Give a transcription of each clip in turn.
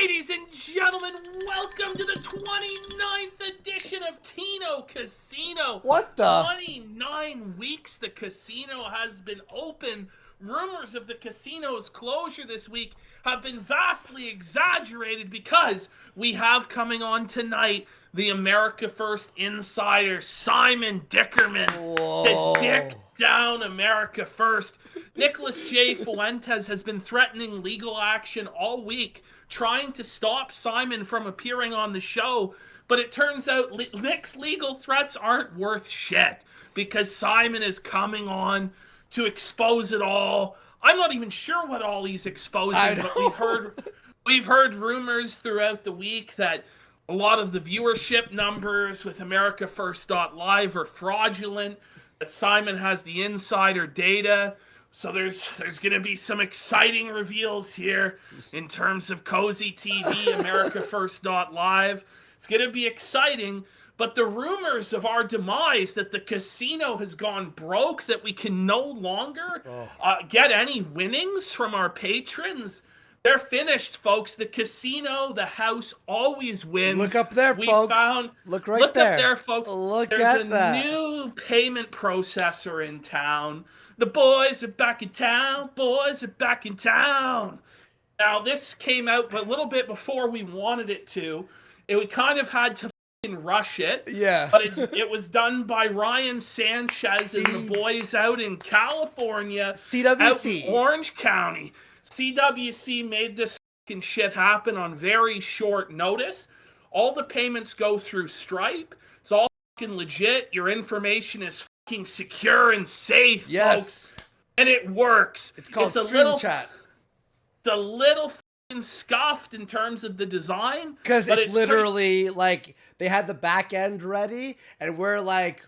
Ladies and gentlemen, welcome to the 29th edition of Kino Casino. What the? 29 weeks the casino has been open. Rumors of the casino's closure this week have been vastly exaggerated because we have coming on tonight the America First insider, Simon Dickerman, to dick down America First. Nicholas J. Fuentes has been threatening legal action all week, trying to stop Simon from appearing on the show, but it turns out Nick's legal threats aren't worth shit because Simon is coming on to expose it all. I'm not even sure what all he's exposing, but we've heard rumors throughout the week that a lot of the viewership numbers with America First.live are fraudulent, that Simon has the insider data. So there's going to be some exciting reveals here in terms of Cozy TV, America First.live. It's going to be exciting, but the rumors of our demise, that the casino has gone broke, that we can no longer get any winnings from our patrons, they're finished, folks. The casino, the house always wins. Look up there, folks. Look right there. Look up there, folks. There's a new payment processor in town. The boys are back in town. Boys are back in town. Now, this came out a little bit before we wanted it to. We kind of had to rush it. Yeah. But it was done by Ryan Sanchez and the boys out in California. CWC. Out in Orange County. CWC made this fucking shit happen on very short notice. All the payments go through Stripe. It's all fucking legit. Your information is fucking secure and safe, folks. And it works. It's called Stream Chat. It's a little fucking scuffed in terms of the design. Because it's literally like they had the back end ready, and we're like,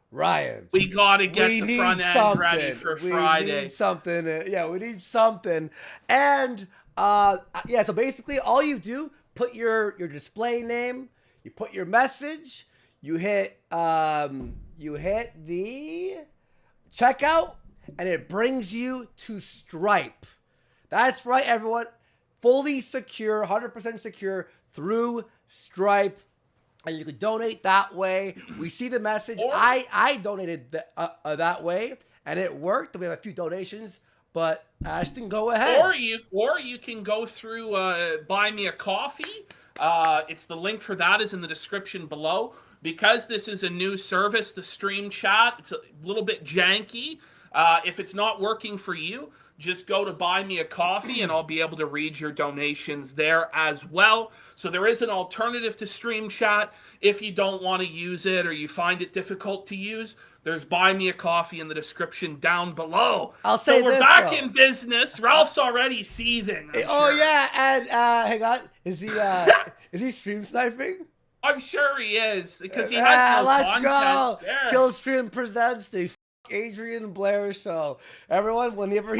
Ryan, we gotta get the front end ready for Friday. We need something. We need something. And so basically all you do, put your display name, you put your message, you hit the checkout, and it brings you to Stripe. That's right, everyone. Fully secure, 100% secure through Stripe. And you could donate that way. We see the message. I donated that way, and it worked. We have a few donations, but Ashton, go ahead. Or you can go through Buy Me a Coffee. It's the link for that is in the description below. Because this is a new service, the Stream Chat, it's a little bit janky. If it's not working for you, just go to Buy Me a Coffee, and I'll be able to read your donations there as well. So there is an alternative to Stream Chat. If you don't want to use it or you find it difficult to use, there's Buy Me a Coffee in the description down below. So we're back in business. Ralph's already seething. I'm sure. Yeah, and hang on, is he stream sniping? I'm sure he is, because he has no content. Let's go. There. Killstream presents the Adrian Blair show. Everyone, whenever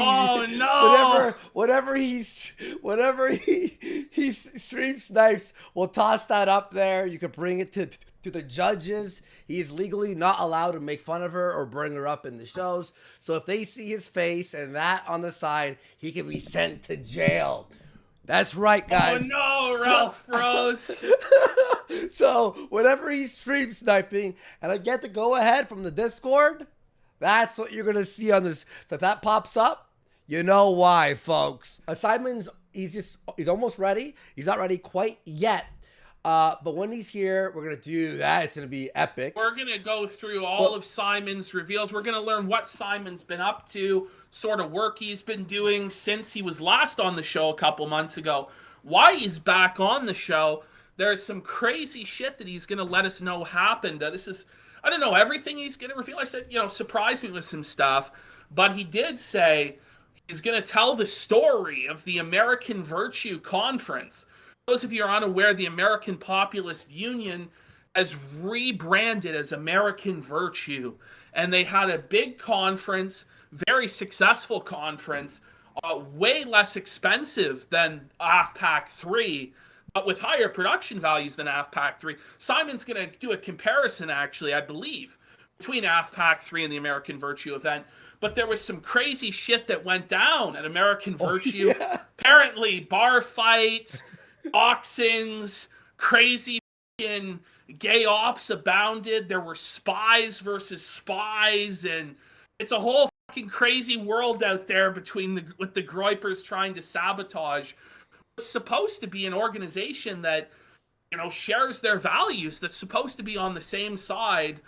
he stream snipes, we'll toss that up there. You can bring it to the judges. He's legally not allowed to make fun of her or bring her up in the shows. So if they see his face and that on the side, he can be sent to jail. That's right, guys. Oh no, Ralph froze. So whenever he's stream sniping and I get to go ahead from the Discord, that's what you're gonna see on this. So if that pops up, you know why, folks. Simon's he's almost ready. He's not ready quite yet. But when he's here, we're gonna do that. It's gonna be epic. We're gonna go through all of Simon's reveals. We're gonna learn what Simon's been up to, sort of work he's been doing since he was last on the show a couple months ago, why he's back on the show. There's some crazy shit that he's gonna let us know happened. I don't know everything he's gonna reveal. I said, surprise me with some stuff, but he did say he's gonna tell the story of the American Virtue Conference. Those of you are unaware, the American Populist Union has rebranded as American Virtue, and they had a big conference, very successful conference, way less expensive than AFPac 3, but with higher production values than AFPac 3. Simon's going to do a comparison, actually, I believe, between AFPac 3 and the American Virtue event. But there was some crazy shit that went down at American Virtue. Yeah. Apparently, bar fights, Doxings, crazy fucking gay ops abounded. There were spies versus spies, and it's a whole fucking crazy world out there with the Groypers trying to sabotage what's supposed to be an organization that, you know, shares their values, that's supposed to be on the same side.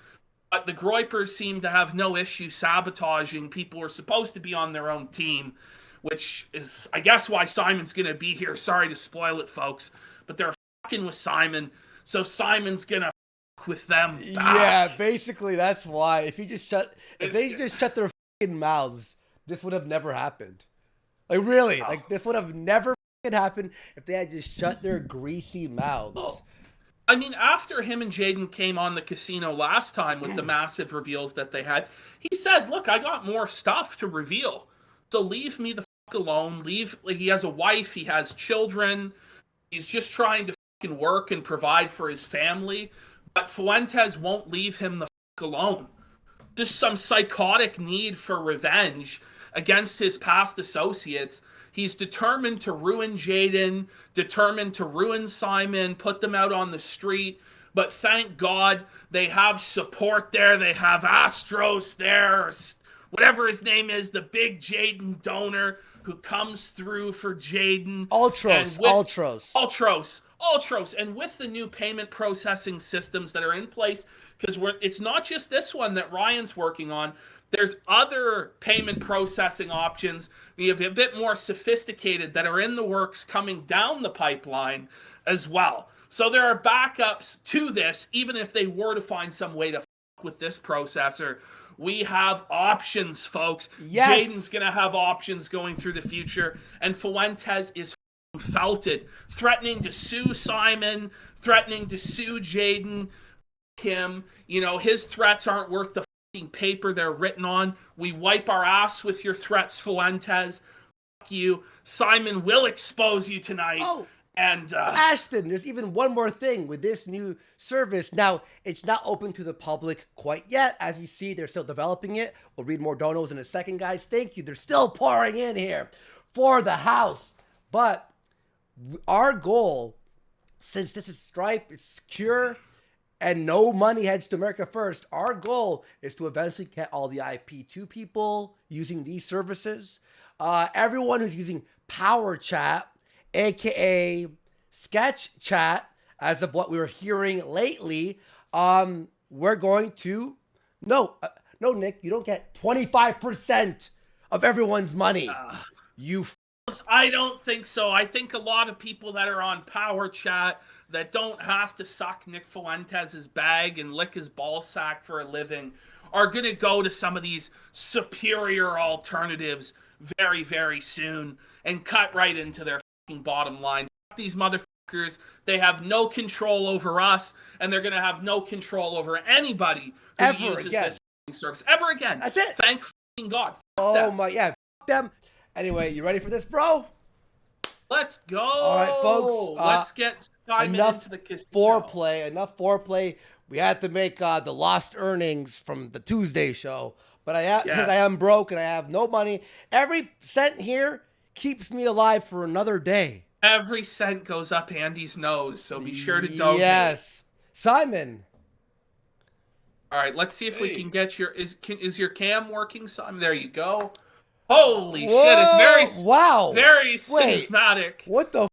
But the Groypers seem to have no issue sabotaging people who are supposed to be on their own team, which is, I guess, why Simon's going to be here. Sorry to spoil it, folks, but they're fucking with Simon, so Simon's going to fuck with them back. Yeah, basically that's why. If they just shut their fucking mouths, this would have never happened. Like, really, like, this would have never fucking happened if they had just shut their greasy mouths. Oh. I mean, after him and Jaden came on the casino last time with the massive reveals that they had, he said, look, I got more stuff to reveal, so leave me the fuck alone. Like, he has a wife, he has children, he's just trying to fucking work and provide for his family, but Fuentes won't leave him the fuck alone. Just some psychotic need for revenge against his past associates. He's determined to ruin Jaden, determined to ruin Simon, put them out on the street. But thank God they have support there. They have Astros there, whatever his name is, the big Jaden donor who comes through for Jaden. Ultros. And with the new payment processing systems that are in place, because it's not just this one that Ryan's working on. There's other payment processing options, a bit more sophisticated, that are in the works coming down the pipeline as well. So there are backups to this, even if they were to find some way to fuck with this processor. We have options, folks. Yes. Jaden's going to have options going through the future, and Fuentes is felted, threatening to sue Simon, threatening to sue Jaden. Him, you know, his threats aren't worth the paper they're written on. We wipe our ass with your threats, Fuentes. Fuck you. Simon will expose you tonight. Oh, and Ashton, there's even one more thing with this new service. Now, it's not open to the public quite yet. As you see, they're still developing it. We'll read more donos in a second, guys. Thank you. They're still pouring in here for the house. But our goal, since this is Stripe, it's secure, and no money heads to America first, our goal is to eventually get all the IP to people using these services. Everyone who's using Power Chat, aka Sketch Chat, as of what we were hearing lately, we're going to... No, Nick, you don't get 25% of everyone's money. I don't think so. I think a lot of people that are on Power Chat that don't have to suck Nick Fuentes' bag and lick his ball sack for a living are going to go to some of these superior alternatives very, very soon and cut right into their fucking bottom line. Fuck these motherfuckers. They have no control over us, and they're going to have no control over anybody who uses this fucking service ever again. That's it. Thank fucking God. Fuck them. Anyway, you ready for this, bro? Let's go. All right, folks. Let's get Simon into the casino. Enough foreplay. We had to make the lost earnings from the Tuesday show. But because I am broke and I have no money, every cent here keeps me alive for another day. Every cent goes up Andy's nose, so be sure to donate. Yes. Simon. All right, let's see if we can get is your cam working, Simon? There you go. Holy shit, it's very cinematic. What the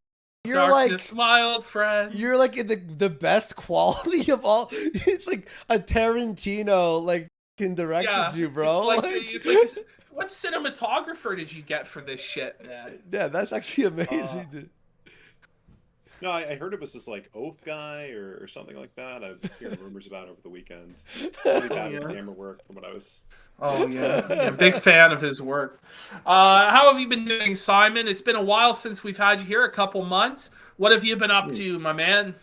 You're Darkness, my old friend. You're like in the best quality of all. It's like a Tarantino can directed you, bro. It's like, what cinematographer did you get for this shit, man? Yeah, that's actually amazing, dude. No, I heard it was this Oath guy or something like that. I was hearing rumors about it over the weekend. Really bad with camera work from what I was. Oh yeah, big fan of his work. How have you been doing, Simon? It's been a while since we've had you here, a couple months. What have you been up to, my man?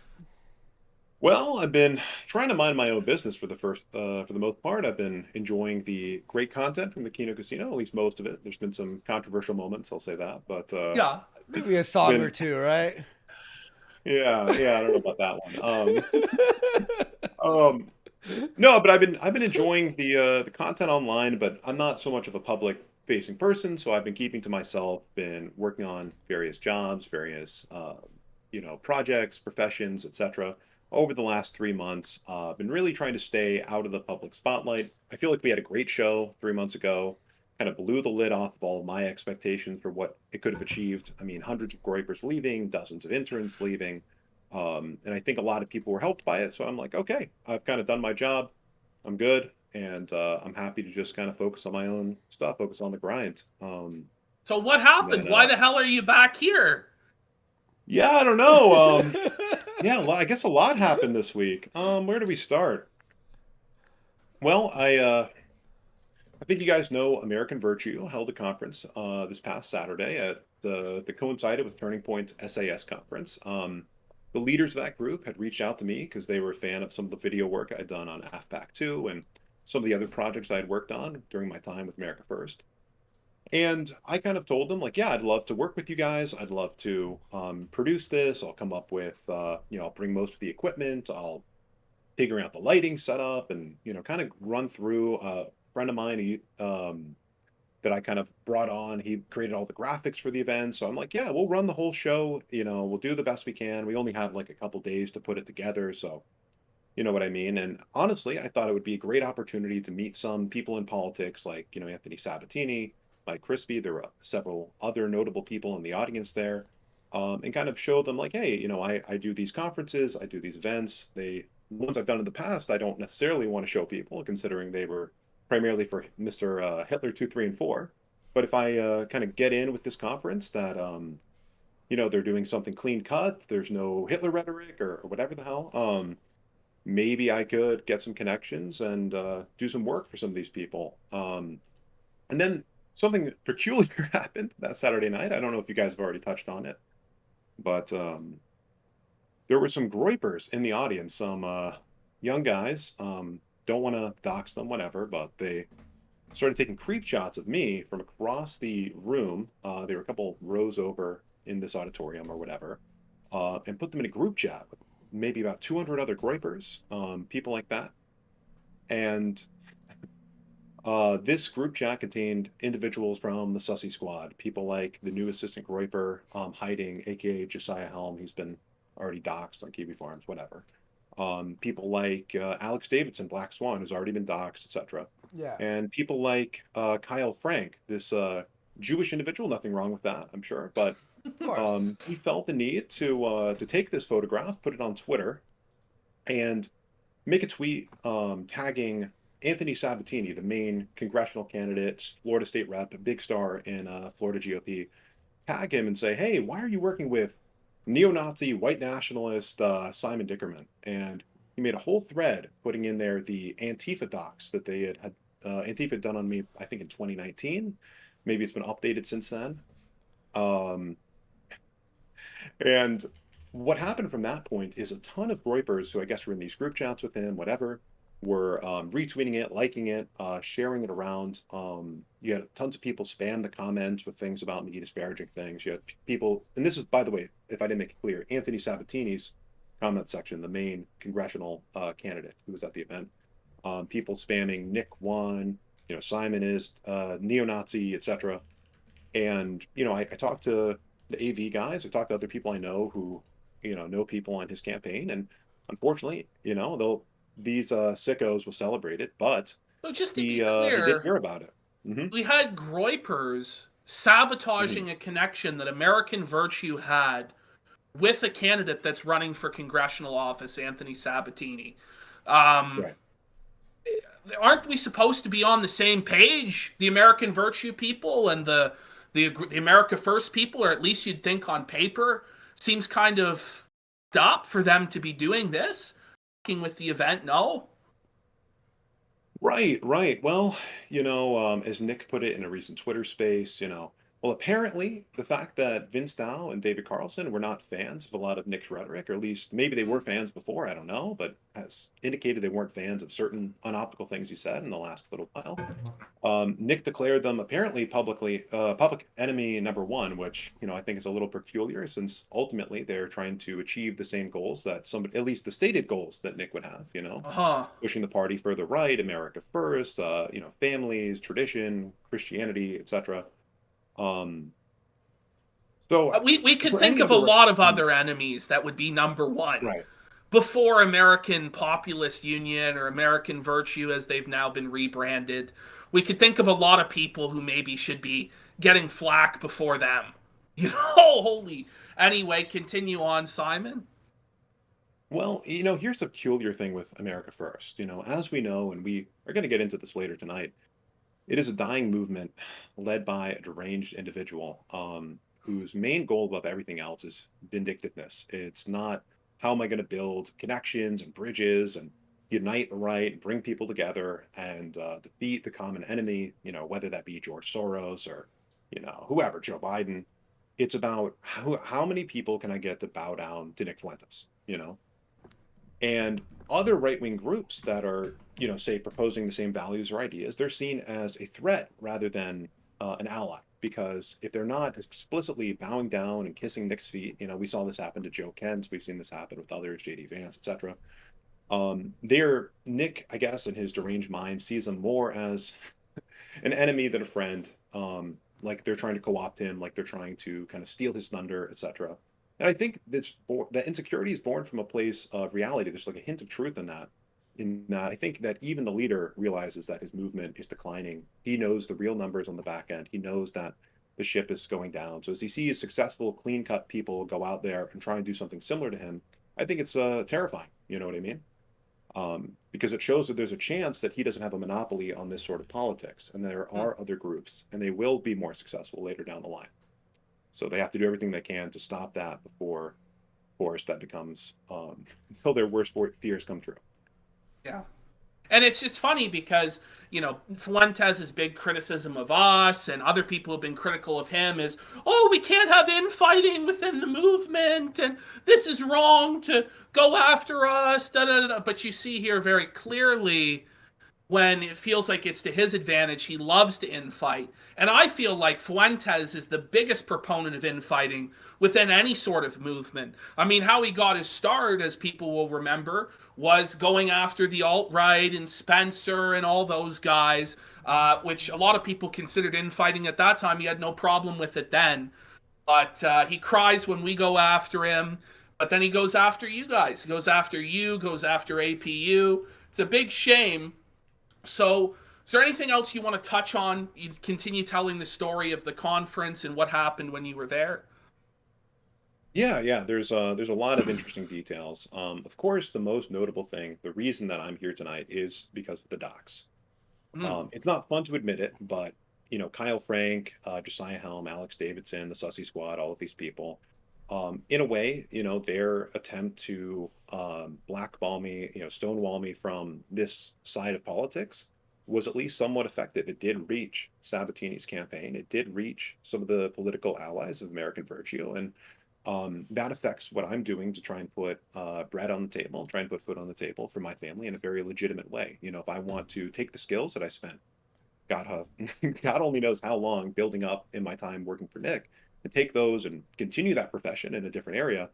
Well, I've been trying to mind my own business for the most part. I've been enjoying the great content from the Kino Casino, at least most of it. There's been some controversial moments, I'll say that, but yeah, maybe a song or two, right? Yeah, I don't know about that one. No, but I've been enjoying the content online, but I'm not so much of a public-facing person, so I've been keeping to myself. Been working on various jobs, various projects, professions, etc. over the last 3 months. Been really trying to stay out of the public spotlight. I feel like we had a great show 3 months ago, kind of blew the lid off of all of my expectations for what it could have achieved. I mean, hundreds of Groypers leaving, dozens of interns leaving. And I think a lot of people were helped by it. So I'm like, okay, I've kind of done my job. I'm good. And I'm happy to just kind of focus on my own stuff, focus on the grind. So what happened? Then, Why the hell are you back here? yeah, I don't know. Yeah, I guess a lot happened this week. Where do we start? Well, I think you guys know American Virtue held a conference this past Saturday that coincided with Turning Point's SAS conference. The leaders of that group had reached out to me because they were a fan of some of the video work I'd done on AFPac 2 and some of the other projects I had worked on during my time with America First. And I kind of told them, like, yeah, I'd love to work with you guys. I'd love to produce this. I'll come up with, I'll bring most of the equipment. I'll figure out the lighting setup and, kind of run through a friend of mine that I kind of brought on. He created all the graphics for the event. So I'm like, yeah, we'll run the whole show. We'll do the best we can. We only have like a couple days to put it together. So, you know what I mean? And honestly, I thought it would be a great opportunity to meet some people in politics like, Anthony Sabatini, Mike Crispy. There were several other notable people in the audience there, and kind of show them like, hey, I do these conferences, I do these events. Ones I've done in the past, I don't necessarily want to show people, considering they were primarily for Mr. Hitler 2, 3, and 4. But if I kind of get in with this conference that, they're doing something clean cut, there's no Hitler rhetoric or whatever the hell, maybe I could get some connections and do some work for some of these people. And then something peculiar happened that Saturday night. I don't know if you guys have already touched on it, but there were some Groypers in the audience, some young guys. Don't want to dox them, whatever, but they started taking creep shots of me from across the room. They were a couple rows over in this auditorium or whatever, and put them in a group chat with maybe about 200 other Groypers, people like that. And this group chat contained individuals from the Sussy Squad, people like the new assistant Groyper, hiding, aka Josiah Helm. He's been already doxxed on Kiwi Farms, whatever. People like Alex Davidson, Black Swan, who's already been doxxed, etc. Yeah. And people like Kyle Frank, this Jewish individual. Nothing wrong with that, I'm sure. But Of course. he felt the need to take this photograph, put it on Twitter, and make a tweet tagging Anthony Sabatini, the main congressional candidate, Florida state rep, a big star in Florida GOP. Tag him and say, hey, why are you working with neo-Nazi, white nationalist Simon Dickerman? And he made a whole thread putting in there the Antifa docs that they had Antifa done on me, I think in 2019. Maybe it's been updated since then. And what happened from that point is a ton of Groypers who I guess were in these group chats with him, whatever, were retweeting it, liking it, sharing it around. You had tons of people spam the comments with things about me, disparaging things. You had people, and this is, by the way, if I didn't make it clear, Anthony Sabatini's comment section, the main congressional candidate who was at the event. People spamming Nick won, Simon is neo-Nazi, etc. And, I talked to the AV guys. I talked to other people I know who, know people on his campaign. And unfortunately, these sickos will celebrate it, but So just to he be did clear, hear about it. we had Groypers sabotaging a connection that American Virtue had with a candidate that's running for congressional office, Anthony Sabatini. Right. Aren't we supposed to be on the same page, the American Virtue people and the America First people, or at least you'd think on paper? Seems kind of up for them to be doing this, working with the event. No. Right, right. Well, as Nick put it in a recent Twitter space, well, apparently the fact that Vince Dow and David Carlson were not fans of a lot of Nick's rhetoric, or at least maybe they were fans before, I don't know, but has indicated they weren't fans of certain unoptical things he said in the last little while. Nick declared them apparently publicly public enemy number one, which I think is a little peculiar, since ultimately they're trying to achieve the same goals that somebody, at least the stated goals that Nick would have, pushing the party further right, America first, families, tradition, Christianity, etc. So We could for think any of a other lot of other enemies that would be number one. right. Before American Populist Union or American Virtue, as they've now been rebranded, we could think of a lot of people who maybe should be getting flack before them. You know, holy. Anyway, continue on, Simon. Well, here's the peculiar thing with America First. As we know, and we are going to get into this later tonight, it is a dying movement led by a deranged individual whose main goal above everything else is vindictiveness. It's not how am I going to build connections and bridges and unite the right and bring people together and defeat the common enemy, whether that be George Soros or, whoever, Joe Biden. It's about how many people can I get to bow down to Nick Fuentes. And other right-wing groups that are, say, proposing the same values or ideas, they're seen as a threat rather than an ally. Because if they're not explicitly bowing down and kissing Nick's feet, we saw this happen to Joe Kent, we've seen this happen with others, JD Vance, etc. Nick, I guess, in his deranged mind, sees them more as an enemy than a friend. Like they're trying to co-opt him, like they're trying to kind of steal his thunder, etc. And I think that insecurity is born from a place of reality. There's like a hint of truth in that. In that, I think that even the leader realizes that his movement is declining. He knows the real numbers on the back end. He knows that the ship is going down. So as he sees successful, clean-cut people go out there and try and do something similar to him, I think it's terrifying. You know what I mean? Because it shows that there's a chance that he doesn't have a monopoly on this sort of politics, and there are other groups, and they will be more successful later down the line. So they have to do everything they can to stop that before, of course, that becomes until their worst fears come true. Yeah. And it's just funny because, Fuentes' big criticism of us and other people have been critical of him is, oh, we can't have infighting within the movement and this is wrong to go after us, da da da. But you see here very clearly when it feels like it's to his advantage, he loves to infight. And I feel like Fuentes is the biggest proponent of infighting within any sort of movement. I mean, how he got his start, as people will remember, was going after the alt-right and Spencer and all those guys, which a lot of people considered infighting at that time. He had no problem with it then. But he cries when we go after him. But then he goes after you guys. He goes after you, goes after APU. It's a big shame. So, is there anything else you want to touch on? You continue telling the story of the conference and what happened when you were there? Yeah. There's a lot of interesting details. Of course, the most notable thing, the reason that I'm here tonight, is because of the docs. It's not fun to admit it, but Kyle Frank, Josiah Helm, Alex Davidson, the Sussy Squad, all of these people, in a way, their attempt to blackball me, stonewall me from this side of politics was at least somewhat effective. It did reach Sabatini's campaign. It did reach some of the political allies of American Virtue, and that affects what I'm doing to try and put bread on the table, try and put food on the table for my family in a very legitimate way. If I want to take the skills that I spent, God, God only knows how long building up in my time working for Nick, to take those and continue that profession in a different area,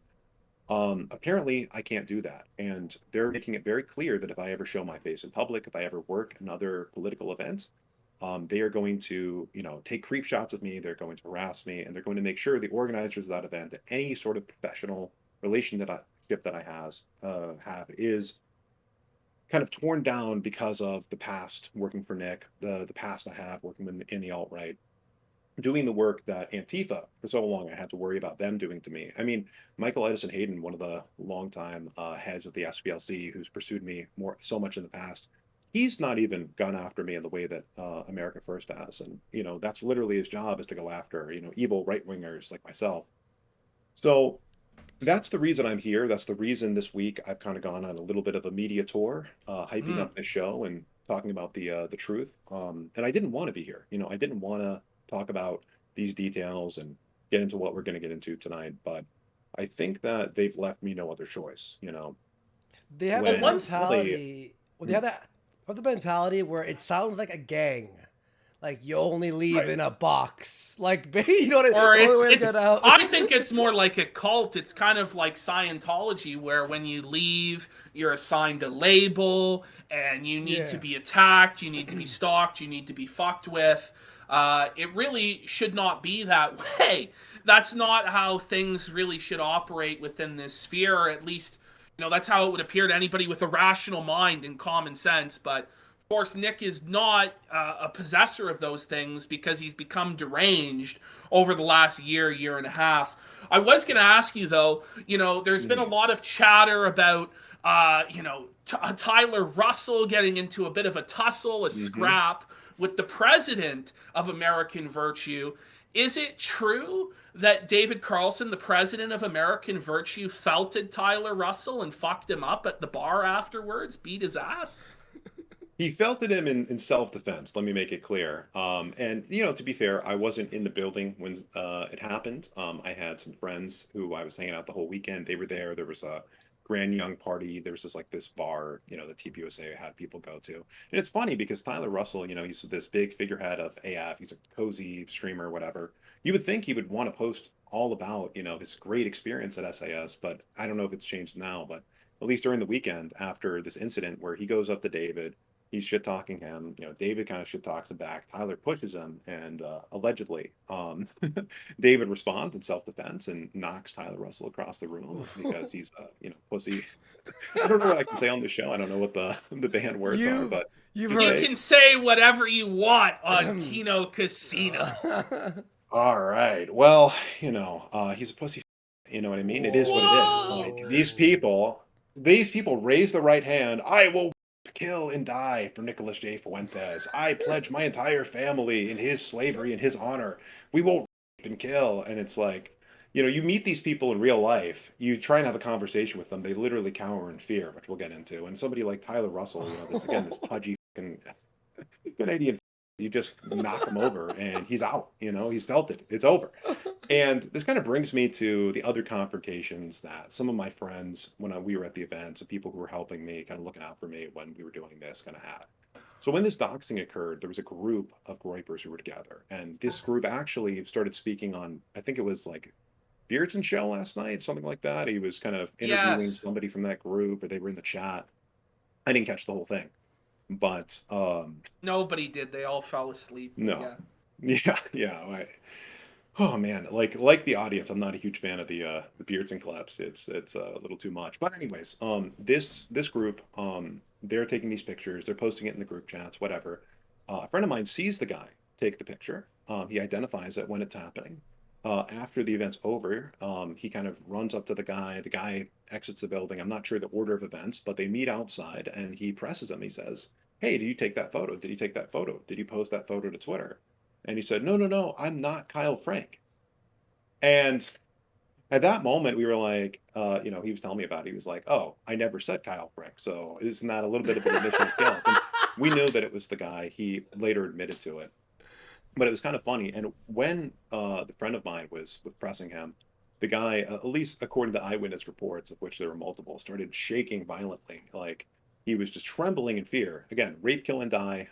apparently I can't do that. And they're making it very clear that if I ever show my face in public, if I ever work in other political events, they are going to, take creep shots of me. They're going to harass me, and they're going to make sure the organizers of that event, that any sort of professional relationship that I have is kind of torn down because of the past working for Nick, the past I have working in the alt-right, doing the work that Antifa, for so long, I had to worry about them doing to me. I mean, Michael Edison Hayden, one of the longtime heads of the SPLC, who's pursued me so much in the past, he's not even gone after me in the way that America First has. And, that's literally his job, is to go after, evil right-wingers like myself. So that's the reason I'm here. That's the reason this week I've kind of gone on a little bit of a media tour, hyping up this show and talking about the truth. And I didn't want to be here. I didn't want to talk about these details and get into what we're going to get into tonight, but I think that they've left me no other choice. They have a mentality. They have the mentality where it sounds like a gang. Like you only leave in a box. Like, you know what I mean? Or I think it's more like a cult. It's kind of like Scientology, where when you leave, you're assigned a label, and you need to be attacked, you need to be stalked, you need to be fucked with. It really should not be that way. that's not how things really should operate within this sphere, or at least, that's how it would appear to anybody with a rational mind and common sense. But of course, Nick is not a possessor of those things because he's become deranged over the last year and a half. I was going to ask you, though, there's been a lot of chatter about, Tyler Russell getting into a bit of a tussle, a scrap with the president of American Virtue. Is it true that David Carlson, the president of American Virtue, felted Tyler Russell and fucked him up at the bar afterwards, beat his ass? He felted him in self-defense. Let me make it clear. And to be fair, I wasn't in the building when it happened. I had some friends who I was hanging out the whole weekend. They were there. There was a Grand Young party. There was this bar, the TPUSA had people go to. And it's funny because Tyler Russell, he's this big figurehead of AF. He's a cozy streamer, whatever. You would think he would want to post all about, his great experience at SAS, but I don't know if it's changed now. But at least during the weekend after this incident where he goes up to David, he's shit talking him. David kind of shit talks him back. Tyler pushes him, and allegedly, David responds in self-defense and knocks Tyler Russell across the room because he's pussy. I don't know what I can say on the show. I don't know what the banned words are, but you can say whatever you want on Kino Casino. All right. Well, he's a pussy. You know what I mean? It is what it is. Like these people raise the right hand. I will kill and die for Nicholas J. Fuentes. I pledge my entire family in his slavery and his honor. We will rape and kill. And it's like, you meet these people in real life. You try and have a conversation with them. They literally cower in fear, which we'll get into. And somebody like Tyler Russell, this pudgy fucking Canadian, you just knock him over and he's out. He's felted. It's over. And this kind of brings me to the other confrontations that some of my friends, when we were at the event, so people who were helping me, kind of looking out for me when we were doing this, kind of had. So when this doxing occurred, there was a group of Groypers who were together. And this group actually started speaking on, I think it was like Beardson's show last night, something like that. He was kind of interviewing somebody from that group, or they were in the chat. I didn't catch the whole thing. But nobody did. They all fell asleep. No. Yeah. Oh man, like the audience, I'm not a huge fan of the Beardson clips. It's a little too much. But anyways, this group, they're taking these pictures, they're posting it in the group chats, whatever. A friend of mine sees the guy take the picture. He identifies it when it's happening. After the event's over, he kind of runs up to the guy. The guy exits the building. I'm not sure the order of events, but they meet outside, and he presses him. He says, "Hey, did you take that photo? Did you take that photo? Did you post that photo to Twitter?" And he said, no, I'm not Kyle Frank. And at that moment, we were like, he was telling me about it. He was like, oh, I never said Kyle Frank. So isn't that a little bit of an admission of guilt? And we knew that it was the guy. He later admitted to it. But it was kind of funny. And when the friend of mine was pressing him, the guy, at least according to eyewitness reports, of which there were multiple, started shaking violently. Like he was just trembling in fear. Again, rape, kill, and die.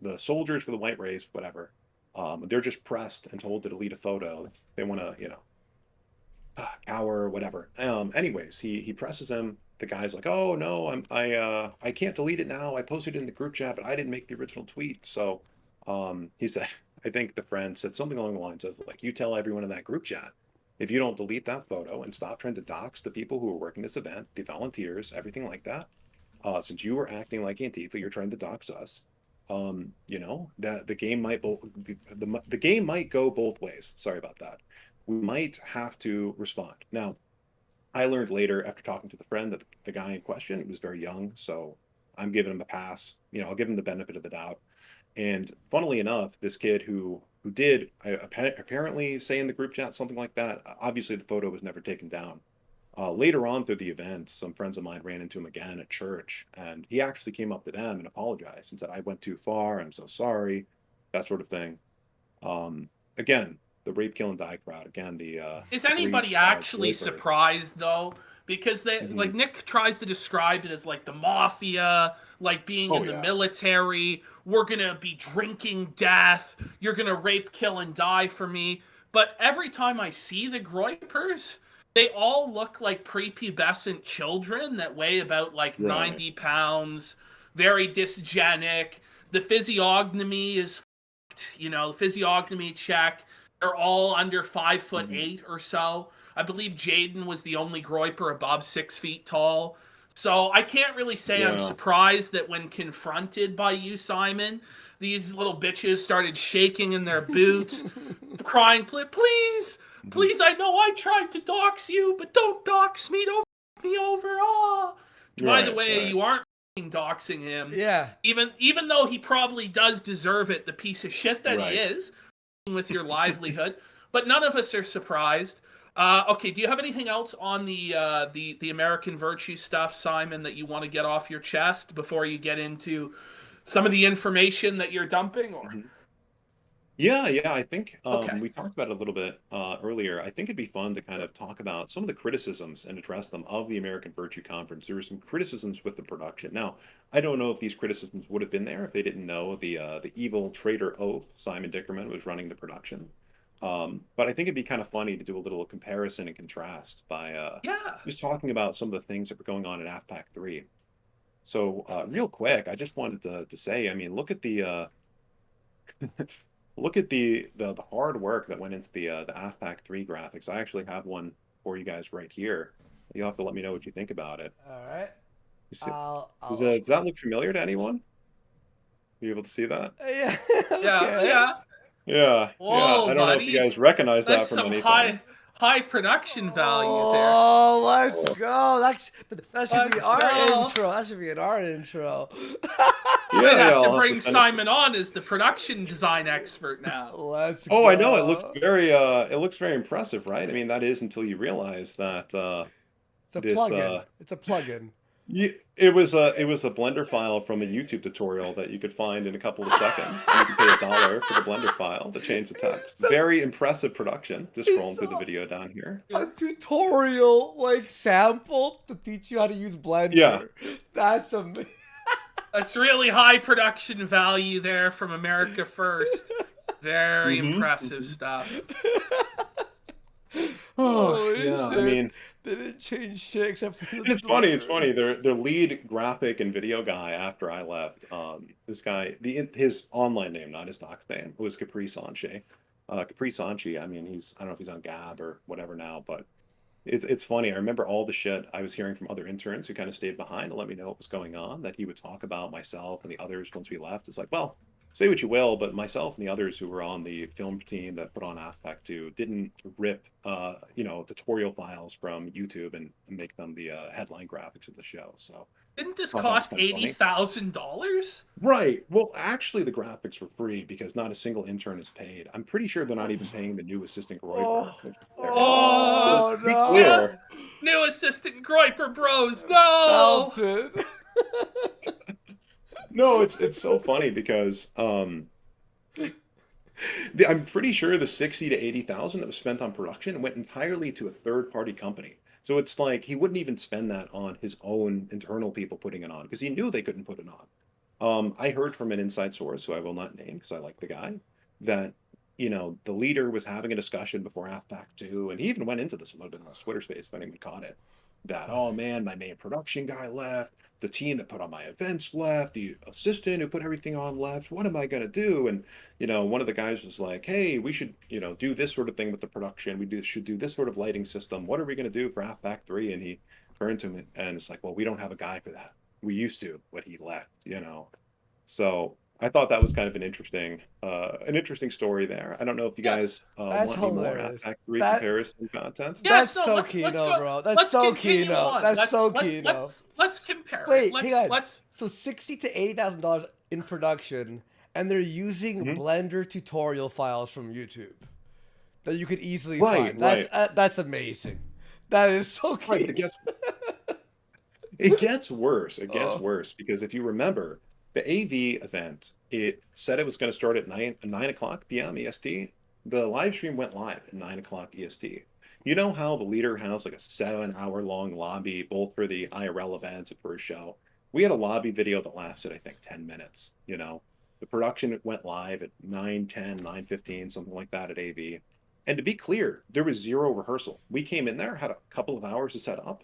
The soldiers for the white race, whatever, they're just pressed and told to delete a photo. They want to, cower, whatever. Anyways, he presses him. The guy's like, "Oh no, I can't delete it now. I posted it in the group chat, but I didn't make the original tweet." So, he said, I think the friend said something along the lines of like, "You tell everyone in that group chat, if you don't delete that photo and stop trying to dox the people who are working this event, the volunteers, everything like that, since you were acting like Antifa, you're trying to dox us." That the game might go both ways. Sorry about that. We might have to respond. Now, I learned later after talking to the friend that the guy in question was very young, so I'm giving him a pass. I'll give him the benefit of the doubt. And funnily enough, this kid who did apparently say in the group chat something like that, obviously the photo was never taken down. Later on through the event, some friends of mine ran into him again at church, and he actually came up to them and apologized and said, "I went too far. I'm so sorry," that sort of thing. Again, the rape, kill, and die crowd. Again, is anybody actually surprised though? Because they like Nick tries to describe it as like the mafia, like being in the military. We're gonna be drinking death. You're gonna rape, kill, and die for me. But every time I see the Groypers, they all look like prepubescent children that weigh about like 90 pounds, very dysgenic. The physiognomy is, the physiognomy check. They're all under 5'8" or so. I believe Jaden was the only Groyper above 6 feet tall. So I can't really say I'm Yeah. surprised that when confronted by you, Simon, these little bitches started shaking in their boots, crying, please, please, I know I tried to dox you, but don't dox me, don't f me over, ah. By the way, you aren't doxing him. Yeah. Even though he probably does deserve it, the piece of shit that he is, with your livelihood. But none of us are surprised. Okay, do you have anything else on the American Virtue stuff, Simon, that you want to get off your chest before you get into some of the information that you're dumping? Or Yeah, I think okay, we talked about it a little bit earlier. I think it'd be fun to kind of talk about some of the criticisms and address them of the American Virtue Conference. There were some criticisms with the production. Now, I don't know if these criticisms would have been there if they didn't know the evil traitor oath Simon Dickerman was running the production. But I think it'd be kind of funny to do a little comparison and contrast by yeah, just talking about some of the things that were going on in AFPac 3. So real quick, I just wanted to say, I mean, look at the look at the hard work that went into the AFPac 3 graphics. I actually have one for you guys right here. You'll have to let me know what you think about it. All right. You see, I'll does that look familiar to anyone? Are you able to see that? Yeah. yeah, Okay. yeah. Yeah. Whoa, I don't know if you buddy, guys recognize that that's from some anything. high production value there. Oh, let's Oh, go. That should be Let's our go. intro. That should be an art intro. Might have to I'll bring send it to Simon on as the production design expert now. Let's Oh, I know. go. It looks very impressive, right? I mean, that is until you realize that It's a this plugin. It's a plugin. it was a Blender file from a YouTube tutorial that you could find in a couple of seconds. And you could pay $1 for the Blender file to change the text. Very impressive production. Just scrolling through the video down here. A tutorial like sample to teach you how to use Blender. Yeah. That's amazing. That's really high production value there from America First. Very impressive stuff. Holy yeah. I shit. mean, They didn't change shit except for the it's funny. It's funny. Their lead graphic and video guy after I left, this guy, his online name, not his doc name, was Capri Sanchi. Capri Sanchi. I mean, I don't know if he's on Gab or whatever now, but it's funny. I remember all the shit I was hearing from other interns who kind of stayed behind to let me know what was going on. That he would talk about myself and the others once we left. It's like, well, say what you will, but myself and the others who were on the film team that put on AFPac 2 didn't rip, tutorial files from YouTube and make them the headline graphics of the show. So Didn't this I thought that was cost kind of funny. $80,000? Right. Well, actually, the graphics were free because not a single intern is paid. I'm pretty sure they're not even paying the new assistant Groyper. Oh, To be no. clear, New assistant Groyper Bros. No. Nelson. no, it's so funny because I'm pretty sure the 60 to 80,000 that was spent on production went entirely to a third-party company. So it's like he wouldn't even spend that on his own internal people putting it on because he knew they couldn't put it on. I heard from an inside source who I will not name because I like the guy that the leader was having a discussion before AFPac 2, and he even went into this a little bit on his Twitter space if anyone caught it. That, oh man, my main production guy left, the team that put on my events left, the assistant who put everything on left. What am I gonna do? And one of the guys was like, hey, we should do this sort of thing with the production. Should do this sort of lighting system. What are we gonna do for AFPac 3? And he turned to him and it's like, well, we don't have a guy for that. We used to, but he left. So I thought that was kind of an interesting story there. I don't know if you guys That's want any more hilarious. AFPAC 3 That- comparison content. Yes, That's no, so let's Kino, go. bro. That's Let's so continue Kino. on. That's so Kino. Let's compare. Wait, let's, hang on. let's So $60,000 to $80,000 in production, and they're using Mhm. Blender tutorial files from YouTube that you could easily Right, find. That's amazing. That is so Right, Kino. but it gets worse. It gets Oh. worse because if you remember the AV event, it said it was going to start at 9 o'clock p.m. EST. The live stream went live at 9 o'clock EST. You know how the leader has like a 7-hour long lobby, both for the IRL events and for his show? We had a lobby video that lasted, I think, 10 minutes. The production went live at 9:10, 9:15, something like that at AV. And to be clear, there was zero rehearsal. We came in there, had a couple of hours to set up,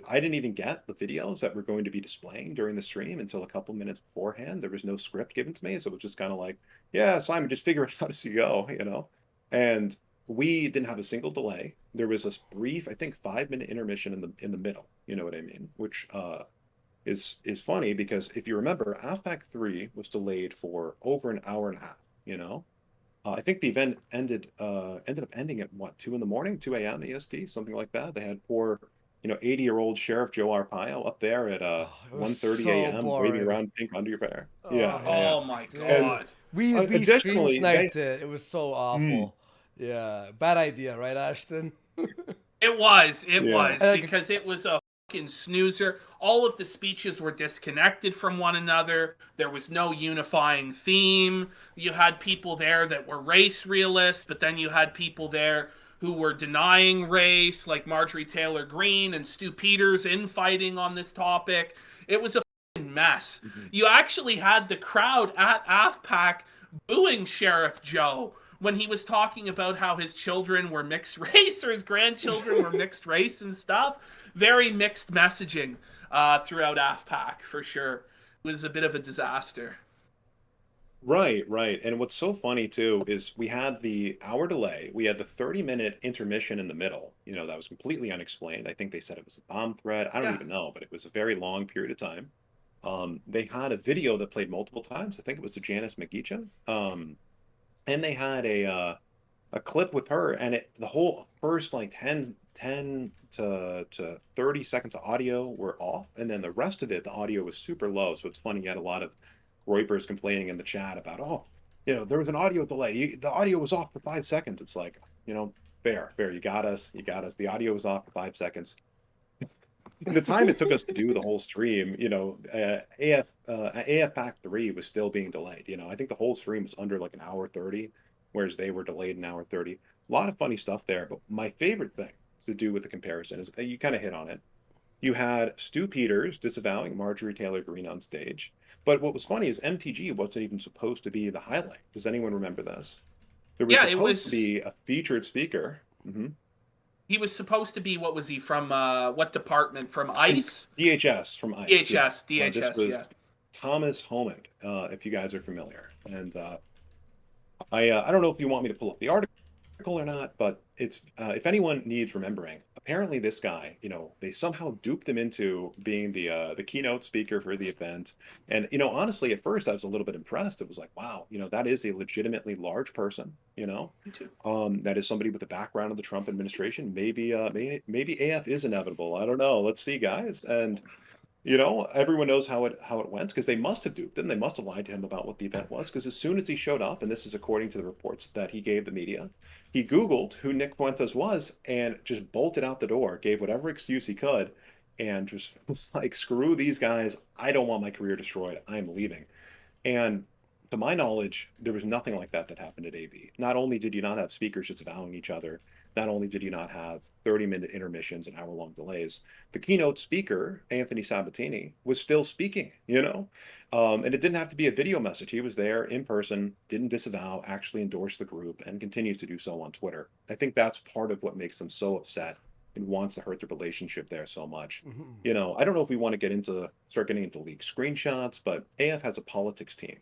I didn't even get the videos that we're going to be displaying during the stream until a couple minutes beforehand. There was no script given to me, so it was just kind of like, yeah, Simon, just figure it out as you go, you know. And we didn't have a single delay. There was this brief, I think, 5-minute intermission in the middle. You know what I mean? Which is funny because if you remember, AFPac 3 was delayed for over an hour and a half. You know, I think the event ended up ending at what, 2 in the morning, 2 a.m. EST, something like that. They had poor, 80-year-old Sheriff Joe Arpaio up there at It was 1:30 so a.m. waving boring. around pink underwear. Oh, Oh my dude. And god. We stream additionally, sniped it. It was so awful. Mm. Yeah, bad idea, right, Ashton? It was Yeah. because it was a fucking snoozer. All of the speeches were disconnected from one another. There was no unifying theme. You had people there that were race realists, but then you had people there who were denying race, like Marjorie Taylor Greene and Stu Peters infighting on this topic. It was a fucking mess. You actually had the crowd at AFPac booing Sheriff Joe when he was talking about how his children were mixed race or his grandchildren were mixed race and stuff. Very mixed messaging throughout AFPac, for sure. It was a bit of a disaster. Right, right. And what's so funny too is we had the hour delay. We had the 30-minute intermission in the middle. That was completely unexplained. I think they said it was a bomb threat. I don't even know, but it was a very long period of time. They had a video that played multiple times. I think it was a Janice McGeechan. And they had a clip with her, and the whole first like 10 to 30 seconds of audio were off, and then the rest of it, the audio was super low. So it's funny, you had a lot of Groypers complaining in the chat about, there was an audio delay. The audio was off for 5 seconds. It's like, fair. You got us. The audio was off for 5 seconds. The time it took us to do the whole stream, AFPac 3 was still being delayed. I think the whole stream was under like an hour 30, whereas they were delayed an hour 30. A lot of funny stuff there, but my favorite thing to do with the comparison is you kind of hit on it. You had Stu Peters disavowing Marjorie Taylor Greene on stage, but what was funny is MTG wasn't even supposed to be the highlight. Does anyone remember this? There was supposed to be a featured speaker. He was supposed to be, what was he, from what department? From ICE? DHS, from ICE. DHS, this was Thomas Homond, if you guys are familiar. And I don't know if you want me to pull up the article or not, but it's if anyone needs remembering, apparently this guy, they somehow duped him into being the keynote speaker for the event. And honestly, at first I was a little bit impressed. It was like, wow, that is a legitimately large person. Me too. That is somebody with a background in the Trump administration. Maybe AF is inevitable. I don't know. Let's see, guys. And everyone knows how it went, because they must have duped him. They must have lied to him about what the event was, because as soon as he showed up, and this is according to the reports that he gave the media, he Googled who Nick Fuentes was and just bolted out the door, gave whatever excuse he could, and just was like, screw these guys. I don't want my career destroyed. I'm leaving. And to my knowledge, there was nothing like that happened at AV. Not only did you not have speakers disavowing each other, not only did you not have 30-minute intermissions and hour-long delays, the keynote speaker, Anthony Sabatini, was still speaking, and it didn't have to be a video message. He was there in person, didn't disavow, actually endorsed the group, and continues to do so on Twitter. I think that's part of what makes them so upset and wants to hurt the relationship there so much. I don't know if we want to start getting into leaked screenshots, but AF has a politics team.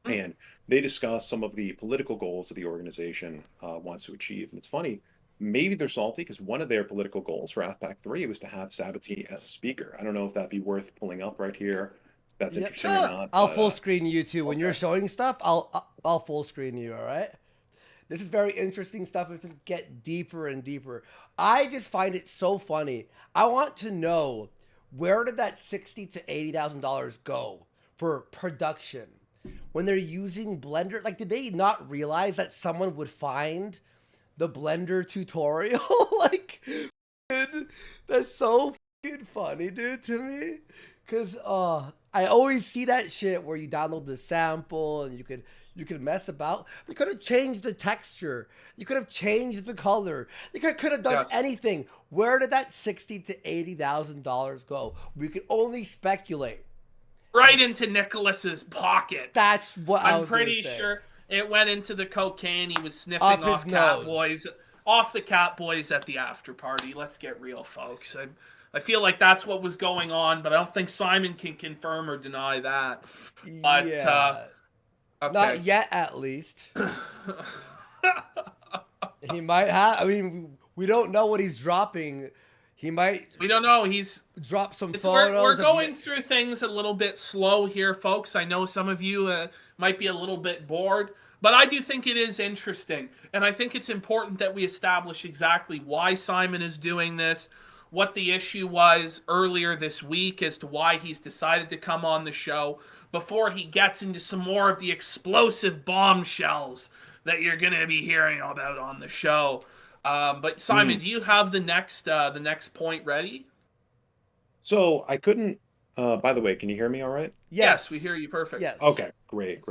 And they discuss some of the political goals that the organization wants to achieve. And it's funny, maybe they're salty because one of their political goals for AFPac 3 was to have Sabatini as a speaker. I don't know if that'd be worth pulling up right here. If that's interesting or not. I'll full screen you too. When you're showing stuff, I'll full screen you, all right? This is very interesting stuff. It's going to get deeper and deeper. I just find it so funny. I want to know, where did that $60,000 to $80,000 go for production? When they're using Blender, like, did they not realize that someone would find the Blender tutorial? Like, dude, that's so fucking funny, dude, to me. Because I always see that shit where you download the sample and you could mess about. They could have changed the texture. You could have changed the color. They could have done anything. Where did that $60,000 to $80,000 go? We could only speculate. Right into Nicholas's pocket. That's what I'm pretty sure it went into the cocaine he was sniffing off Catboy's off the Cat Boys at the after party. Let's get real, folks. I feel like that's what was going on, but I don't think Simon can confirm or deny that. But Yeah. okay. Not yet, at least. He might have. I mean, we don't know what he's dropping. He might. We don't know. He's drop some photos. We're going through things a little bit slow here, folks. I know some of you might be a little bit bored, but I do think it is interesting, and I think it's important that we establish exactly why Simon is doing this, what the issue was earlier this week as to why he's decided to come on the show, before he gets into some more of the explosive bombshells that you're going to be hearing about on the show. But Simon, do you have the next point ready? So I couldn't. By the way, can you hear me all right? Yes, we hear you perfect. Yes. Okay, great.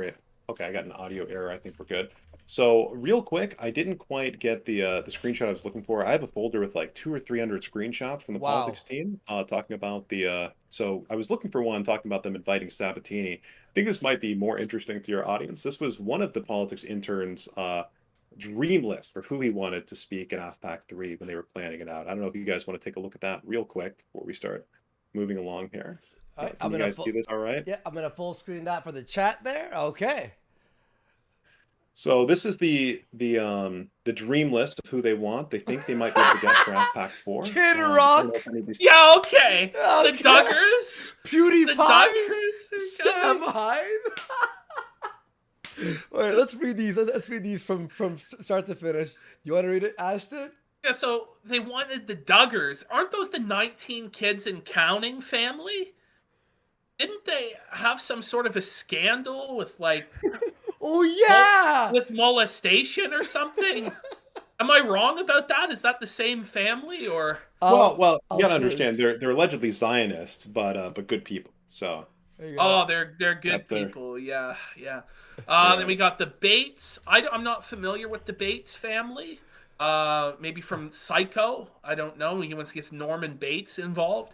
Okay, I got an audio error. I think we're good. So real quick, I didn't quite get the screenshot I was looking for. I have a folder with like 200 or 300 screenshots from the politics team talking about the. So I was looking for one talking about them inviting Sabatini. I think this might be more interesting to your audience. This was one of the politics interns' dream list for who he wanted to speak at AFPac 3 when they were planning it out. I don't know if you guys want to take a look at that real quick before we start moving along here. All right, Can you guys see this all right? Yeah, I'm gonna full screen that for the chat there. Okay. So this is the dream list of who they want. They think they might be able to get for AFPac 4. Kid Rock. Yeah, okay. The Duggars. PewDiePie. The Duggars. Sam Hyde. All right, let's read these. Let's read these from start to finish. You want to read it, Ashton? Yeah, so they wanted the Duggars. Aren't those the 19 kids and counting family? Didn't they have some sort of a scandal with like oh yeah, with molestation or something? Am I wrong about that? Is that the same family or? Well, you gotta understand they're allegedly Zionists, but good people. So. Oh, they're good people. Yeah. Then we got the Bates. I'm not familiar with the Bates family. Maybe from Psycho. I don't know. He once gets Norman Bates involved.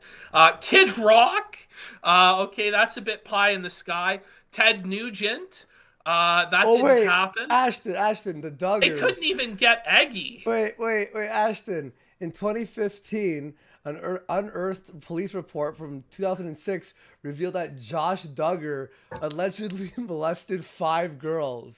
Kid Rock. Okay, that's a bit pie in the sky. Ted Nugent. That didn't happen. Ashton, the Duggars. They couldn't even get Eggy. Wait, Ashton. In 2015, an unearthed police report from 2006 revealed that Josh Duggar allegedly molested 5 girls.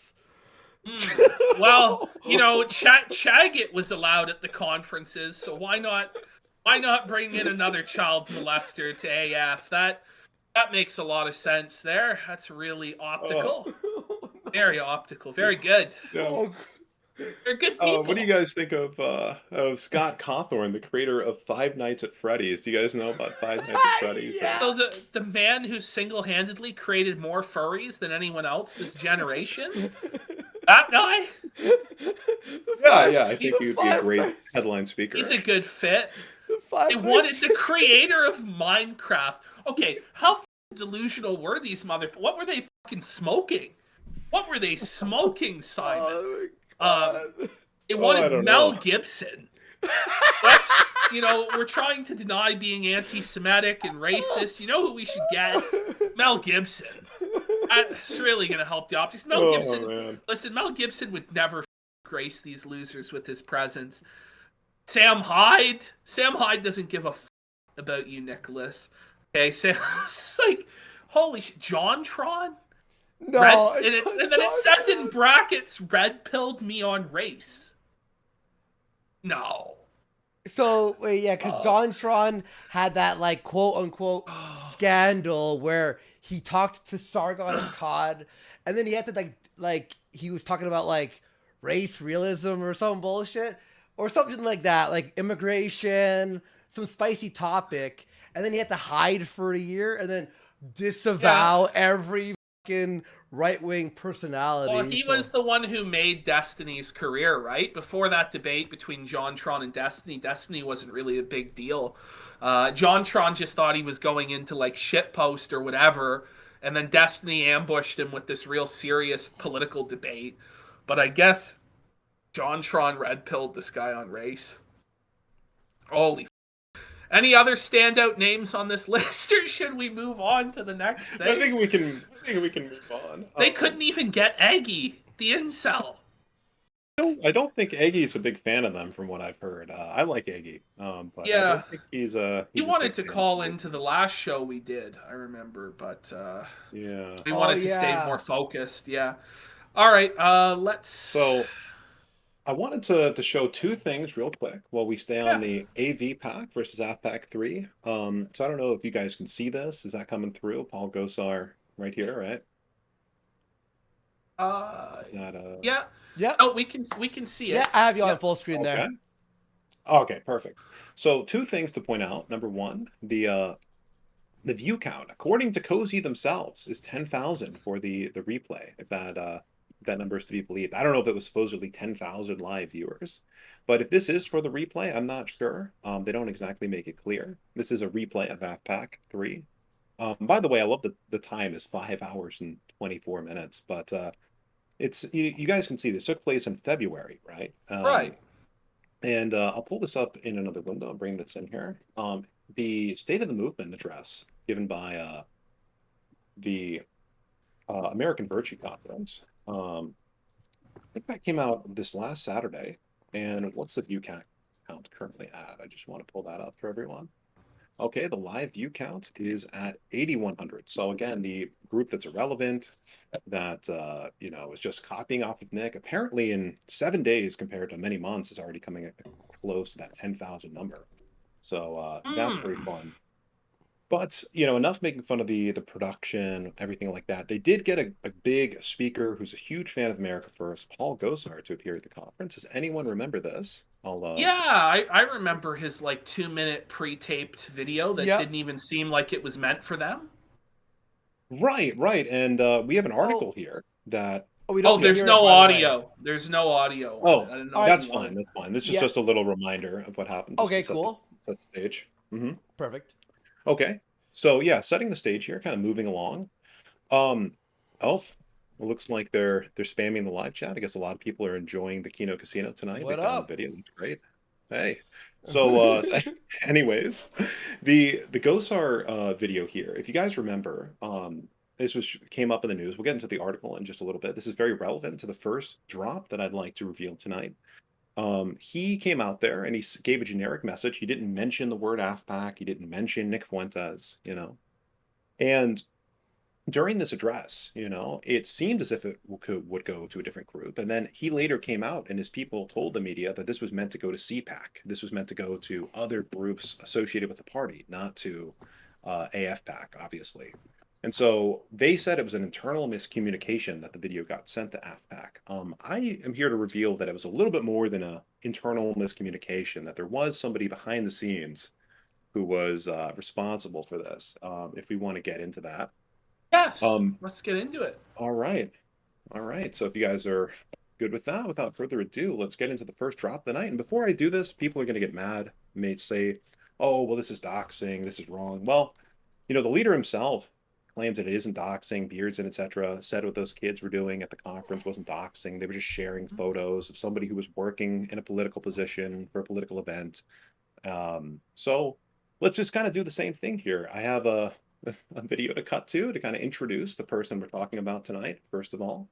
Well, you know, Chaggett was allowed at the conferences, so why not bring in another child molester to AF? That makes a lot of sense there. That's really optical. Very optical. Very good. Yeah. They're good people. What do you guys think of Scott Cawthorn, the creator of Five Nights at Freddy's? Do you guys know about Five Nights at Freddy's? Yeah. So the man who single-handedly created more furries than anyone else this generation? That guy? Yeah, I think he'd be a great headline speaker. He's a good fit. They wanted the creator of Minecraft. Okay, how delusional were these motherfuckers? What were they fucking smoking? What were they smoking, Simon? They wanted Mel Gibson. That's, we're trying to deny being anti-Semitic and racist. You know who we should get? Mel Gibson. That's really going to help the optics. Mel Gibson. Man. Listen, Mel Gibson would never grace these losers with his presence. Sam Hyde. Sam Hyde doesn't give a about you, Nicholas. Okay, it's like, holy shit. JonTron? No, and then it says in brackets, red-pilled me on race. No. So, wait, yeah, because JonTron had that, like, quote-unquote scandal where he talked to Sargon of Cod, and then he had to, like, he was talking about, like, race realism or some bullshit, or something like that, like immigration, some spicy topic, and then he had to hide for a year, and then disavow every right-wing personality. Well, he was the one who made Destiny's career, right? Before that debate between JonTron and Destiny wasn't really a big deal. JonTron just thought he was going into like shitpost or whatever, and then Destiny ambushed him with this real serious political debate. But I guess JonTron red-pilled this guy on race. Holy. Any other standout names on this list, or should we move on to the next thing? I think we can move on. They couldn't even get Eggy, the incel. I don't think Eggy's a big fan of them, from what I've heard. I like Eggy, but I Yeah, don't think he's he a wanted big to fan of call them. into the last show we did, I remember, but Yeah. we Oh wanted to stay yeah. more focused. Yeah. All right, let's. So I wanted to show two things real quick while we stay on Yeah. the AV pack versus AFPac 3. So I don't know if you guys can see this. Is that coming through? Paul Gosar right here, right? Uh, Is that yeah. Yep. Oh, we can see Yeah, it. I have you on Yep. full screen there. okay? Okay, perfect. So two things to point out. Number one, the view count, according to Cozy themselves, is 10,000 for the replay. If that number is to be believed, I don't know if it was supposedly 10,000 live viewers, but if this is for the replay, I'm not sure. They don't exactly make it clear. This is a replay of AFPac 3. By the way, I love the time is 5 hours and 24 minutes, but it's you guys can see this took place in February, right? Right. And I'll pull this up in another window and bring this in here. The State of the Movement address given by the American Virtue Conference. I think that came out this last Saturday. And what's the view count currently at? I just want to pull that up for everyone. Okay, the live view count is at 8,100. So again, the group that's irrelevant, that is just copying off of Nick, apparently in 7 days compared to many months, is already coming close to that 10,000 number. So that's very Mm. fun. But enough making fun of the production, everything like that. They did get a big speaker who's a huge fan of America First, Paul Gosar, to appear at the conference. Does anyone remember this? I'll Yeah, just I remember his like 2 minute pre-taped video that Yep. didn't even seem like it was meant for them. right, and we have an Oh, article here that oh, we Oh, don't there's hear it, no by the way. audio. There's no audio on it. Oh, I didn't All know right. if that's you wanted. fine. That's fine. This is Yeah. just a little reminder of what happened, just to Okay. Cool. set the stage. Perfect. Okay. So yeah, setting the stage here, kind of moving along. Um, oh, it looks like they're spamming the live chat. I guess a lot of people are enjoying the Kino Casino tonight. They What found the up? video. That's great. Hey. So anyways, the Gosar video here, if you guys remember, this came up in the news. We'll get into the article in just a little bit. This is very relevant to the first drop that I'd like to reveal tonight. He came out there and he gave a generic message. He didn't mention the word AFPac. He didn't mention Nick Fuentes. And during this address, it seemed as if it would go to a different group. And then he later came out and his people told the media that this was meant to go to CPAC. This was meant to go to other groups associated with the party, not to AFPac, obviously. And so they said it was an internal miscommunication that the video got sent to AFPac. I am here to reveal that it was a little bit more than an internal miscommunication, that there was somebody behind the scenes who was responsible for this, if we want to get into that. Yes, Um, let's get into it. all right. All right. So if you guys are good with that, without further ado, let's get into the first drop of the night. And before I do this, people are going to get mad, may say, oh, well, this is doxing, this is wrong. Well, the leader himself claims that it isn't doxing, Beards and etc. said what those kids were doing at the conference wasn't doxing. They were just sharing photos of somebody who was working in a political position for a political event. So let's just kind of do the same thing here. I have a video to cut to kind of introduce the person we're talking about tonight, first of all.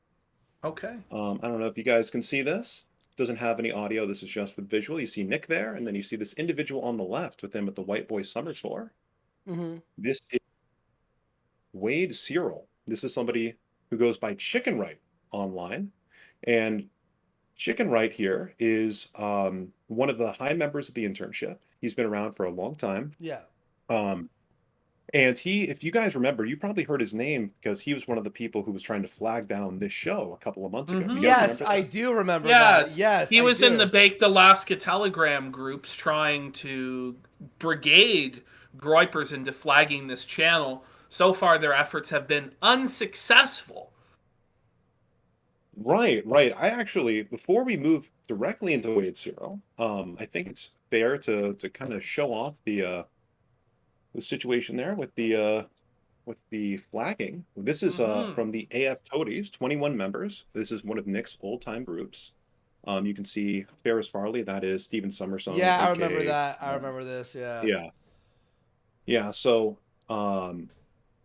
Okay. I don't know if you guys can see this. Doesn't have any audio. This is just with visual. You see Nick there, and then you see this individual on the left with him at the White Boy Summer Tour. This is Wade Searle. This is somebody who goes by Chicken Right online. And Chicken Right here is one of the high members of the internship. He's been around for a long time. Yeah. And if you guys remember, you probably heard his name because he was one of the people who was trying to flag down this show a couple of months ago. You guys Yes, remember that? I do remember Yes. that. Yes, He I was in do. the Baked Alaska Telegram groups trying to brigade Groypers into flagging this channel. So far, their efforts have been unsuccessful. Right. I actually, before we move directly into Wade Searle, I think it's fair to kind of show off the situation there with the flagging. This is from the AF Toadies, 21 members. This is one of Nick's old-time groups. You can see Ferris Farley, that is Stephen Summerson. Yeah, I remember aka that. I remember this. Yeah. Yeah. So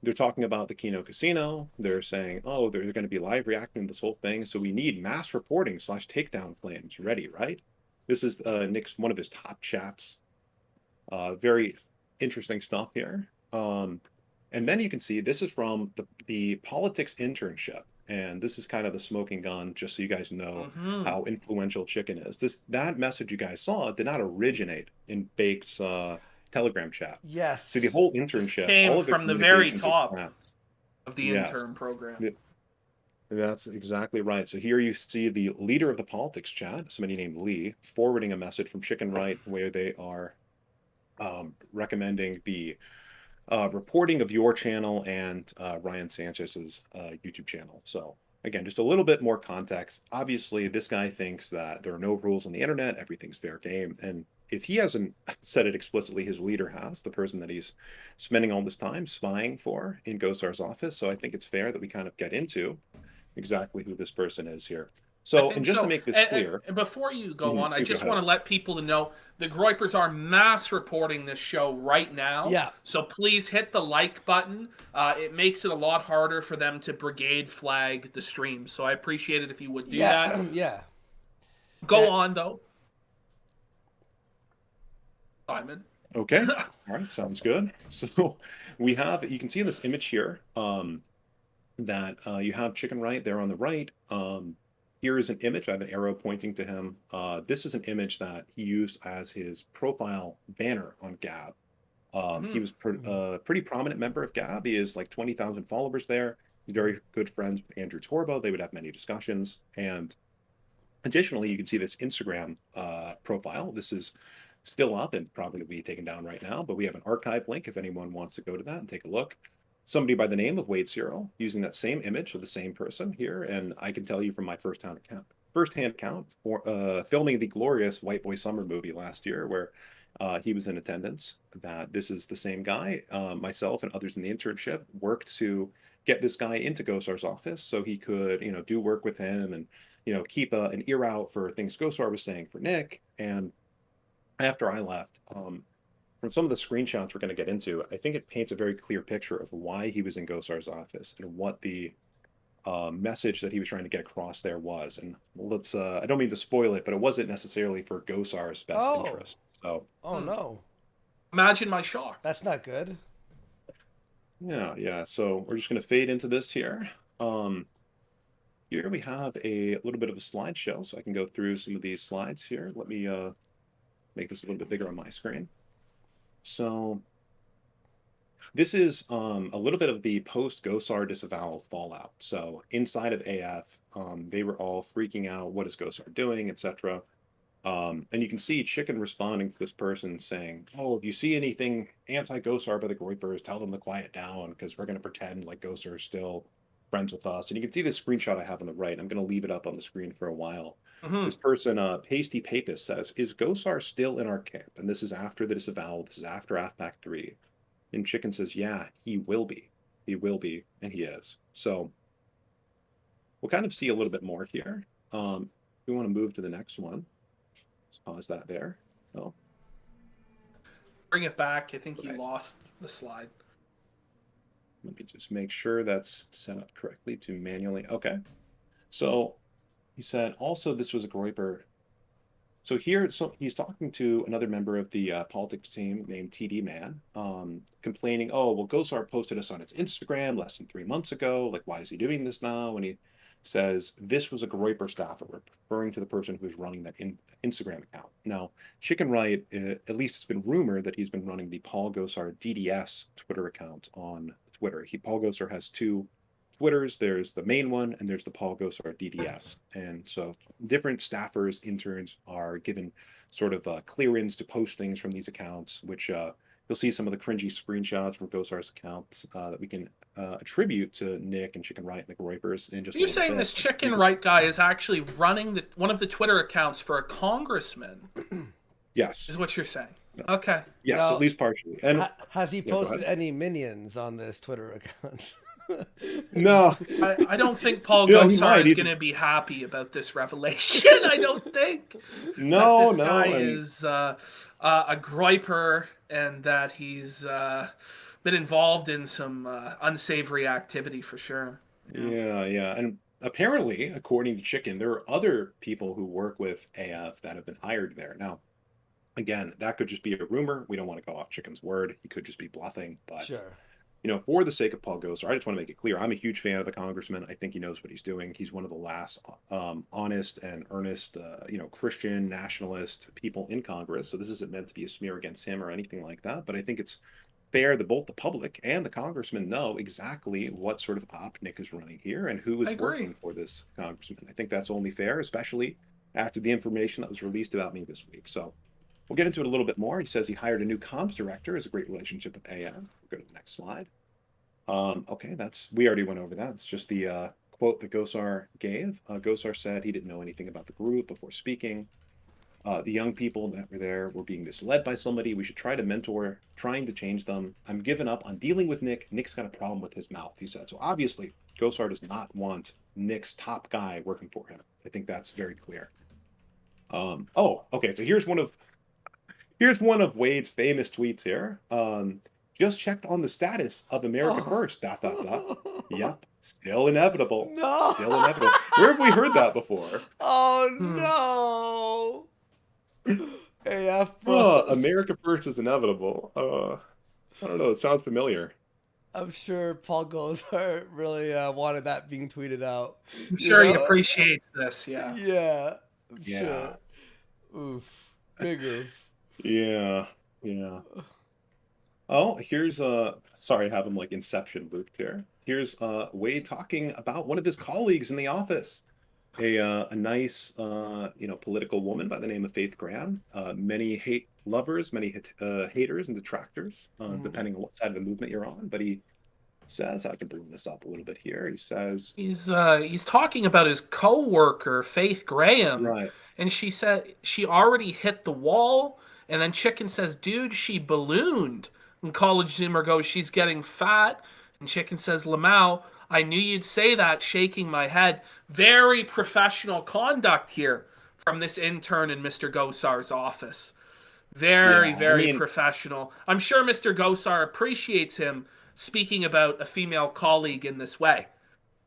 they're talking about the Kino Casino. They're saying, oh, they're going to be live reacting to this whole thing. So we need mass reporting / takedown plans ready, right? This is Nick's one of his top chats. Very interesting stuff here. And then you can see this is from the politics internship. And this is kind of the smoking gun, just so you guys know how influential Chicken is. That message you guys saw did not originate in Bake's Telegram chat. Yes. See, the whole internship came all of from the very communications top are of the intern program. That's exactly right. So here you see the leader of the politics chat, somebody named Lee, forwarding a message from Chicken Right where they are recommending the reporting of your channel and Ryan Sanchez's YouTube channel. So again, just a little bit more context. Obviously, this guy thinks that there are no rules on the internet, everything's fair game. And if he hasn't said it explicitly, his leader has, the person that he's spending all this time spying for in Gosar's office. So I think it's fair that we kind of get into exactly who this person is here. So, and just to make this clear. And before you go on, I just want to let people to know the Groypers are mass reporting this show right now. Yeah. So please hit the like button. It makes it a lot harder for them to brigade flag the stream. So I appreciate it if you would do that. Yeah. Go on, though. Simon. Okay. All right. Sounds good. So we have, you can see in this image here that you have Chicken Right there on the right. Here is an image. I have an arrow pointing to him. This is an image that he used as his profile banner on Gab. He was a pretty prominent member of Gab. He has like 20,000 followers there. He's very good friends with Andrew Torbo. They would have many discussions. And additionally, you can see this Instagram profile. This is still up and probably will be taken down right now, but we have an archive link if anyone wants to go to that and take a look. Somebody by the name of Wade Searle using that same image of the same person here, and I can tell you from my first-hand account for filming the glorious White Boy Summer movie last year, where he was in attendance, that this is the same guy. Myself and others in the internship worked to get this guy into Gosar's office so he could, do work with him and, keep an ear out for things Gosar was saying for Nick. And after I left, from some of the screenshots we're going to get into, I think it paints a very clear picture of why he was in Gosar's office and what the message that he was trying to get across there was. And let's, I don't mean to spoil it, but it wasn't necessarily for Gosar's best interest. So. Oh, no. Imagine my shock. That's not good. Yeah. So we're just going to fade into this here. Here we have a little bit of a slideshow, so I can go through some of these slides here. Let me make this a little bit bigger on my screen. So this is a little bit of the post-Gosar disavowal fallout. So inside of AF, they were all freaking out. What is Gosar doing, etc. And you can see Chicken responding to this person saying, oh, if you see anything anti-Gosar by the Groypers, tell them to quiet down because we're going to pretend like Gosar is still friends with us. And you can see this screenshot I have on the right. I'm going to leave it up on the screen for a while. This person, Pasty Papist, says, is Gosar still in our camp? And this is after the disavowal. This is after AFPac 3. And Chicken says, yeah, he will be. He will be, and he is. So we'll kind of see a little bit more here. We want to move to the next one. Let's pause that there. Oh. Bring it back. I think you lost the slide. Let me just make sure that's set up correctly to manually. Okay. So he said, also, this was a Groyper. So here, he's talking to another member of the politics team named TD Man, complaining, oh, well, Gosar posted us on its Instagram less than 3 months ago. Like, why is he doing this now? And he says, this was a Groyper staffer, referring to the person who's running that Instagram account. Now, Chicken Right, at least it's been rumored that he's been running the Paul Gosar DDS Twitter account on Twitter. Paul Gosar has 2 Twitters. There's the main one, and there's the Paul Gosar DDS. And so different staffers, interns are given sort of clearance to post things from these accounts, which you'll see some of the cringy screenshots from Gosar's accounts that we can attribute to Nick and Chicken Right and the Groypers. In just You're saying this Chicken Right guy is actually running one of the Twitter accounts for a congressman? Yes. Is what you're saying. Okay. Yes, Now, at least partially. And has he posted any minions on this Twitter account? No. I don't think Paul Gosar is going to be happy about this revelation. I don't think. No, this guy is a Groyper and that he's been involved in some unsavory activity for sure. Yeah. And apparently, according to Chicken, there are other people who work with AF that have been hired there. Now, again, that could just be a rumor. We don't want to go off Chicken's word. He could just be bluffing. But, Sure. for the sake of Paul Gosar, I just want to make it clear. I'm a huge fan of the congressman. I think he knows what he's doing. He's one of the last honest and earnest, Christian nationalist people in Congress. So this isn't meant to be a smear against him or anything like that. But I think it's fair that both the public and the congressman know exactly what sort of op Nick is running here and who I is agree. working for this congressman. I think that's only fair, especially after the information that was released about me this week. So we'll get into it a little bit more. He says he hired a new comms director, has a great relationship with AF. We'll go to the next slide. Okay, we already went over that. It's just the quote that Gosar gave. Gosar said he didn't know anything about the group before speaking. The young people that were there were being misled by somebody. We should try to mentor, trying to change them. I'm giving up on dealing with Nick. Nick's got a problem with his mouth, he said. So obviously, Gosar does not want Nick's top guy working for him. I think that's very clear. Okay. So here's one of Wade's famous tweets here. Just checked on the status of America First. ... Yep. Still inevitable. No. Still inevitable. Where have we heard that before? Oh no. AF, bro. America First is inevitable. I don't know. It sounds familiar. I'm sure Paul Gosar really wanted that being tweeted out. I'm sure he appreciates this. Yeah. Yeah. I'm Yeah. sure. Oof. Big oof. Yeah. Oh, here's sorry, I have him like Inception looped here. Here's Wade talking about one of his colleagues in the office, a nice political woman by the name of Faith Graham. Many hate lovers, many haters and detractors, depending on what side of the movement you're on. But he says, I can bring this up a little bit here. He says he's talking about his coworker Faith Graham, right. And she said she already hit the wall. And then Chicken says, dude, she ballooned. And College Zoomer goes, she's getting fat. And Chicken says, Lamau, I knew you'd say that, shaking my head. Very professional conduct here from this intern in Mr. Gosar's office. Very professional. I'm sure Mr. Gosar appreciates him speaking about a female colleague in this way.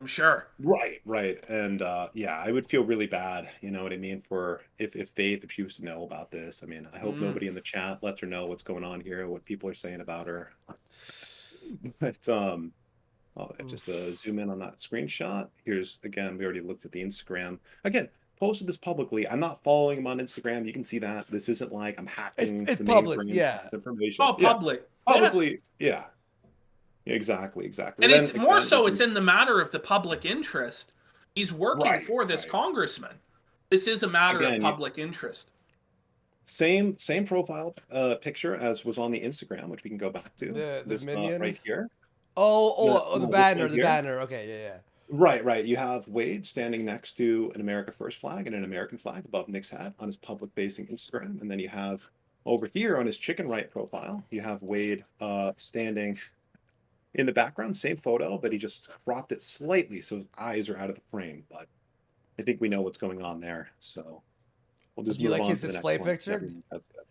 I'm sure. Right. And I would feel really bad, you know what I mean, for if Faith, if she was to know about this. I mean, I hope nobody in the chat lets her know what's going on here, what people are saying about her. But just zoom in on that screenshot. Here's, again, we already looked at the Instagram. Again, posted this publicly. I'm not following him on Instagram. You can see that. This isn't like I'm hacking it's the public, mainframe. yeah. It's information. Oh, public. Publicly, yes. Yeah. Exactly. And then, it's more so it's in the matter of the public interest. He's working for this congressman. This is a matter of public interest. Same profile picture as was on the Instagram, which we can go back to. The Minion right here. The banner, the banner. Okay, yeah. Right. You have Wade standing next to an America First flag and an American flag above Nick's hat on his public-facing Instagram, and then you have over here on his Chicken Right profile, you have Wade standing in the background, same photo, but he just cropped it slightly so his eyes are out of the frame. But I think we know what's going on there. So we'll just move on his to the display next picture? one. That's good.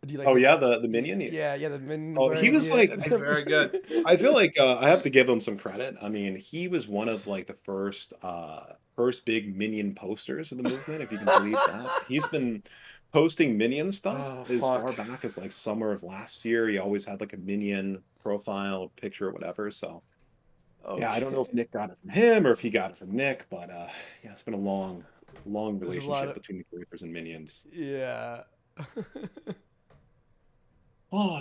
Do you like the Minion? Yeah, the Minion. Oh, he was like very good. I feel like I have to give him some credit. I mean, he was one of like the first big Minion posters of the movement, if you can believe that. He's been posting Minion stuff as far back as like summer of last year. He always had like a Minion profile picture or whatever. So I don't know if Nick got it from him or if he got it from Nick, but it's been a long relationship between the Groypers and Minions. Yeah.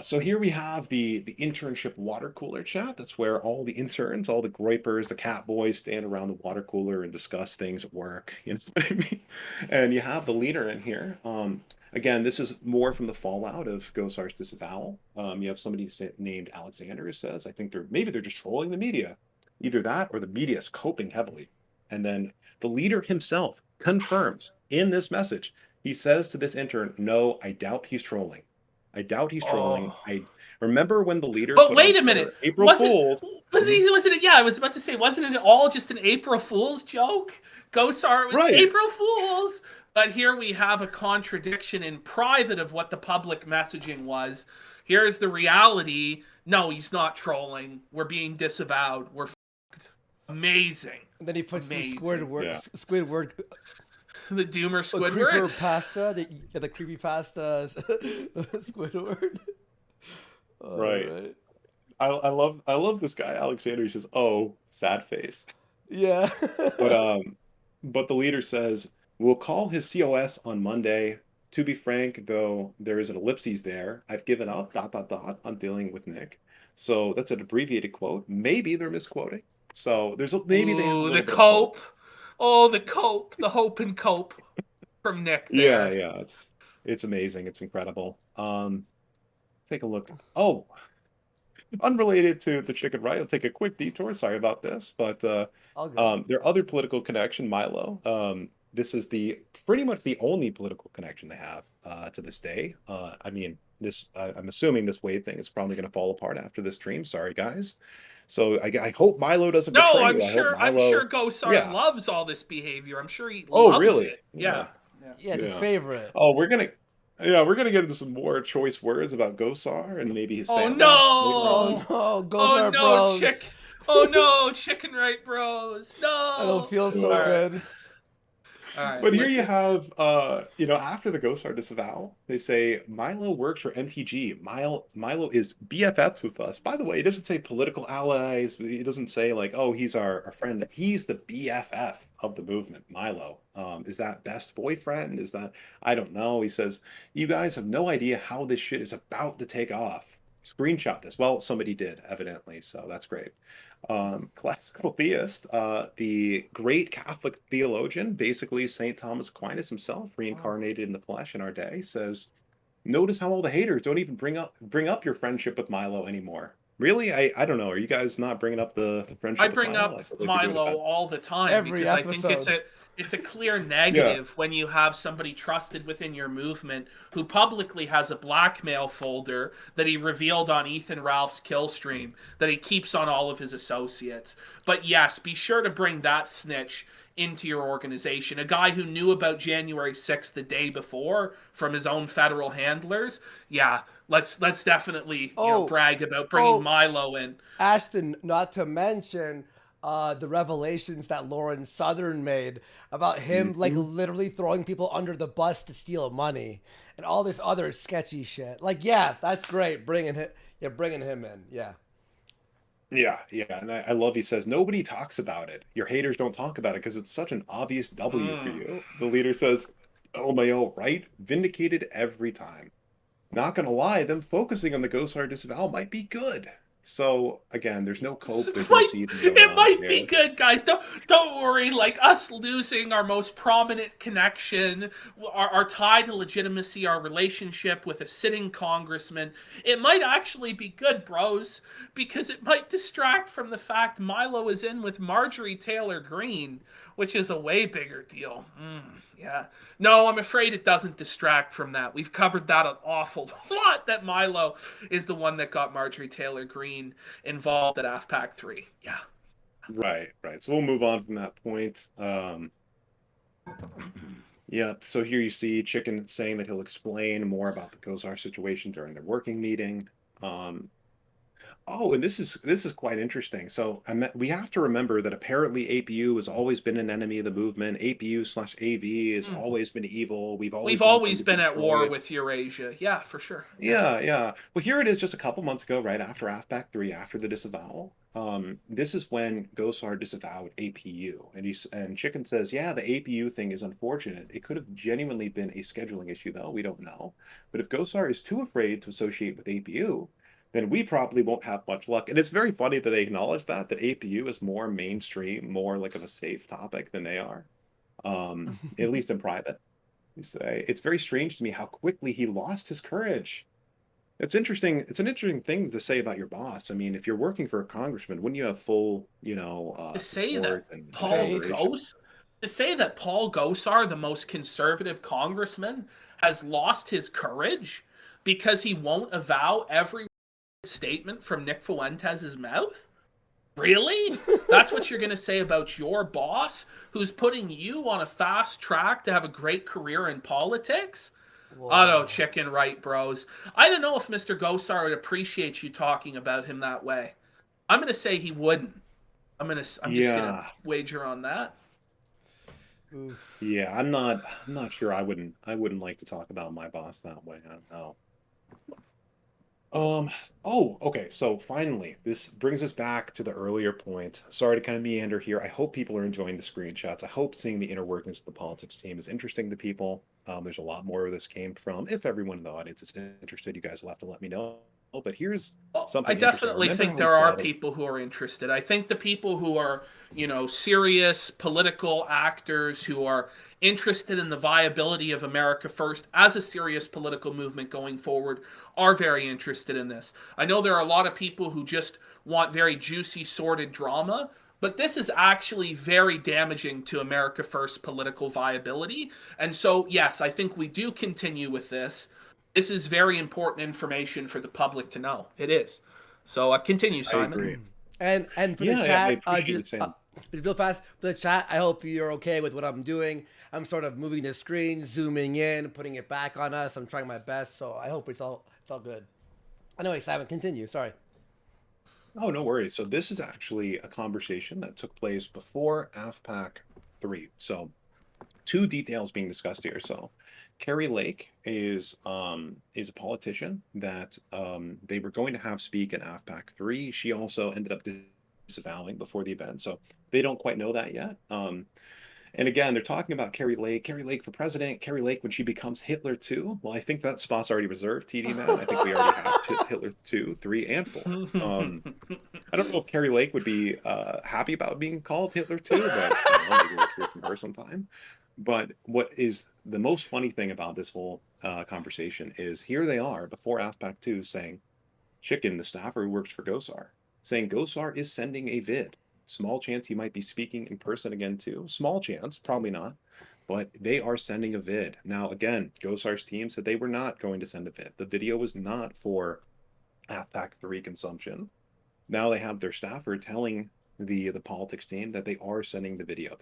So here we have the internship water cooler chat. That's where all the interns, all the Groypers, the cat boys stand around the water cooler and discuss things at work. You know what I mean? And you have the leader in here. Again, this is more from the fallout of Gosar's disavowal. You have somebody named Alexander who says, I think they're just trolling the media. Either that or the media is coping heavily. And then the leader himself confirms in this message. He says to this intern, no, I doubt he's trolling. I doubt he's trolling. I remember when the leader. But wait a minute, April Fools. Wasn't it? Yeah, I was about to say, wasn't it all just an April Fool's joke? Gosar was April Fools. But here we have a contradiction in private of what the public messaging was. Here's the reality. No, he's not trolling. We're being disavowed. We're fucked. Amazing. And then he puts Amazing. the Squidward, the Doomer the Squidward. creeper pasta, the creepy pasta Squidward. Right. I love this guy Alexander. He says, "Oh, sad face." Yeah. But the leader says, "We'll call his COS on Monday. To be frank, though, there is an ellipses there. I've given up, ... on dealing with Nick." So that's an abbreviated quote. Maybe they're misquoting. So maybe they have a little the bit of cope. Oh, the cope. The hope and cope from Nick there. Yeah. It's amazing. It's incredible. Take a look. Oh, unrelated to the chicken right. I'll take a quick detour. Sorry about this, but their other political connection, Milo. This is pretty much the only political connection they have to this day. I mean, I'm assuming this Wade thing is probably going to fall apart after this stream. Sorry, guys. So I hope Milo doesn't betray you. I'm sure Gosar loves all this behavior. I'm sure he Oh, loves really? it. Yeah, it's his favorite. Oh, we're gonna get into some more choice words about Gosar and maybe his family. Oh no, Gosar bros. Oh no, chicken right bros. No. I don't feel so good. Right, but here you have, after the Gosar disavowal, they say Milo works for MTG. Milo is BFFs with us. By the way, it doesn't say political allies. It doesn't say like, oh, he's our friend. He's the BFF of the movement. Milo. Is that best boyfriend? Is that, I don't know. He says, you guys have no idea how this shit is about to take off. Screenshot this. Well, somebody did, evidently, so that's great. Classical theist, the great Catholic theologian, basically St. Thomas Aquinas himself, reincarnated in the flesh in our day, says, notice how all the haters don't even bring up your friendship with Milo anymore. Really? I don't know. Are you guys not bringing up the friendship I bring up Milo all the time because I think it's a clear negative when you have somebody trusted within your movement who publicly has a blackmail folder that he revealed on Ethan Ralph's kill stream that he keeps on all of his associates. But yes, be sure to bring that snitch into your organization. A guy who knew about January 6th the day before from his own federal handlers. Yeah, let's definitely brag about bringing Milo in. Ashton, not to mention the revelations that Lauren Southern made about him like literally throwing people under the bus to steal money and all this other sketchy shit. Like, yeah, that's great. Bringing him in. Yeah. Yeah. And I love he says, nobody talks about it. Your haters don't talk about it because it's such an obvious W for you. The leader says, LMAO, right? Vindicated every time. Not gonna lie, them focusing on the Gosar disavowal might be good. So again, there's no cope. There's no it might be good, guys. Don't worry. Like us losing our most prominent connection, our tie to legitimacy, our relationship with a sitting congressman. It might actually be good, bros, because it might distract from the fact Milo is in with Marjorie Taylor Greene, which is a way bigger deal. Yeah. No, I'm afraid it doesn't distract from that. We've covered that an awful lot, that Milo is the one that got Marjorie Taylor Greene involved at AFPac 3. Yeah. Right. So we'll move on from that point. Yeah, so here you see Chicken saying that he'll explain more about the Gosar situation during their working meeting. Oh, and this is quite interesting. So we have to remember that apparently APU has always been an enemy of the movement. APU/AV has always been evil. We've always been at war with Eurasia. Yeah, for sure. Yeah. Well, here it is just a couple months ago, right after AFPac 3, after the disavowal. This is when Gosar disavowed APU. And Chicken says, yeah, the APU thing is unfortunate. It could have genuinely been a scheduling issue, though. We don't know. But if Gosar is too afraid to associate with APU, then we probably won't have much luck. And it's very funny that they acknowledge that APU is more mainstream, more like of a safe topic than they are, at least in private. You say it's very strange to me how quickly he lost his courage. It's interesting. It's an interesting thing to say about your boss. I mean, if you're working for a congressman, wouldn't you have full, to say that Paul Gosar, the most conservative congressman, has lost his courage because he won't avow every statement from Nick Fuentes' mouth? Really? That's what you're going to say about your boss, who's putting you on a fast track to have a great career in politics? Oh no, Whoa. chicken right, bros. I don't know if Mr. Gosar would appreciate you talking about him that way. I'm going to say he wouldn't. I'm just going to Yeah. wager on that. Oof. Yeah, I'm not sure I wouldn't like to talk about my boss that way. I don't know. Oh, okay. So finally, this brings us back to the earlier point. Sorry to kind of meander here. I hope people are enjoying the screenshots. I hope seeing the inner workings of the politics team is interesting to people. There's a lot more where this came from. If everyone in the audience is interested, you guys will have to let me know. But here's Well, I something interesting. definitely Remember think how we there are said, people who are interested. I think the people who are, serious political actors who are interested in the viability of America First as a serious political movement going forward are very interested in this. I know there are a lot of people who just want very juicy, sordid drama, but this is actually very damaging to America First political viability. And so, yes, I think we do continue with this. This is very important information for the public to know. It is. So continue, I Simon. agree. And for the Yeah, I chat, appreciate you saying. just real fast for the chat. I hope you're okay with what I'm doing. I'm sort of moving the screen, zooming in, putting it back on us. I'm trying my best, so I hope it's all good. Anyway, Simon, continue. Sorry. Oh, no worries. So this is actually a conversation that took place before AFPac 3. So two details being discussed here. So Kari Lake is a politician that they were going to have speak in AFPac 3. She also ended up disavowing before the event. So they don't quite know that yet. And again, they're talking about Kari Lake for president, Kari Lake when she becomes Hitler too. Well, I think that spot's already reserved, TD man. I think we already have Hitler 2, 3, and 4. I don't know if Kari Lake would be happy about being called Hitler 2, but maybe we'll hear from her sometime. But what is the most funny thing about this whole conversation is here they are before AFPac 2 saying, Chicken, the staffer who works for Gosar, saying Gosar is sending a vid. Small chance he might be speaking in person again too. Small chance, probably not. But they are sending a vid. Now, again, Gosar's team said they were not going to send a vid. The video was not for AFPac 3 consumption. Now they have their staffer telling the politics team that they are sending the video.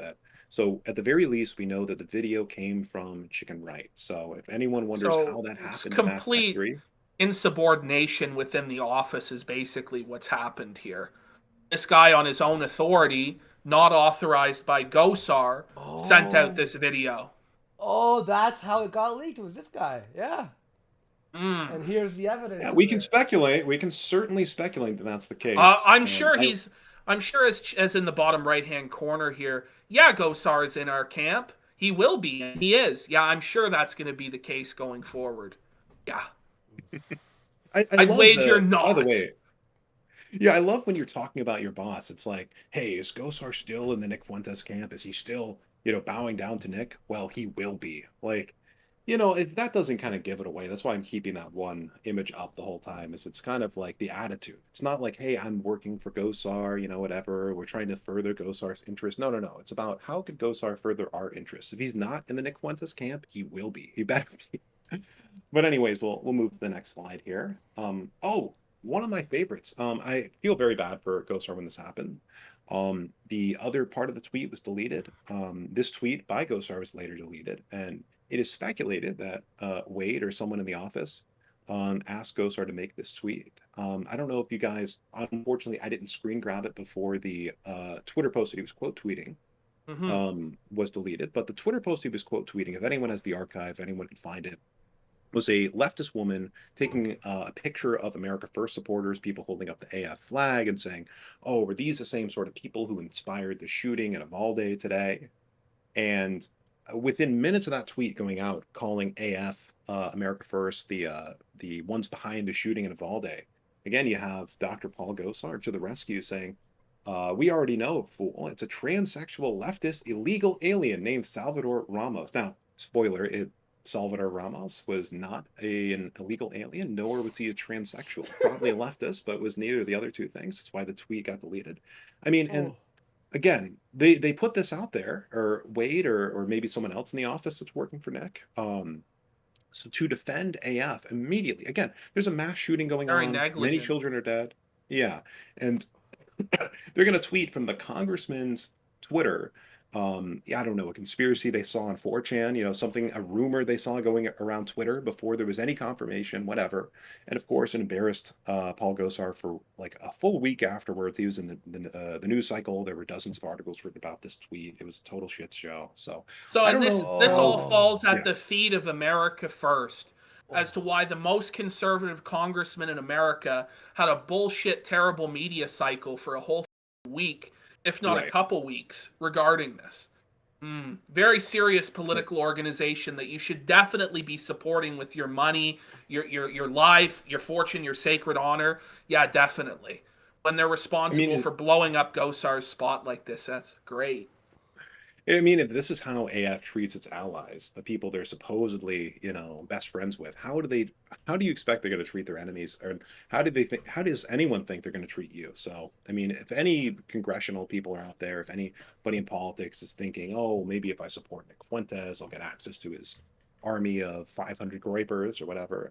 So at the very least, we know that the video came from Chicken Right. So if anyone wonders So how that it's happened in AFPac complete 3, insubordination within the office is basically what's happened here. This guy on his own authority, not authorized by Gosar, sent out this video. Oh, that's how it got leaked. It was this guy. Yeah. Mm. And here's the evidence. yeah, of we can it. speculate. We can certainly speculate that that's the case. I'm sure as in the bottom right hand corner here. Yeah, Gosar is in our camp. He will be. And he is. Yeah, I'm sure that's going to be the case going forward. Yeah. I'd love wager the, by the not. way, yeah, I love when you're talking about your boss. It's like, hey, is Gosar still in the Nick Fuentes camp? Is he still, bowing down to Nick? Well, he will be. Like, if that doesn't kind of give it away. That's why I'm keeping that one image up the whole time. Is it's kind of like the attitude. It's not like, hey, I'm working for Gosar, whatever. We're trying to further Gosar's interest. No, no, no. It's about how could Gosar further our interests. If he's not in the Nick Fuentes camp, he will be. He better be. But anyways, we'll move to the next slide here. Oh, one of my favorites. I feel very bad for Gosar when this happened. The other part of the tweet was deleted. This tweet by Gosar was later deleted, and it is speculated that Wade or someone in the office asked Gosar to make this tweet. I don't know if you guys, unfortunately, I didn't screen grab it before the Twitter post that he was quote tweeting was deleted, but the Twitter post he was quote tweeting, if anyone has the archive, anyone can find it, was a leftist woman taking a picture of America First supporters, people holding up the AF flag and saying, oh, were these the same sort of people who inspired the shooting in Uvalde today? And within minutes of that tweet going out, calling AF America First the ones behind the shooting in Uvalde, again, you have Dr. Paul Gosar to the rescue saying, we already know, fool, it's a transsexual leftist illegal alien named Salvador Ramos. Now, spoiler, Salvador Ramos was not an illegal alien, nor was he a transsexual. Probably a leftist, but was neither of the other two things. That's why the tweet got deleted. I mean, and again, they put this out there, or Wade, or maybe someone else in the office that's working for Nick. So to defend AF immediately, again, there's a mass shooting going Very on. Many negligent. children are dead. Yeah, and they're going to tweet from the congressman's Twitter. Yeah, I don't know, a conspiracy they saw on 4chan, something, a rumor they saw going around Twitter before there was any confirmation, whatever. And of course, it embarrassed Paul Gosar for like a full week afterwards. He was in the news cycle. There were dozens of articles written about this tweet. It was a total shit show. So So, I and don't this know this all how. falls at Yeah, the feet of America First as to why the most conservative congressman in America had a bullshit, terrible media cycle for a whole week, if not a right. couple weeks, regarding this. Very serious political organization that you should definitely be supporting with your money, your life, your fortune, your sacred honor. Yeah, definitely. When they're I responsible mean, for blowing up Gosar's spot like this, that's great. I mean, if this is how AF treats its allies, the people they're supposedly, best friends with, how do you expect they're going to treat their enemies? Or how does anyone think they're going to treat you? So, I mean, if any congressional people are out there, if anybody in politics is thinking, oh, maybe if I support Nick Fuentes, I'll get access to his army of 500 Groypers or whatever,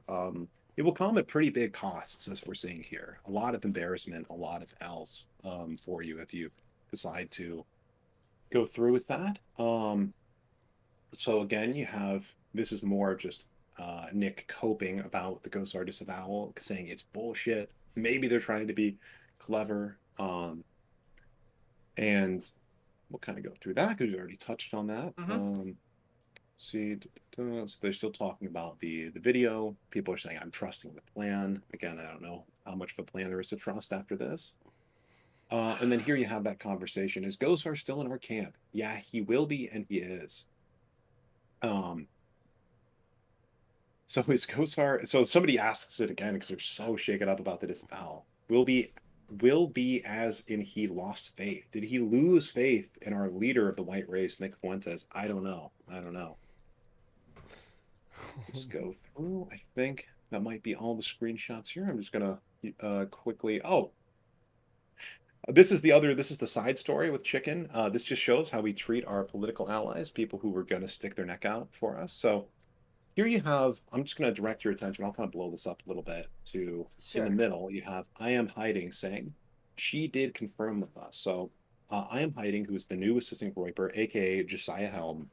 it will come at pretty big costs, as we're seeing here. A lot of embarrassment, a lot of else for you if you decide to go through with that. So again, this is more of just Nick coping about the Gosar disavowal, saying it's bullshit. Maybe they're trying to be clever. And we'll kind of go through that because we already touched on that. See, so they're still talking about the video. People are saying, I'm trusting the plan. Again, I don't know how much of a plan there is to trust after this. And then here you have that conversation. Is Gosar still in our camp? Yeah, he will be, and he is. So is Gosar? So somebody asks it again because they're so shaken up about the disavowal. Will be as in he lost faith. Did he lose faith in our leader of the white race, Nick Fuentes? I don't know. Let's go through. I think that might be all the screenshots here. I'm just gonna quickly. Oh, this is the side story with Chicken. This just shows how we treat our political allies, people who were going to stick their neck out for us. So here you have, I'm just going to direct your attention. I'll kind of blow this up a little bit to, in the middle, you have I Am Hiding saying, she did confirm with us. So I Am Hiding, who's the new assistant Groyper, aka Josiah Helm,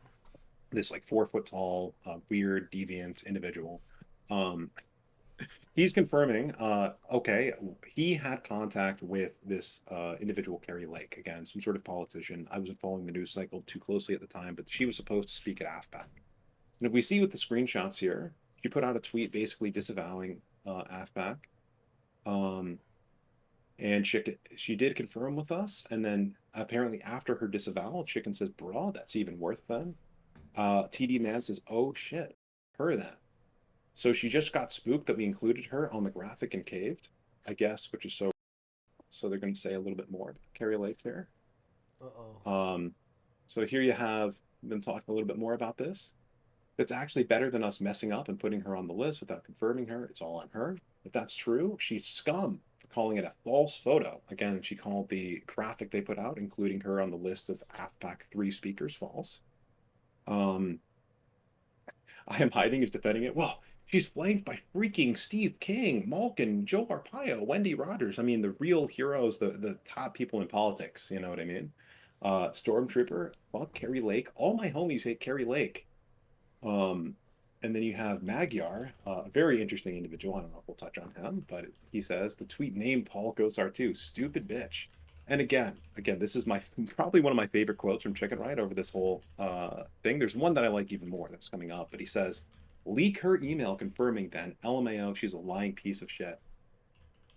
this like 4 foot tall, weird, deviant individual. He's confirming, okay, he had contact with this individual, Kari Lake, again, some sort of politician. I wasn't following the news cycle too closely at the time, but she was supposed to speak at AFPac. And if we see with the screenshots here, she put out a tweet basically disavowing AFPac. And she did confirm with us. And then apparently after her disavowal, Chicken says, bro, that's even worth then. TD Man says, oh shit, her then. So she just got spooked that we included her on the graphic and caved, I guess, which is so. So they're going to say a little bit more about Kari Lake here. So here you have them talking a little bit more about this. That's actually better than us messing up and putting her on the list without confirming her. It's all on her. If that's true, she's scum for calling it a false photo. Again, she called the graphic they put out, including her on the list of AFPac 3 speakers, false. I Am Hiding is defending it. Well, she's flanked by freaking Steve King, Malkin, Joe Arpaio, Wendy Rogers. I mean, the real heroes, the top people in politics. You know what I mean? Stormtrooper, fuck Kari Lake. All my homies hate Kari Lake. And then you have Magyar, a very interesting individual. I don't know if we'll touch on him, but he says the tweet named Paul Gosar too. Stupid bitch. And again, this is probably one of my favorite quotes from Chicken Ride over this whole thing. There's one that I like even more that's coming up, but he says, leak her email confirming then, LMAO, she's a lying piece of shit.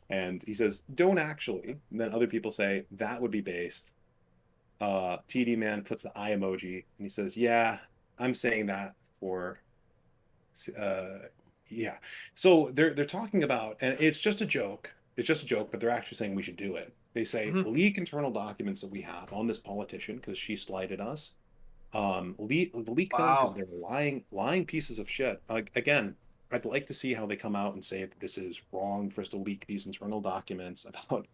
And he says, don't actually. And then other people say, that would be based. TD Man puts the eye emoji, and he says, yeah, I'm saying that for, yeah. So they're talking about, and it's just a joke. It's just a joke, but they're actually saying we should do it. They say leak internal documents that we have on this politician because she slighted us. Leak them because they're lying pieces of shit. Again, I'd like to see how they come out and say that this is wrong for us to leak these internal documents about,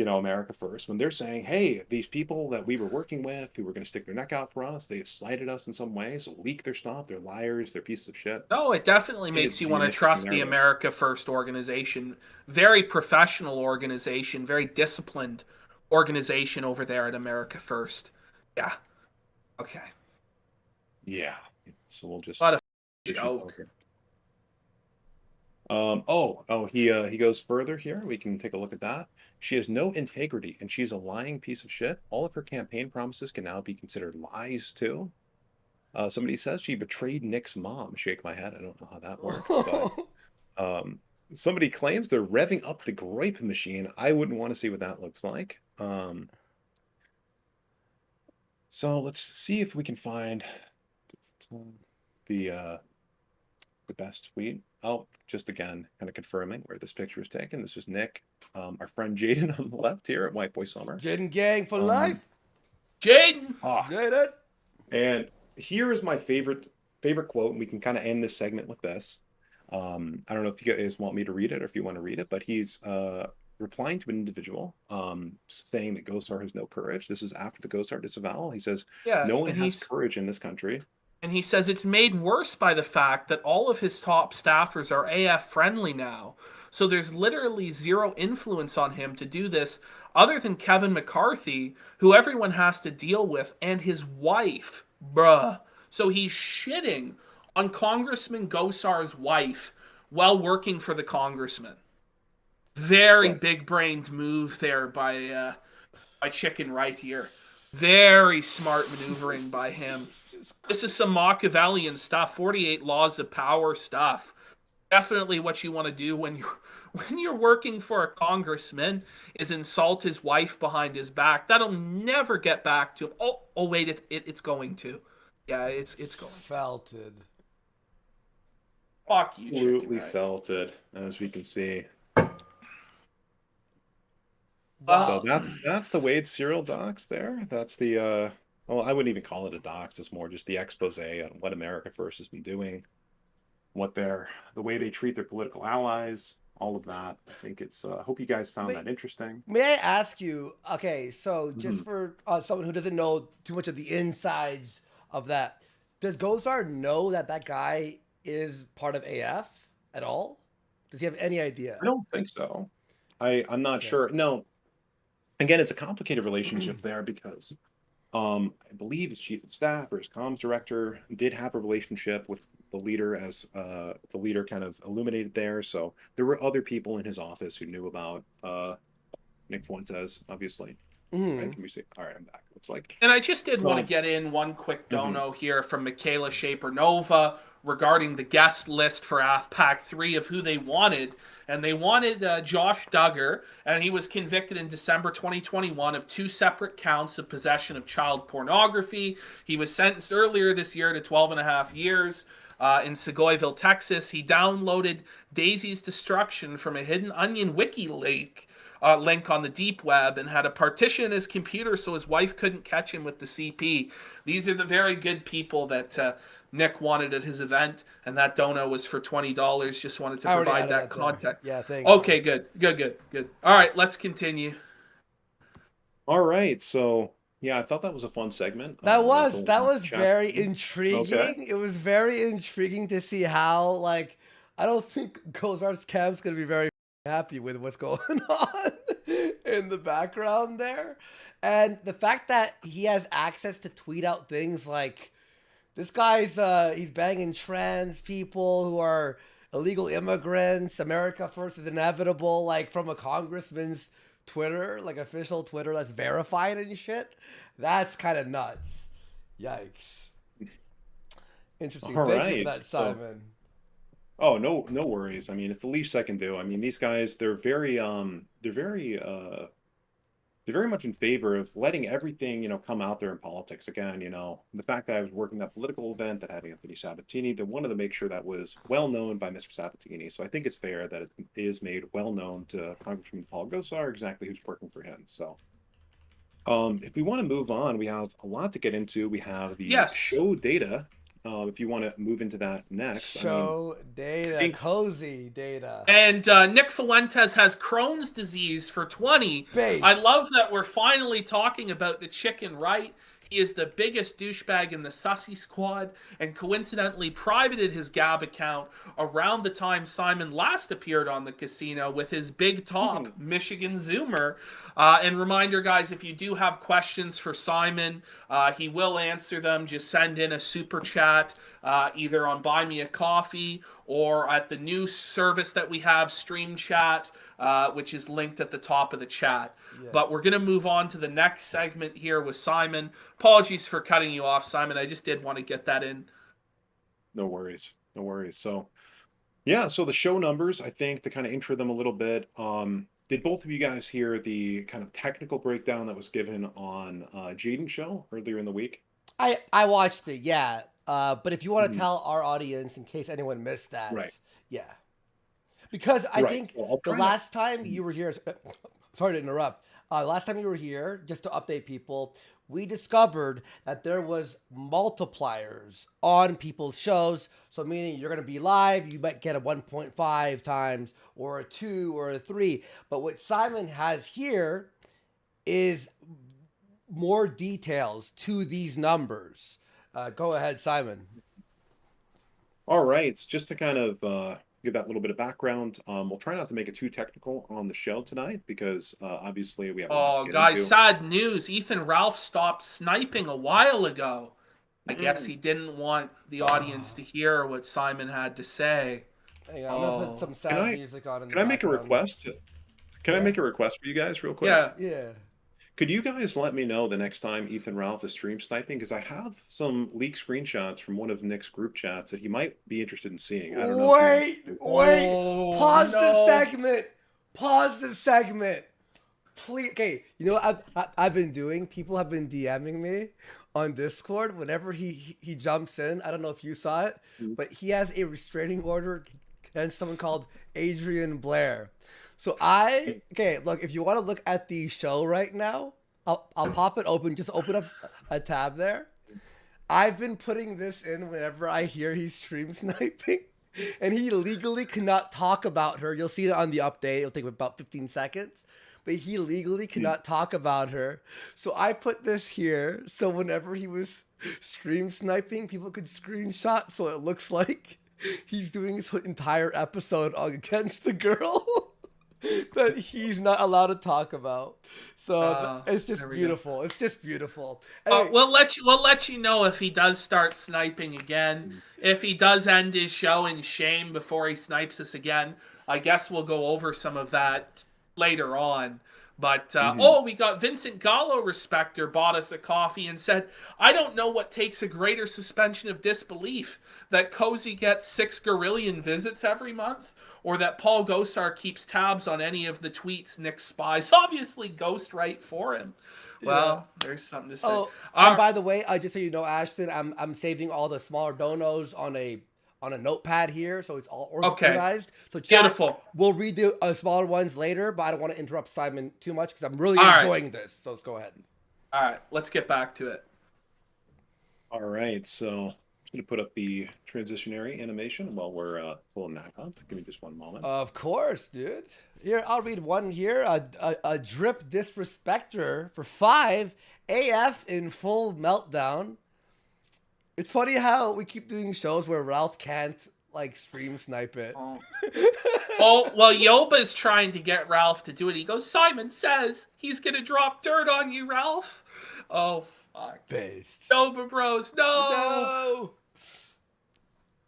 America First, when they're saying, hey, these people that we were working with who were going to stick their neck out for us, they slighted us in some way, so leak their stuff. They're liars. They're pieces of shit. No, it definitely makes you want to trust the America First organization. Very professional organization, very disciplined organization over there at America First. Yeah. Okay. Yeah. So we'll just What a switch it joke. over. He goes further here. We can take a look at that. She has no integrity and she's a lying piece of shit. All of her campaign promises can now be considered lies too. Somebody says she betrayed Nick's mom. Shake my head. I don't know how that worked, but somebody claims they're revving up the Groyper machine. I wouldn't want to see what that looks like. So let's see if we can find the best tweet. Oh, just again, kind of confirming where this picture was taken. This was Nick, our friend Jaden on the left here at White Boy Summer. Jaden gang for life. Jaden! Jaden! And here is my favorite quote, and we can kind of end this segment with this. I don't know if you guys want me to read it or if you want to read it, but he's replying to an individual saying that Gosar has no courage. This is after the Gosar disavowal. He says, no one has courage in this country. And he says it's made worse by the fact that all of his top staffers are AF friendly now. So there's literally zero influence on him to do this other than Kevin McCarthy, who everyone has to deal with, and his wife. Bruh. So he's shitting on Congressman Gosar's wife while working for the congressman. Very big-brained move there by Chicken right here. Very smart maneuvering by him. This is some Machiavellian stuff, 48 laws of power stuff. Definitely what you want to do when you're working for a congressman is insult his wife behind his back. That'll never get back to him. Oh wait, it's going to. Yeah, it's going. Felted. Fuck you, Absolutely Chicken, felted, as we can see. Wow. So that's the Wade Searle docs there. That's the well, I wouldn't even call it a docs. It's more just the expose on what America First has been doing, the way they treat their political allies, all of that. I think it's. I hope you guys found that interesting. May I ask you? Okay, so just for someone who doesn't know too much of the insides of that, does Gosar know that guy is part of AF at all? Does he have any idea? I don't think so. I'm not sure. No. Again, it's a complicated relationship there because I believe his chief of staff or his comms director did have a relationship with the leader, as the leader kind of illuminated there. So there were other people in his office who knew about Nick Fuentes, obviously. Right? Can we see? All right, I'm back. Looks like. And I just did want to get in one quick dono here from Michaela Shaper-Nova regarding the guest list for AFPac 3 of who they wanted. And they wanted Josh Duggar, and he was convicted in December 2021 of 2 separate counts of possession of child pornography. He was sentenced earlier this year to 12.5 years in Segoyville, Texas. He downloaded Daisy's Destruction from a Hidden Onion wiki link on the deep web and had a partition in his computer so his wife couldn't catch him with the CP. These are the very good people that Nick wanted at his event, and that dono was for $20. Just wanted to provide that context. Yeah, thanks. Okay, good. All right, let's continue. All right, so yeah, I thought that was a fun segment. That was very intriguing. Okay. It was very intriguing to see how, like, I don't think Gosar's camp's gonna be very happy with what's going on in the background there, and the fact that he has access to tweet out things like, this guy's he's banging trans people who are illegal immigrants. America First is inevitable, like from a congressman's Twitter, like official Twitter that's verified and shit. That's kind of nuts. Yikes. Interesting. All Thank right. you for that, Simon. Oh, no worries. I mean, it's the least I can do. I mean, these guys, they're very much in favor of letting everything, come out there in politics. Again, the fact that I was working that political event that had Anthony Sabatini, they wanted to make sure that was well known by Mr. Sabatini. So I think it's fair that it is made well known to Congressman Paul Gosar exactly who's working for him. So if we want to move on, we have a lot to get into. We have the show data. If you want to move into that next. Data, cozy data. And Nick Fuentes has Crohn's disease for 20. Base. I love that we're finally talking about the chicken, right? He is the biggest douchebag in the Sussy squad, and coincidentally privated his Gab account around the time Simon last appeared on the casino with his big top Michigan Zoomer. And reminder, guys, if you do have questions for Simon, he will answer them. Just send in a super chat, either on Buy Me a Coffee or at the new service that we have, Stream Chat, which is linked at the top of the chat. Yeah. But we're going to move on to the next segment here with Simon. Apologies for cutting you off, Simon. I just did want to get that in. No worries. No worries. So, yeah, so the show numbers, I think, to kind of intro them a little bit, did both of you guys hear the kind of technical breakdown that was given on Jaden's show earlier in the week? I watched it, yeah. But if you want to tell our audience, in case anyone missed that, yeah. Because I think the last time you were here, sorry to interrupt, last time you were here, just to update people, we discovered that there was multipliers on people's shows. So meaning you're going to be live, you might get a 1.5 times or a 2 or a 3. But what Simon has here is more details to these numbers. Go ahead, Simon. All right. Just to kind of give that little bit of background, we'll try not to make it too technical on the show tonight because obviously we have a lot to get guys, into. Sad news. Ethan Ralph stopped sniping a while ago. I guess he didn't want the audience to hear what Simon had to say. Hang on, I'm going to put some sad music on in the Can I make a request? Can I make a request for you guys real quick? Yeah. Could you guys let me know the next time Ethan Ralph is stream sniping? Because I have some leaked screenshots from one of Nick's group chats that he might be interested in seeing. I don't know. Wait. Pause the segment. Pause the segment. Please. Okay, you know what I've been doing? People have been DMing me on Discord whenever he jumps in. I don't know if you saw it, but he has a restraining order against someone called Adrian Blair. So look, if you want to look at the show right now, I'll pop it open. Just open up a tab there. I've been putting this in whenever I hear he's stream sniping, and he legally cannot talk about her. You'll see it on the update. It'll take about 15 seconds, but he legally cannot talk about her. So I put this here, so whenever he was stream sniping, people could screenshot, so it looks like he's doing his entire episode against the girl that he's not allowed to talk about. So it's just beautiful. It's just beautiful. Anyway, we'll let you know if he does start sniping again. If he does end his show in shame before he snipes us again, I guess we'll go over some of that later on. But, we got Vincent Gallo Respecter bought us a coffee and said, I don't know what takes a greater suspension of disbelief, that Cozy gets 6 Gorillion visits every month, or that Paul Gosar keeps tabs on any of the tweets Nick spies. Obviously, ghostwrite for him. Well, there's something to say. Oh, and by the way, just so you know, Ashton, I'm saving all the smaller donos on a notepad here, so it's all organized. So chat, beautiful. We'll read the smaller ones later, but I don't want to interrupt Simon too much because I'm really enjoying this. So let's go ahead. All right, let's get back to it. All right, so I'm just going to put up the transitionary animation while we're pulling that up. Give me just one moment. Of course, dude. Here, I'll read one here. A drip disrespecter for 5. AF in full meltdown. It's funny how we keep doing shows where Ralph can't, stream snipe it. Well, Yoba's trying to get Ralph to do it. He goes, Simon says he's going to drop dirt on you, Ralph. Oh, fuck. Based. Yoba bros, no.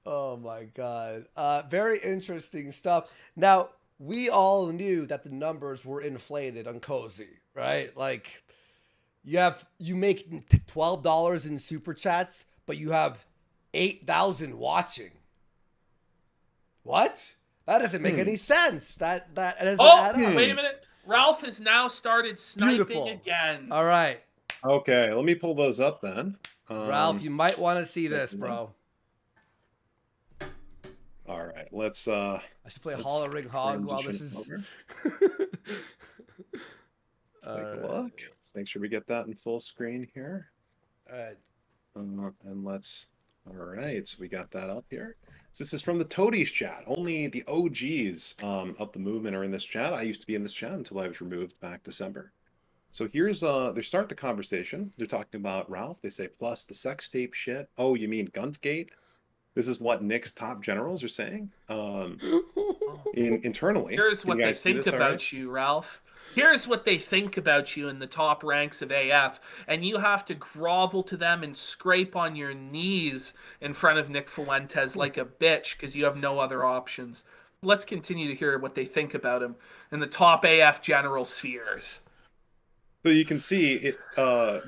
Oh, my God. Very interesting stuff. Now, we all knew that the numbers were inflated on Cozy, right? You make $12 in super chats, but you have 8,000 watching. What? That doesn't make any sense. That doesn't add up. Wait a minute. Ralph has now started sniping again. All right. Okay, let me pull those up then. Ralph, you might want to see this, bro. All right, let's. I should play Hollering Hog while this is. Take a look. Let's make sure we get that in full screen here. All right. And let's. All right, so we got that up here. So this is from the Toadies chat. Only the OGs of the movement are in this chat. I used to be in this chat until I was removed back December. So here's they start the conversation. They're talking about Ralph. They say, plus the sex tape shit. Oh, you mean Guntgate? This is what Nick's top generals are saying. Oh. Internally. Here's Can you what they guys see think this all right? about you, Ralph. Here's what they think about you in the top ranks of AF, and you have to grovel to them and scrape on your knees in front of Nick Fuentes like a bitch because you have no other options. Let's continue to hear what they think about him in the top AF general spheres. So you can see it.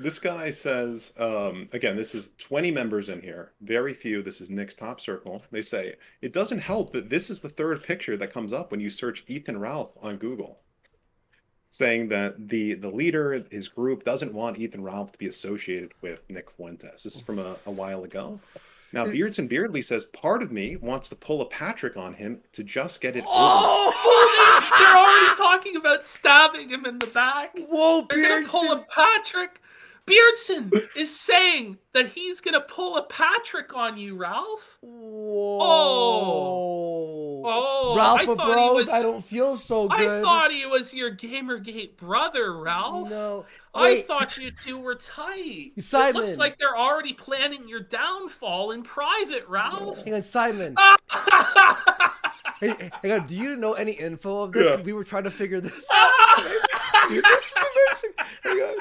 This guy says, again, this is 20 members in here. Very few. This is Nick's top circle. They say, it doesn't help that this is the third picture that comes up when you search Ethan Ralph on Google, saying that the leader, his group, doesn't want Ethan Ralph to be associated with Nick Fuentes. This is from a while ago. Now, Beards and Beardly says, part of me wants to pull a Patrick on him to just get it over. Oh, they're already talking about stabbing him in the back. Whoa, They're going to pull a Patrick. Beardson is saying that he's going to pull a Patrick on you, Ralph. Whoa. Oh, Ralph Bros, I don't feel so good. I thought he was your Gamergate brother, Ralph. No. Wait. I thought you two were tight. Simon. It looks like they're already planning your downfall in private, Ralph. Hang on, Simon. Hey, hang on, do you know any info of this? Because we were trying to figure this out. This is amazing. Hang on.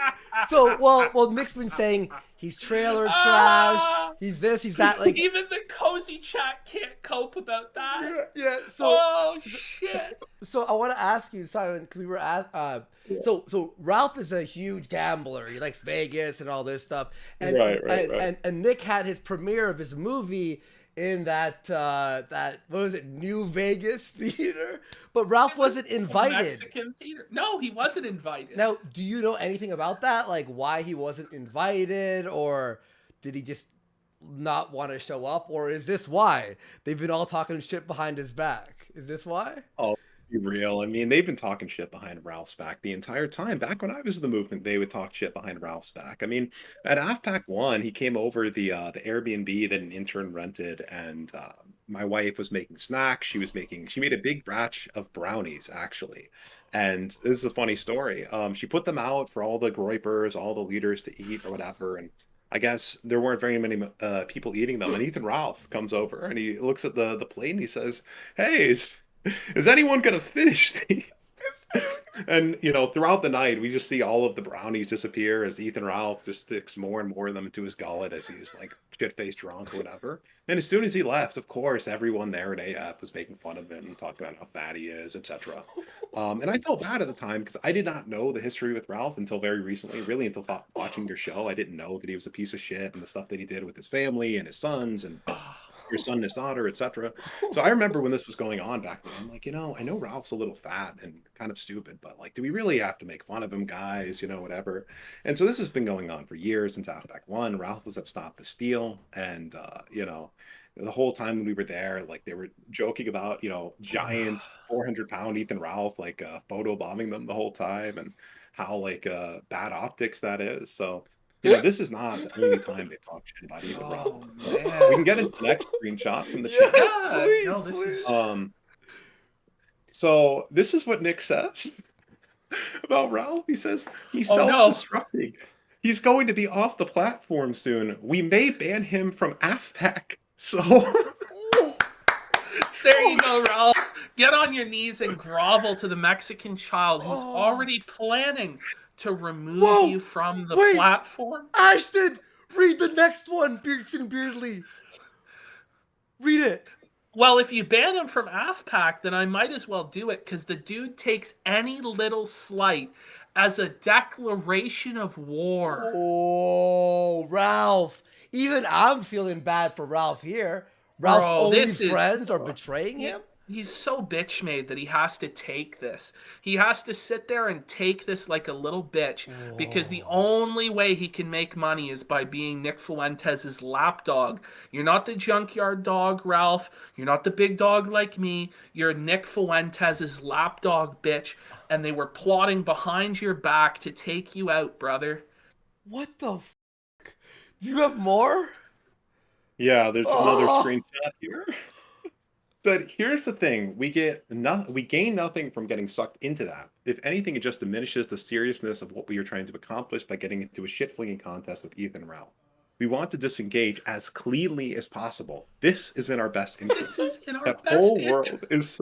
So, well, Nick's been saying he's trailer trash, he's this, he's that. Like even the cozy chat can't cope about that. Yeah. So. Oh shit. So I want to ask you, Simon, because we were asked. So Ralph is a huge gambler. He likes Vegas and all this stuff. And, right. And Nick had his premiere of his movie in that what was it, New Vegas theater, but Ralph wasn't invited. Mexican theater. No, he wasn't invited. Now, do you know anything about that? Like why he wasn't invited, or did he just not want to show up, or is this why they've been all talking shit behind his back? Is this why? Oh, be real. I mean, they've been talking shit behind Ralph's back the entire time. Back when I was in the movement, they would talk shit behind Ralph's back. I mean, at AFPac 1, he came over the Airbnb that an intern rented, and my wife was making snacks. She made a big batch of brownies, actually. And this is a funny story. She put them out for all the Groypers, all the leaders to eat or whatever, and I guess there weren't very many people eating them. And Ethan Ralph comes over and he looks at the plate and he says, hey, is anyone going to finish these? And, throughout the night, we just see all of the brownies disappear as Ethan Ralph just sticks more and more of them into his gullet as he's like shit-faced drunk or whatever. And as soon as he left, of course, everyone there at AF was making fun of him and talking about how fat he is, etc. And I felt bad at the time because I did not know the history with Ralph until very recently, really until watching your show. I didn't know that he was a piece of shit and the stuff that he did with his family and his sons and your son and his daughter, etc. So I remember when this was going on back then, I'm like, I know Ralph's a little fat and kind of stupid, but like, do we really have to make fun of him, guys? Whatever. And so this has been going on for years since AFPac 1. Ralph was at Stop the Steal, and the whole time when we were there, like they were joking about, giant 400-pound Ethan Ralph, like photo bombing them the whole time, and how like bad optics that is. So this is not the only time they've talked shit about Ethan Ralph. We can get into the next screenshot from the chat. Please. So this is what Nick says about Ralph. He says he's self-destructing. He's going to be off the platform soon. We may ban him from AFPac. So there you go, Ralph. Get on your knees and grovel to the Mexican child who's already planning to remove you from the platform. Ashton, read the next one, Beardson Beardly. Read it. Well, if you ban him from AFPac, then I might as well do it, because the dude takes any little slight as a declaration of war. Oh, Ralph. Even I'm feeling bad for Ralph here. Ralph's only friends are betraying him? He's so bitch-made that he has to take this. He has to sit there and take this like a little bitch, because the only way he can make money is by being Nick Fuentes' lapdog. You're not the junkyard dog, Ralph. You're not the big dog like me. You're Nick Fuentes' lapdog, bitch, and they were plotting behind your back to take you out, brother. What the f***? Do you have more? Yeah, there's another screenshot here. So here's the thing: we gain nothing from getting sucked into that. If anything, it just diminishes the seriousness of what we are trying to accomplish by getting into a shit flinging contest with Ethan and Ralph. We want to disengage as cleanly as possible. This is in our best interest. This is in our That best whole interest. world is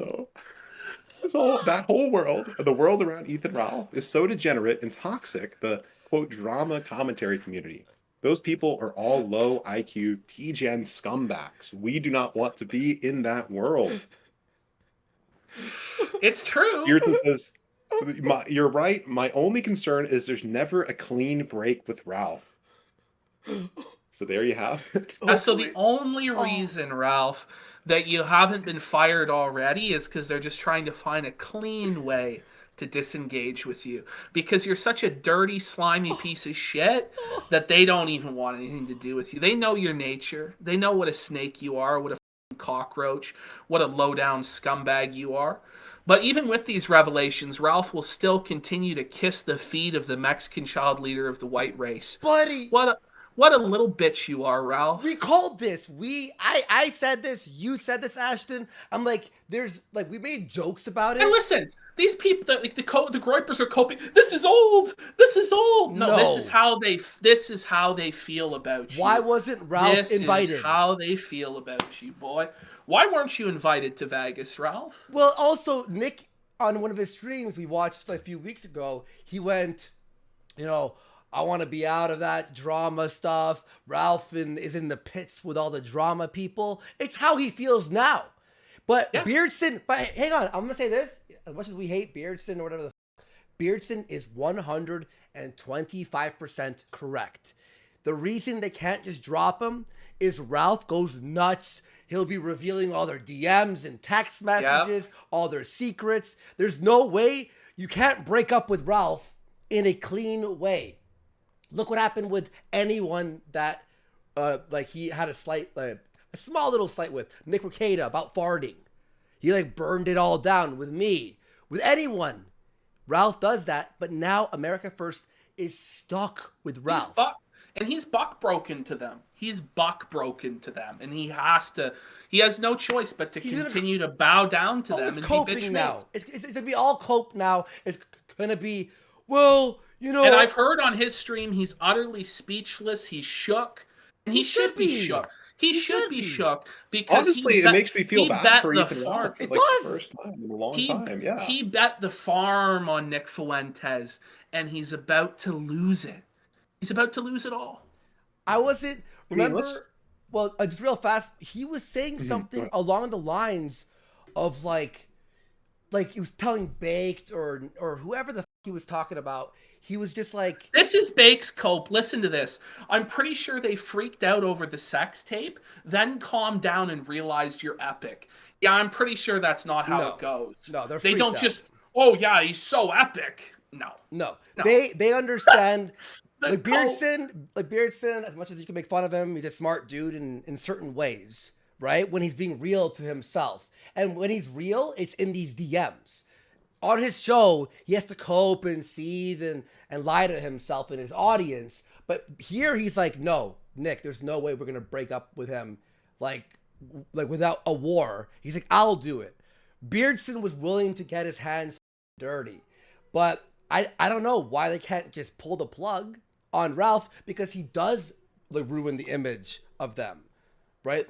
that whole world, the world around Ethan Ralph, is so degenerate and toxic. The quote drama commentary community. Those people are all low IQ TGen scumbags. We do not want to be in that world. It's true. Pearson says, "You're right. My only concern is there's never a clean break with Ralph." So there you have it. So the only reason, Ralph, that you haven't been fired already is because they're just trying to find a clean way to disengage with you, because you're such a dirty, slimy piece of shit that they don't even want anything to do with you. They know your nature. They know what a snake you are, what a cockroach, what a low-down scumbag you are. But even with these revelations, Ralph will still continue to kiss the feet of the Mexican child leader of the white race. Buddy, What a little bitch you are, Ralph. we called this. I said this. You said this, Ashton. I'm like, we made jokes about it. And listen, these people, the Groypers are coping. This is old. This is old. No, this is how they feel about you. Why wasn't Ralph invited? This is how they feel about you, boy. Why weren't you invited to Vegas, Ralph? Well, also Nick, on one of his streams we watched a few weeks ago, he went, I want to be out of that drama stuff. Ralph is in the pits with all the drama people. It's how he feels now. But yeah. Beardson, but hang on, I'm going to say this. As much as we hate Beardson or whatever Beardson is 125% correct. The reason they can't just drop him is Ralph goes nuts. He'll be revealing all their DMs and text messages, all their secrets. There's no way you can't break up with Ralph in a clean way. Look what happened with anyone that, he had a small little slight with. Nick Ricada about farting. He, burned it all down with me. With anyone. Ralph does that, but now America First is stuck with Ralph. He's buck broken to them. And he has no choice but to continue to bow down to them. It's and coping be now. It's going to be all cope now. It's going to be, well, And I've heard on his stream he's utterly speechless. He's shook. And he should be shook. He should be shook because honestly, it makes me feel bad for Ethan Ralph. It does. The first time in a long time. Yeah. He bet the farm on Nick Fuentes, and he's about to lose it. He's about to lose it all. I wasn't. Remember? Well, just real fast. He was saying something along the lines of he was telling Baked or whoever the he was talking about. He was just like, this is Bake's cope. Listen to this. I'm pretty sure they freaked out over the sex tape, then calmed down and realized you're epic. Yeah, I'm pretty sure that's not how it goes. No, they don't out. Just, oh yeah, he's so epic. No. They understand. Beardson, as much as you can make fun of him, he's a smart dude in certain ways, right? When he's being real to himself. And when he's real, it's in these DMs. On his show, he has to cope and seethe and lie to himself and his audience. But here he's like, no, Nick, there's no way we're going to break up with him without a war. He's like, I'll do it. Beardson was willing to get his hands dirty. But I don't know why they can't just pull the plug on Ralph, because he does ruin the image of them. Right?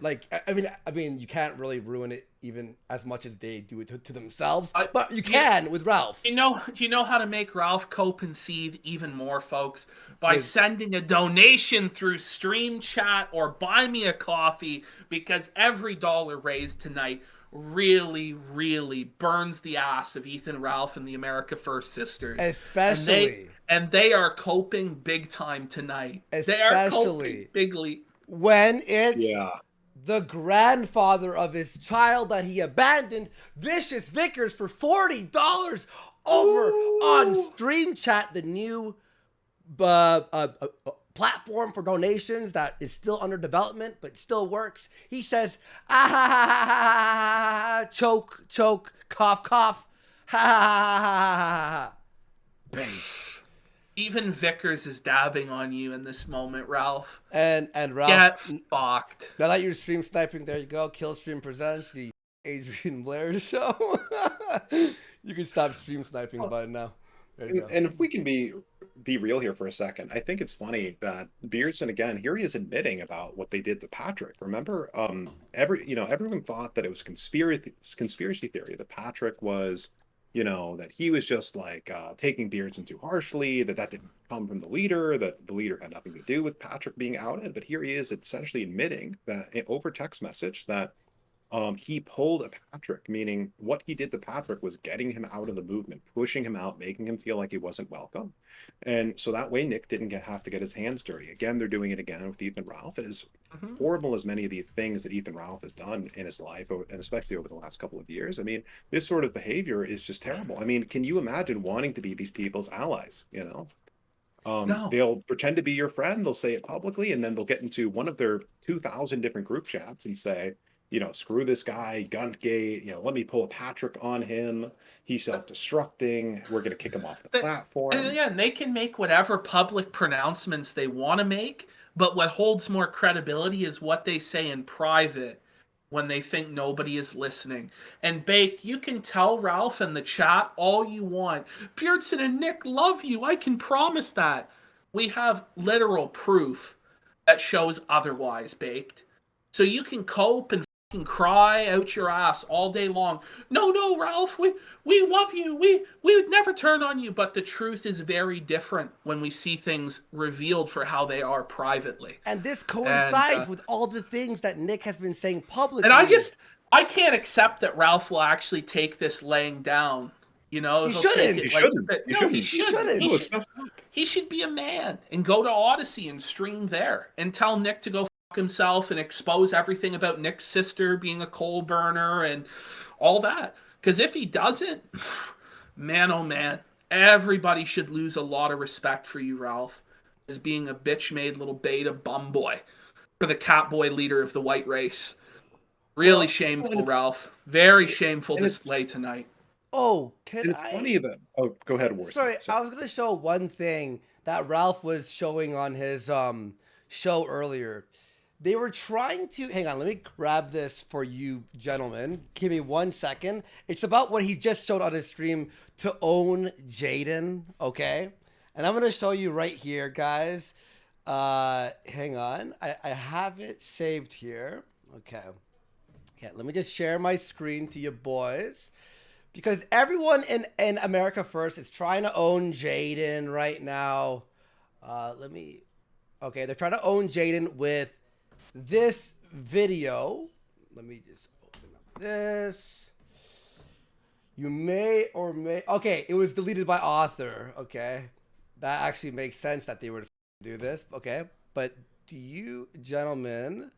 I mean, you can't really ruin it even as much as they do it to themselves, but you can with Ralph. You know how to make Ralph cope and seethe even more, folks? By sending a donation through Stream Chat or Buy Me a Coffee, because every dollar raised tonight really, really burns the ass of Ethan Ralph and the America First sisters. Especially. And they are coping big time tonight. They are coping bigly. When it's the grandfather of his child that he abandoned, Vicious Vickers, for $40 over on Stream Chat, the new platform for donations that is still under development but still works. He says, choke, choke, cough, cough, Base. Even Vickers is dabbing on you in this moment, Ralph. And Ralph, get fucked. Now that you're stream sniping, there you go. Killstream presents the Adrian Blair's show. You can stop stream sniping button now. There you go. And if we can be real here for a second, I think it's funny that Beardson again here he is admitting about what they did to Patrick. Remember, everyone thought that it was conspiracy theory that Patrick was, that he was just like taking Beardson too harshly, that didn't come from the leader, that the leader had nothing to do with Patrick being outed. But here he is essentially admitting that over text message that he pulled a Patrick, meaning what he did to Patrick was getting him out of the movement, pushing him out, making him feel like he wasn't welcome. And so that way Nick didn't have to get his hands dirty. Again, they're doing it again with Ethan Ralph. As horrible as many of the things that Ethan Ralph has done in his life, and especially over the last couple of years, I mean, this sort of behavior is just terrible. I mean, can you imagine wanting to be these people's allies, No. They'll pretend to be your friend, they'll say it publicly, and then they'll get into one of their 2,000 different group chats and say, screw this guy, Guntgate, let me pull a Patrick on him. He's self-destructing. We're going to kick him off the platform. And again, they can make whatever public pronouncements they want to make, but what holds more credibility is what they say in private when they think nobody is listening. And Bake, you can tell Ralph in the chat all you want. Beardson and Nick love you. I can promise that. We have literal proof that shows otherwise, Baked. So you can cope and cry out your ass all day long. No, Ralph, we love you. We would never turn on you. But the truth is very different when we see things revealed for how they are privately. And this coincides with all the things that Nick has been saying publicly. And I can't accept that Ralph will actually take this laying down. He shouldn't. He shouldn't. He should be a man and go to Odyssey and stream there and tell Nick to go himself and expose everything about Nick's sister being a coal burner and all that. Because if he doesn't, man, oh man, everybody should lose a lot of respect for you, Ralph, as being a bitch-made little beta bum boy for the catboy leader of the white race. Really shameful, Ralph. Very shameful display tonight. Oh, funny that... Oh, go ahead, Warsaw. Sorry, I was going to show one thing that Ralph was showing on his show earlier. They were trying to... Hang on, let me grab this for you gentlemen. Give me 1 second. It's about what he just showed on his stream to own Jaden, okay? And I'm going to show you right here, guys. Hang on. I have it saved here. Okay. Yeah, let me just share my screen to you boys. Because everyone in America First is trying to own Jaden right now. Okay, they're trying to own Jaden with this video. Let me just open up this. You may or may... Okay, it was deleted by author. Okay, that actually makes sense that they would do this. Okay, but do you gentlemen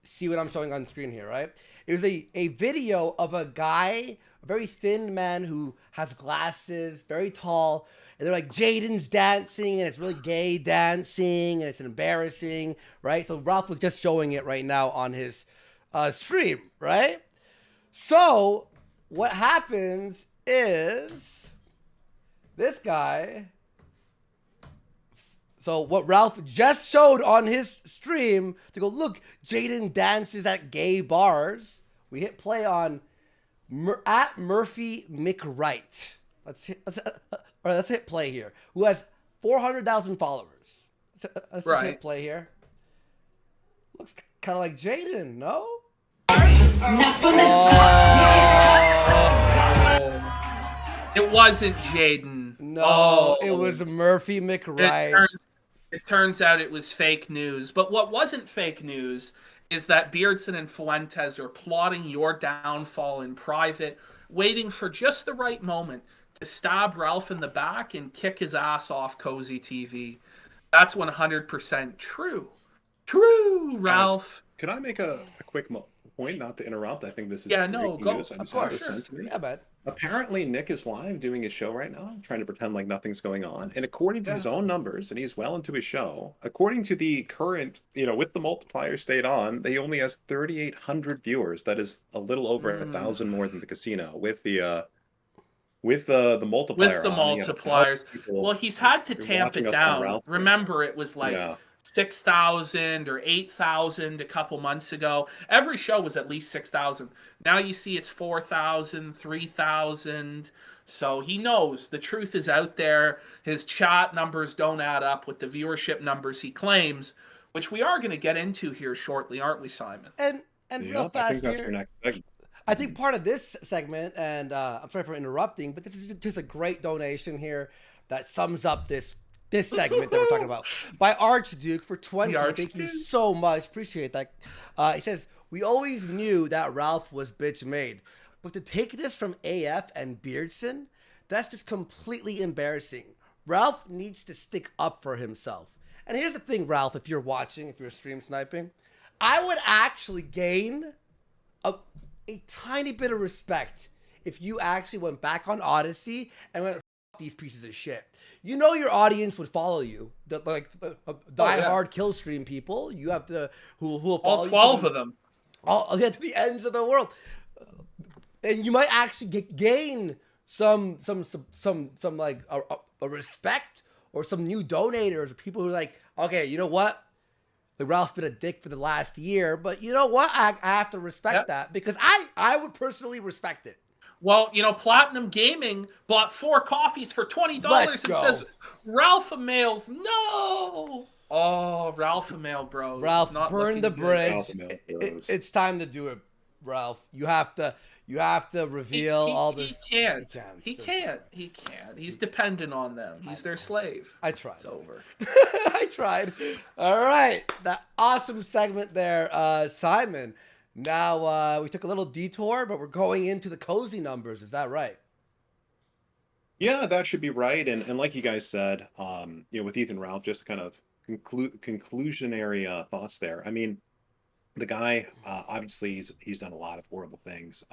see what I'm showing on screen here, right? It was a video of a guy, a very thin man who has glasses, very tall, and they're like, Jaden's dancing, and it's really gay dancing, and it's embarrassing, right? So Ralph was just showing it right now on his stream, right? So what happens is this guy... So what Ralph just showed on his stream to go, look, Jaden dances at gay bars. We hit play on at Murphy McWright. Let's hit play here. Who has 400,000 followers. Let's just hit play here. Looks kind of like Jaden, no? It wasn't Jaden. No, it was Murphy McWright. It turns out it was fake news. But what wasn't fake news is that Beardson and Fuentes are plotting your downfall in private, waiting for just the right moment to stab Ralph in the back and kick his ass off Cozy TV. That's 100% true. True, Ralph. Could I make a quick point, not to interrupt? I think this is go. news. Of course, sure. Yeah, man. Apparently, Nick is live doing his show right now, trying to pretend like nothing's going on. And according to his own numbers, and he's well into his show, according to the current, with the multiplier stayed on, they only has 3,800 viewers. That is a little over 1,000 more than the casino with the multiplier. With the multipliers. Well, he's had to tamp it down. Remember, it was like 6,000 or 8,000 a couple months ago. Every show was at least 6,000. Now you see it's 4,000, 3,000. So he knows the truth is out there. His chat numbers don't add up with the viewership numbers he claims, which we are going to get into here shortly, aren't we, Simon? And real I think fast that's here, our next segment. I think part of this segment, and I'm sorry for interrupting, but this is just a great donation here that sums up this segment that we're talking about by Archduke for 20. Thank you so much. Appreciate that. He says, we always knew that Ralph was bitch made, but to take this from AF and Beardson, that's just completely embarrassing. Ralph needs to stick up for himself. And here's the thing, Ralph, if you're watching, if you're stream sniping, I would actually gain a tiny bit of respect if you actually went back on Odyssey and went, F these pieces of shit. You know your audience would follow you. Die-hard kill stream people. You have to who will follow all 12 of them. To the ends of the world. And you might actually gain some like a respect or some new donators or people who are like, okay, you know what? The Ralph's been a dick for the last year, but you know what? I have to respect that because I would personally respect it. Well, you know, Platinum Gaming bought 4 coffees for $20 and says, Ralph Mails, no. Oh, Ralph Mail Bros. Ralph, burn the bridge. It's time to do it, Ralph. You have to reveal all this. He can't. He's dependent on them. He's their slave. I tried. It's over. I tried. All right. That awesome segment there, Simon. Now, we took a little detour, but we're going into the cozy numbers. Is that right? Yeah, that should be right. And like you guys said, with Ethan Ralph, just to kind of conclusionary thoughts there. I mean, the guy, obviously, he's done a lot of horrible things,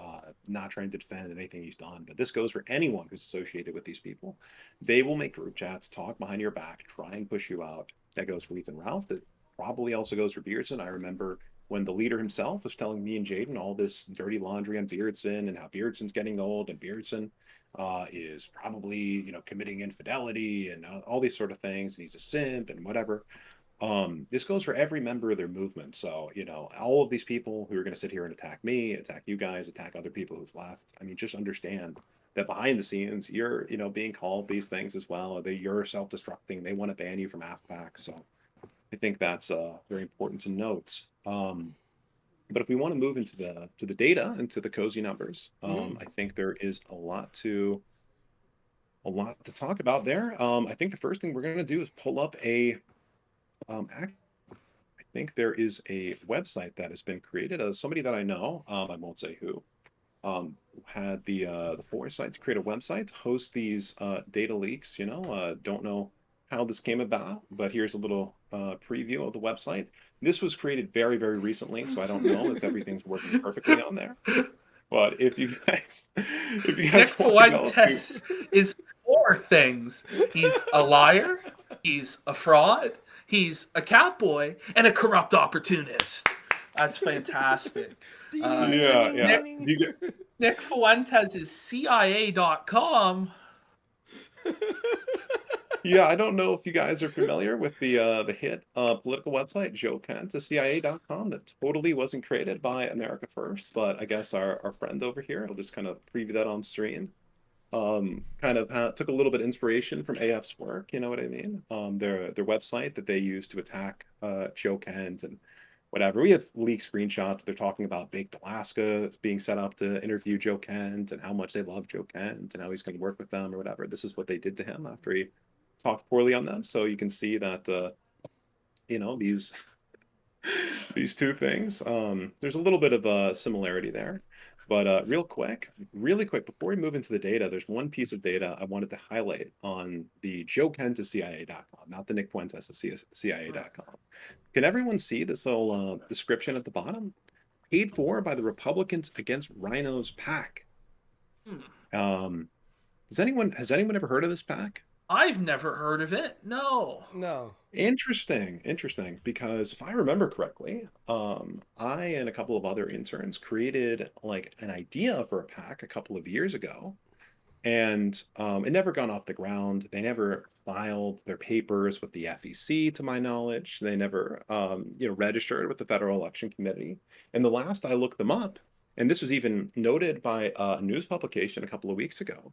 not trying to defend anything he's done. But this goes for anyone who's associated with these people. They will make group chats, talk behind your back, try and push you out. That goes for Ethan Ralph. That probably also goes for Beardson. I remember when the leader himself was telling me and Jaden all this dirty laundry on Beardson and how Beardson's getting old and Beardson is probably, committing infidelity and all these sort of things. And he's a simp and whatever. This goes for every member of their movement. So, all of these people who are going to sit here and attack me, attack you guys, attack other people who've left. I mean, just understand that behind the scenes, you're, being called these things as well. That you're self-destructing. They want to ban you from AFPac. So I think that's very important to note. But if we want to move into the data, into the cozy numbers, I think there is a lot to talk about there. I think the first thing we're going to do is pull up I think there is a website that has been created. Somebody that I know, I won't say who, had the foresight to create a website to host these data leaks. Don't know how this came about, but here's a little preview of the website. This was created very, very recently, so I don't know if everything's working perfectly on there. But if you guys Nick Fuentes is 4 things. He's a liar, he's a fraud, he's a catboy, and a corrupt opportunist. That's fantastic. Nick Fuentes is CIA.com. Yeah, I don't know if you guys are familiar with the hit political website Joe Kent to CIA.com that totally wasn't created by America First, but I guess our friend over here, I'll just kind of preview that on stream. Took a little bit of inspiration from AF's work, you know what I mean? Their website that they use to attack Joe Kent and whatever. We have leaked screenshots. They're talking about Baked Alaska being set up to interview Joe Kent and how much they love Joe Kent and how he's going to work with them or whatever. This is what they did to him after he talked poorly on them. So you can see that, these two things, there's a little bit of a similarity there. But really quick, before we move into the data, there's one piece of data I wanted to highlight on the Joe Kent to CIA.com, not the Nick Fuentes to CIA.com. Can everyone see this little description at the bottom? Paid for by the Republicans against Rhino's PAC. Has anyone ever heard of this PAC? I've never heard of it. No. Interesting. Because if I remember correctly, I and a couple of other interns created like an idea for a PAC a couple of years ago. And it never gone off the ground. They never filed their papers with the FEC, to my knowledge. They never, registered with the Federal Election Committee. And the last I looked them up, and this was even noted by a news publication a couple of weeks ago,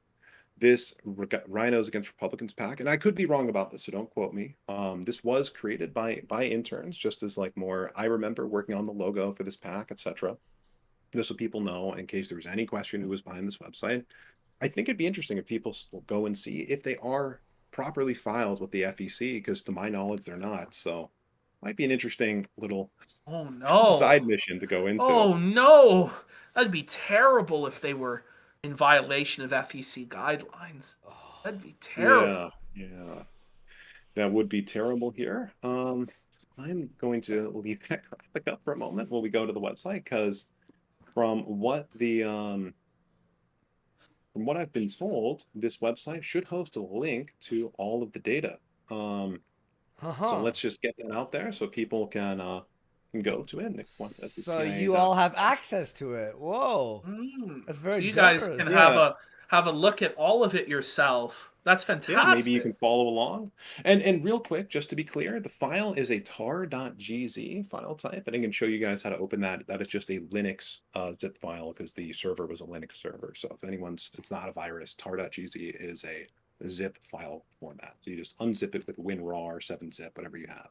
this Rhinos Against Republicans PAC, and I could be wrong about this, so don't quote me. This was created by interns, just as like more. I remember working on the logo for this PAC, etc. This so people know in case there was any question who was behind this website. I think it'd be interesting if people go and see if they are properly filed with the FEC, because to my knowledge, they're not. So might be an interesting little Oh no. side mission to go into. Oh no. That'd be terrible if they were in violation of FEC guidelines. That'd be terrible. Yeah. That would be terrible here. I'm going to leave that graphic up for a moment while we go to the website, because from what I've been told, this website should host a link to all of the data. So let's just get that out there so people can go to it. Nick Fuentes, so you all have access to it. Whoa, that's very so you generous. guys can have a look at all of it yourself. That's fantastic. Yeah, maybe you can follow along. And real quick, just to be clear, the file is a tar.gz file type, and I can show you guys how to open that. That is just a Linux zip file, because the server was a Linux server. So if it's not a virus, tar.gz is a zip file format. So you just unzip it with WinRAR or 7-zip, whatever you have.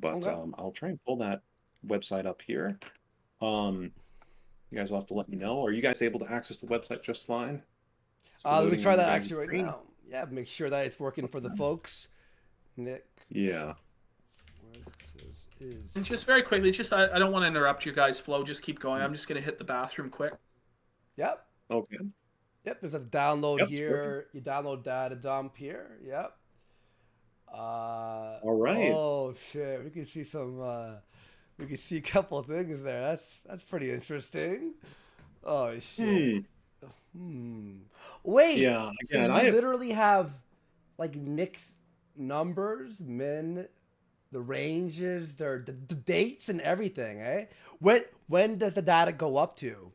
But I'll try and pull that website up here. You guys will have to let me know. Are you guys able to access the website just fine? Let me try that actually right now. Yeah, make sure that it's working for the folks. Nick. Yeah. And just very quickly, I don't want to interrupt your guys' flow. Just keep going. I'm just going to hit the bathroom quick. Yep. Okay. Yep, there's a download here. You download data dump here. Yep. All right. Oh shit, we can see some. We can see a couple of things there. That's pretty interesting. Oh shit. Wait. Yeah. Again, so you literally have like Nick's numbers, the ranges, the dates, and everything. Eh? When does the data go up to?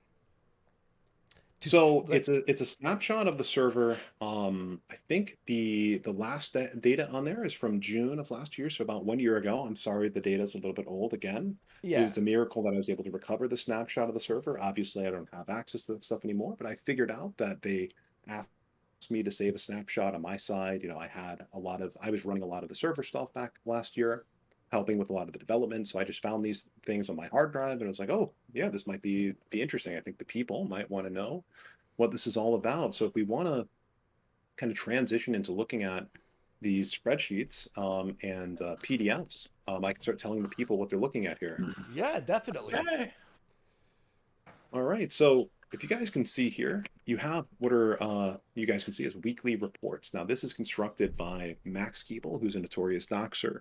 So it's a snapshot of the server. I think the last data on there is from June of last year, so about 1 year ago. I'm sorry, the data is a little bit old again. Yeah. It was a miracle that I was able to recover the snapshot of the server. Obviously, I don't have access to that stuff anymore, but I figured out that they asked me to save a snapshot on my side. I was running a lot of the server stuff back last year, helping with a lot of the development. So I just found these things on my hard drive, and I was like, oh yeah, this might be interesting. I think the people might want to know what this is all about. So if we want to kind of transition into looking at these spreadsheets and PDFs, I can start telling the people what they're looking at here. Yeah, definitely. Okay. All right. So if you guys can see here, you have what you guys can see as weekly reports. Now this is constructed by Max Keeble, who's a notorious doxer.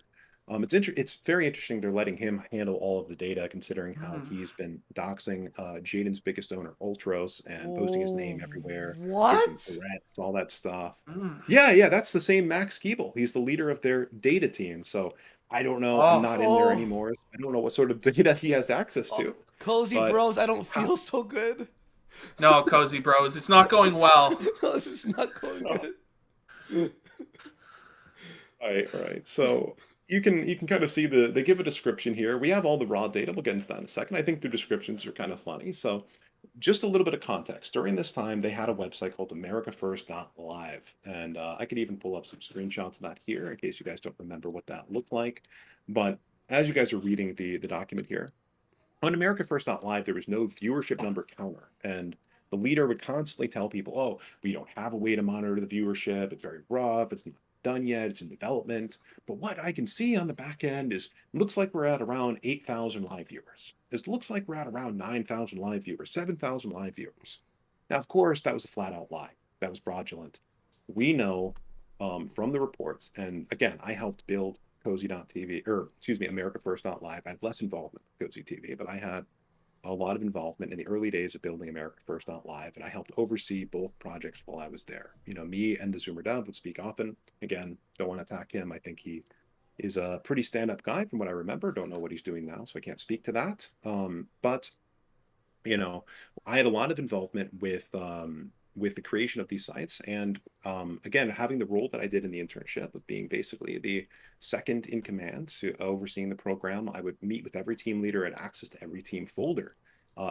It's very interesting they're letting him handle all of the data, considering how he's been doxing Jaden's biggest owner, Ultros, and posting his name everywhere. What? Threats, all that stuff. Yeah, that's the same Max Keeble. He's the leader of their data team. So I don't know. I'm not in there anymore. I don't know what sort of data he has access to. Cozy Bros, I don't feel so good. No, Cozy Bros, it's not going well. No, this is not going good. All right. So you can kind of see they give a description here. We have all the raw data. We'll get into that in a second. I think the descriptions are kind of funny. So just a little bit of context. During this time, they had a website called AmericaFirst.live. And I could even pull up some screenshots of that here in case you guys don't remember what that looked like. But as you guys are reading the document here, on AmericaFirst.live, there was no viewership number counter. And the leader would constantly tell people, oh, we don't have a way to monitor the viewership. It's very rough. It's not done yet. It's in development. But what I can see on the back end is it looks like we're at around 8,000 live viewers. It looks like we're at around 9,000 live viewers, 7,000 live viewers. Now, of course, that was a flat out lie. That was fraudulent. We know from the reports, and again, I helped build AmericaFirst.live. I have less involvement with Cozy TV, but I had a lot of involvement in the early days of building AmericaFirst.live, and I helped oversee both projects while I was there. Me and the Zoomer Dev would speak often. Again, don't want to attack him. I think he is a pretty stand-up guy from what I remember. Don't know what he's doing now, so I can't speak to that. But I had a lot of involvement with with the creation of these sites. And again, having the role that I did in the internship of being basically the second in command to overseeing the program, I would meet with every team leader and access to every team folder,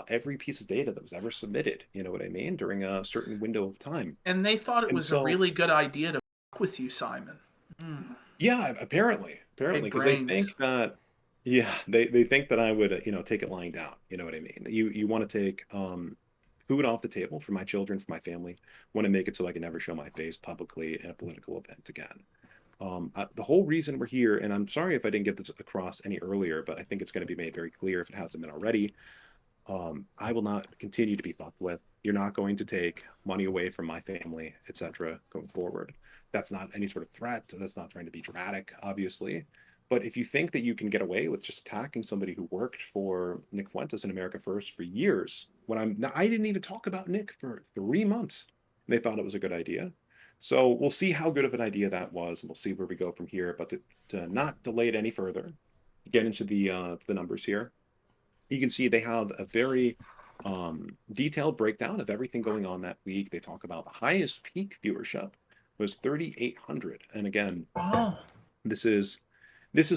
every piece of data that was ever submitted, you know what I mean, during a certain window of time. And they thought it And was a so, really good idea to fuck with you, Simon. Mm, yeah, apparently, big because they brains. think that, yeah, they think that I would, take it lying down. You know what I mean? You want to take food off the table for my children, for my family. Want to make it so I can never show my face publicly in a political event again. The whole reason we're here, and I'm sorry if I didn't get this across any earlier, but I think it's going to be made very clear if it hasn't been already. I will not continue to be fucked with. You're not going to take money away from my family, etc. going forward. That's not any sort of threat. That's not trying to be dramatic, obviously. But if you think that you can get away with just attacking somebody who worked for Nick Fuentes in America First for years, when I didn't even talk about Nick for 3 months, they thought it was a good idea. So we'll see how good of an idea that was, and we'll see where we go from here. But to not delay it any further, get into the numbers here. You can see they have a very detailed breakdown of everything going on that week. They talk about the highest peak viewership was 3,800, and again, Oh, this is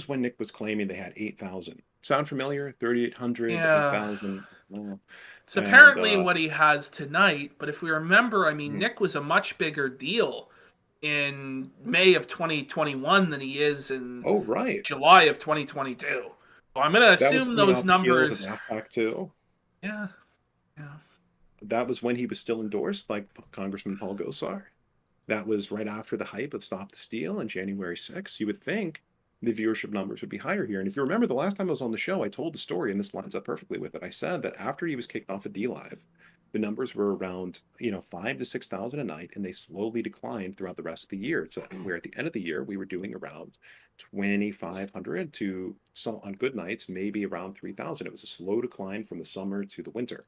when Nick was claiming they had 8,000. Sound familiar? 3,800 to yeah. 8,000. It's And apparently what he has tonight, but if we remember, I mean, mhm. Nick was a much bigger deal in May of 2021 than he is in Oh, right. July of 2022. So I'm going to That was assume coming those off the heels of numbers. AFPac too. Yeah, yeah. That was when he was still endorsed by Congressman Paul Gosar. That was right after the hype of Stop the Steal on January 6th. You would think the viewership numbers would be higher here. And if you remember the last time I was on the show, I told the story, and this lines up perfectly with it. I said that after he was kicked off of DLive, the numbers were around, 5 to 6,000 a night, and they slowly declined throughout the rest of the year. So where at the end of the year, we were doing around 2,500 to some on good nights, maybe around 3,000. It was a slow decline from the summer to the winter.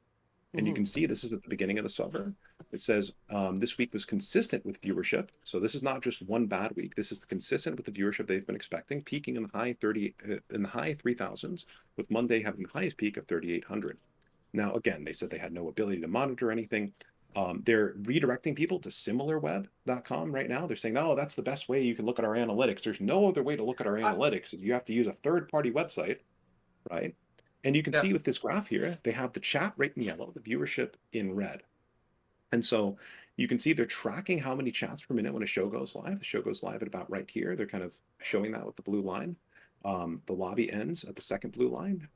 And you Mhm. can see this is at the beginning of the summer. It says this week was consistent with viewership. So this is not just one bad week. This is consistent with the viewership they've been expecting, peaking in the high 30 in the high 3,000s, with Monday having the highest peak of 3,800. Now, again, they said they had no ability to monitor anything. They're redirecting people to similarweb.com right now. They're saying, oh, that's the best way you can look at our analytics. There's no other way to look at our I, analytics. You have to use a third-party website, right? And you can yeah. see with this graph here, they have the chat rate in yellow, the viewership in red. And so you can see they're tracking how many chats per minute when a show goes live. The show goes live at about right here. They're kind of showing that with the blue line. The lobby ends at the second blue line.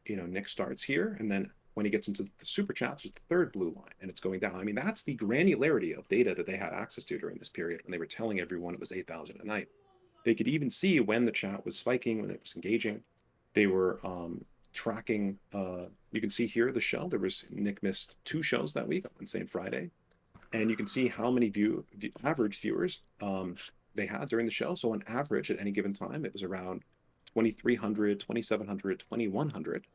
Nick starts here, and then when he gets into the super chats, it's the third blue line, and it's going down. I mean, that's the granularity of data that they had access to during this period when they were telling everyone it was 8,000 a night. They could even see when the chat was spiking, when it was engaging. They were tracking. You can see here the show. Nick missed 2 shows that week on Wednesday and Friday, and you can see how many average viewers they had during the show. So on average, at any given time, it was around 2,300, 2,700, 2,100.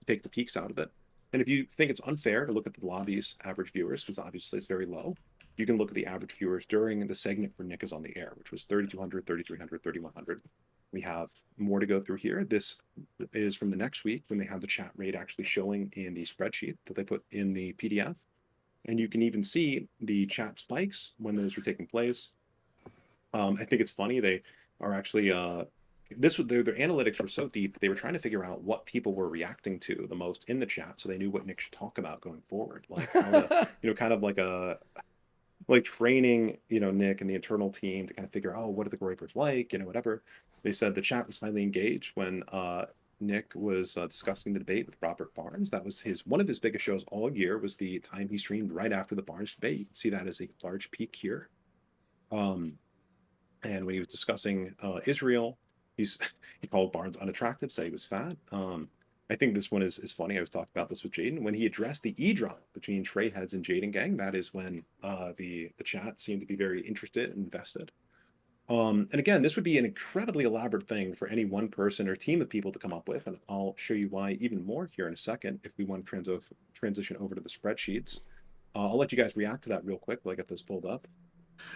Take the peaks out of it. And if you think it's unfair to look at the lobby's average viewers, because obviously it's very low, you can look at the average viewers during the segment where Nick is on the air, which was 3,200, 3,300, 3,100. We have more to go through here. This is from the next week when they have the chat rate actually showing in the spreadsheet that they put in the PDF. And you can even see the chat spikes when those were taking place. I think it's funny. They are actually their analytics were so deep that they were trying to figure out what people were reacting to the most in the chat, so they knew what Nick should talk about going forward, like how to, kind of like training, Nick and the internal team to kind of figure out, oh, what are the Groypers like, whatever. They said the chat was highly engaged when Nick was discussing the debate with Robert Barnes. That was one of his biggest shows all year. Was the time he streamed right after the Barnes debate. You can see that as a large peak here. And when he was discussing Israel, he called Barnes unattractive, said he was fat. I think this one is funny. I was talking about this with Jaden. When he addressed the e-drama between Trey Heads and Jaden Gang, that is when the chat seemed to be very interested and invested. And again, this would be an incredibly elaborate thing for any one person or team of people to come up with, and I'll show you why even more here in a second if we want to transition over to the spreadsheets. I'll let you guys react to that real quick while I get this pulled up.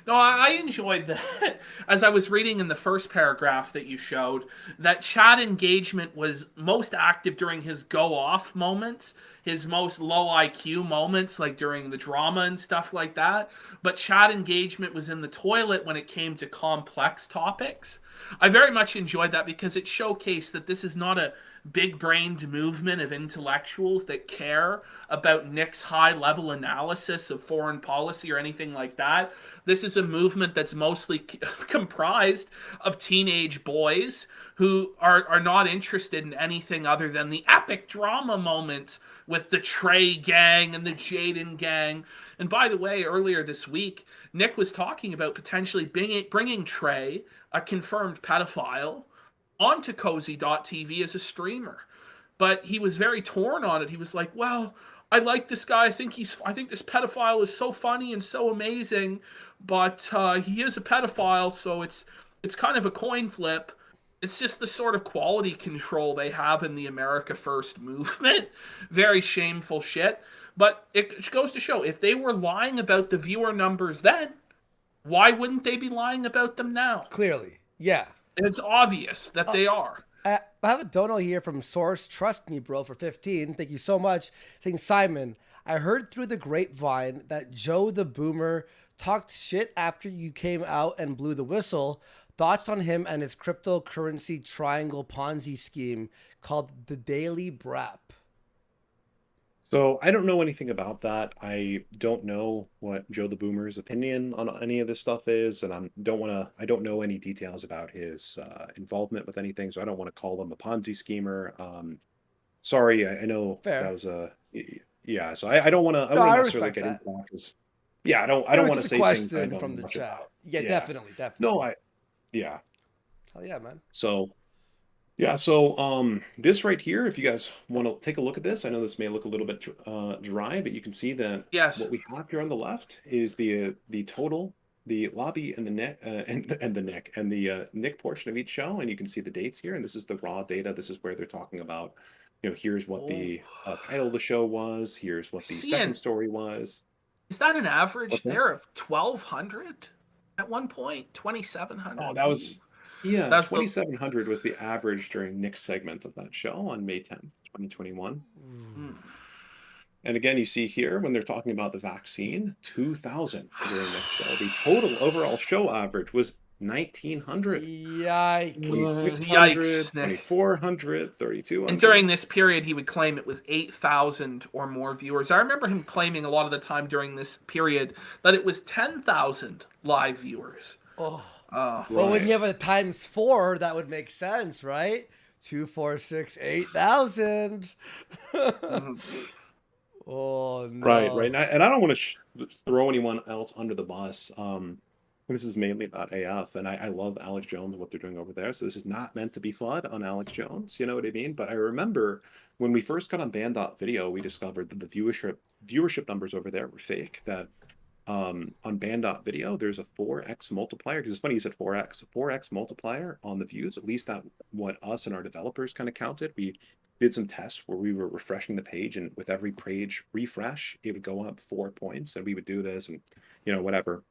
No, I enjoyed that. As I was reading in the first paragraph that you showed, that chat engagement was most active during his go off moments. his most low IQ moments, like during the drama and stuff like that. But chat engagement was in the toilet when it came to complex topics. I very much enjoyed that because it showcased that this is not a big-brained movement of intellectuals that care about Nick's high-level analysis of foreign policy or anything like that. This is a movement that's mostly comprised of teenage boys who are not interested in anything other than the epic drama moments with the Trey gang and the Jaden gang. And by the way, earlier this week, Nick was talking about potentially bringing Trey, a confirmed pedophile, onto Cozy.tv as a streamer. But he was very torn on it. He was like, well, I like this guy. I think this pedophile is so funny and so amazing, but he is a pedophile, so it's kind of a coin flip. It's just the sort of quality control they have in the America First movement. Very shameful shit. But it goes to show, if they were lying about the viewer numbers then, why wouldn't they be lying about them now? Clearly, yeah. And it's obvious that they are. I have a dono here from Source Trust Me Bro for 15. Thank you so much. Saying, Simon, I heard through the grapevine that Joe the Boomer talked shit after you came out and blew the whistle. Thoughts on him and his cryptocurrency triangle Ponzi scheme called the Daily Brap? So I don't know anything about that. I don't know what Joe the Boomer's opinion on any of this stuff is, and I don't know any details about his involvement with anything, so I don't want to call him a Ponzi schemer. Sorry, I know Fair. that was yeah. So I don't want to. I No, wouldn't I necessarily respect get into that. that because I don't want to say things I don't from know the much chat. about. Yeah, Yeah. definitely. No, yeah. Hell yeah, man. So yeah, so this right here, if you guys want to take a look at this, I know this may look a little bit dry, but you can see that Yes. what we have here on the left is the total, the lobby and the net and the Nick portion of each show, and you can see the dates here, and this is the raw data. This is where they're talking about, here's what the title of the show was, here's what the second story was. Is that an average What's that? there of 1,200 at one point? 2,700? Oh, that was. Yeah, That's 2,700 was the average during Nick's segment of that show on May 10th, 2021. And again, you see here when they're talking about the vaccine, 2,000 during that show. The total overall show average was 1,900. Yikes. 2,600, Yikes. 2,400, 3,200. And during this period, he would claim it was 8,000 or more viewers. I remember him claiming a lot of the time during this period that it was 10,000 live viewers. Oh. Right. Well, when you have a times 4, that would make sense, right? 2, 4, 6, 8,000. Oh no! Right. And I don't want to throw anyone else under the bus. This is mainly about AF, and I love Alex Jones and what they're doing over there. So this is not meant to be FUD on Alex Jones. You know what I mean? But I remember when we first got on BANNED.VIDEO, we discovered that the viewership numbers over there were fake. That on BANNED.VIDEO, there's a 4x multiplier, because it's funny you said 4x. A 4x multiplier on the views, at least that what us and our developers kind of counted. We did some tests where we were refreshing the page, and with every page refresh, it would go up 4 points, and we would do this and whatever.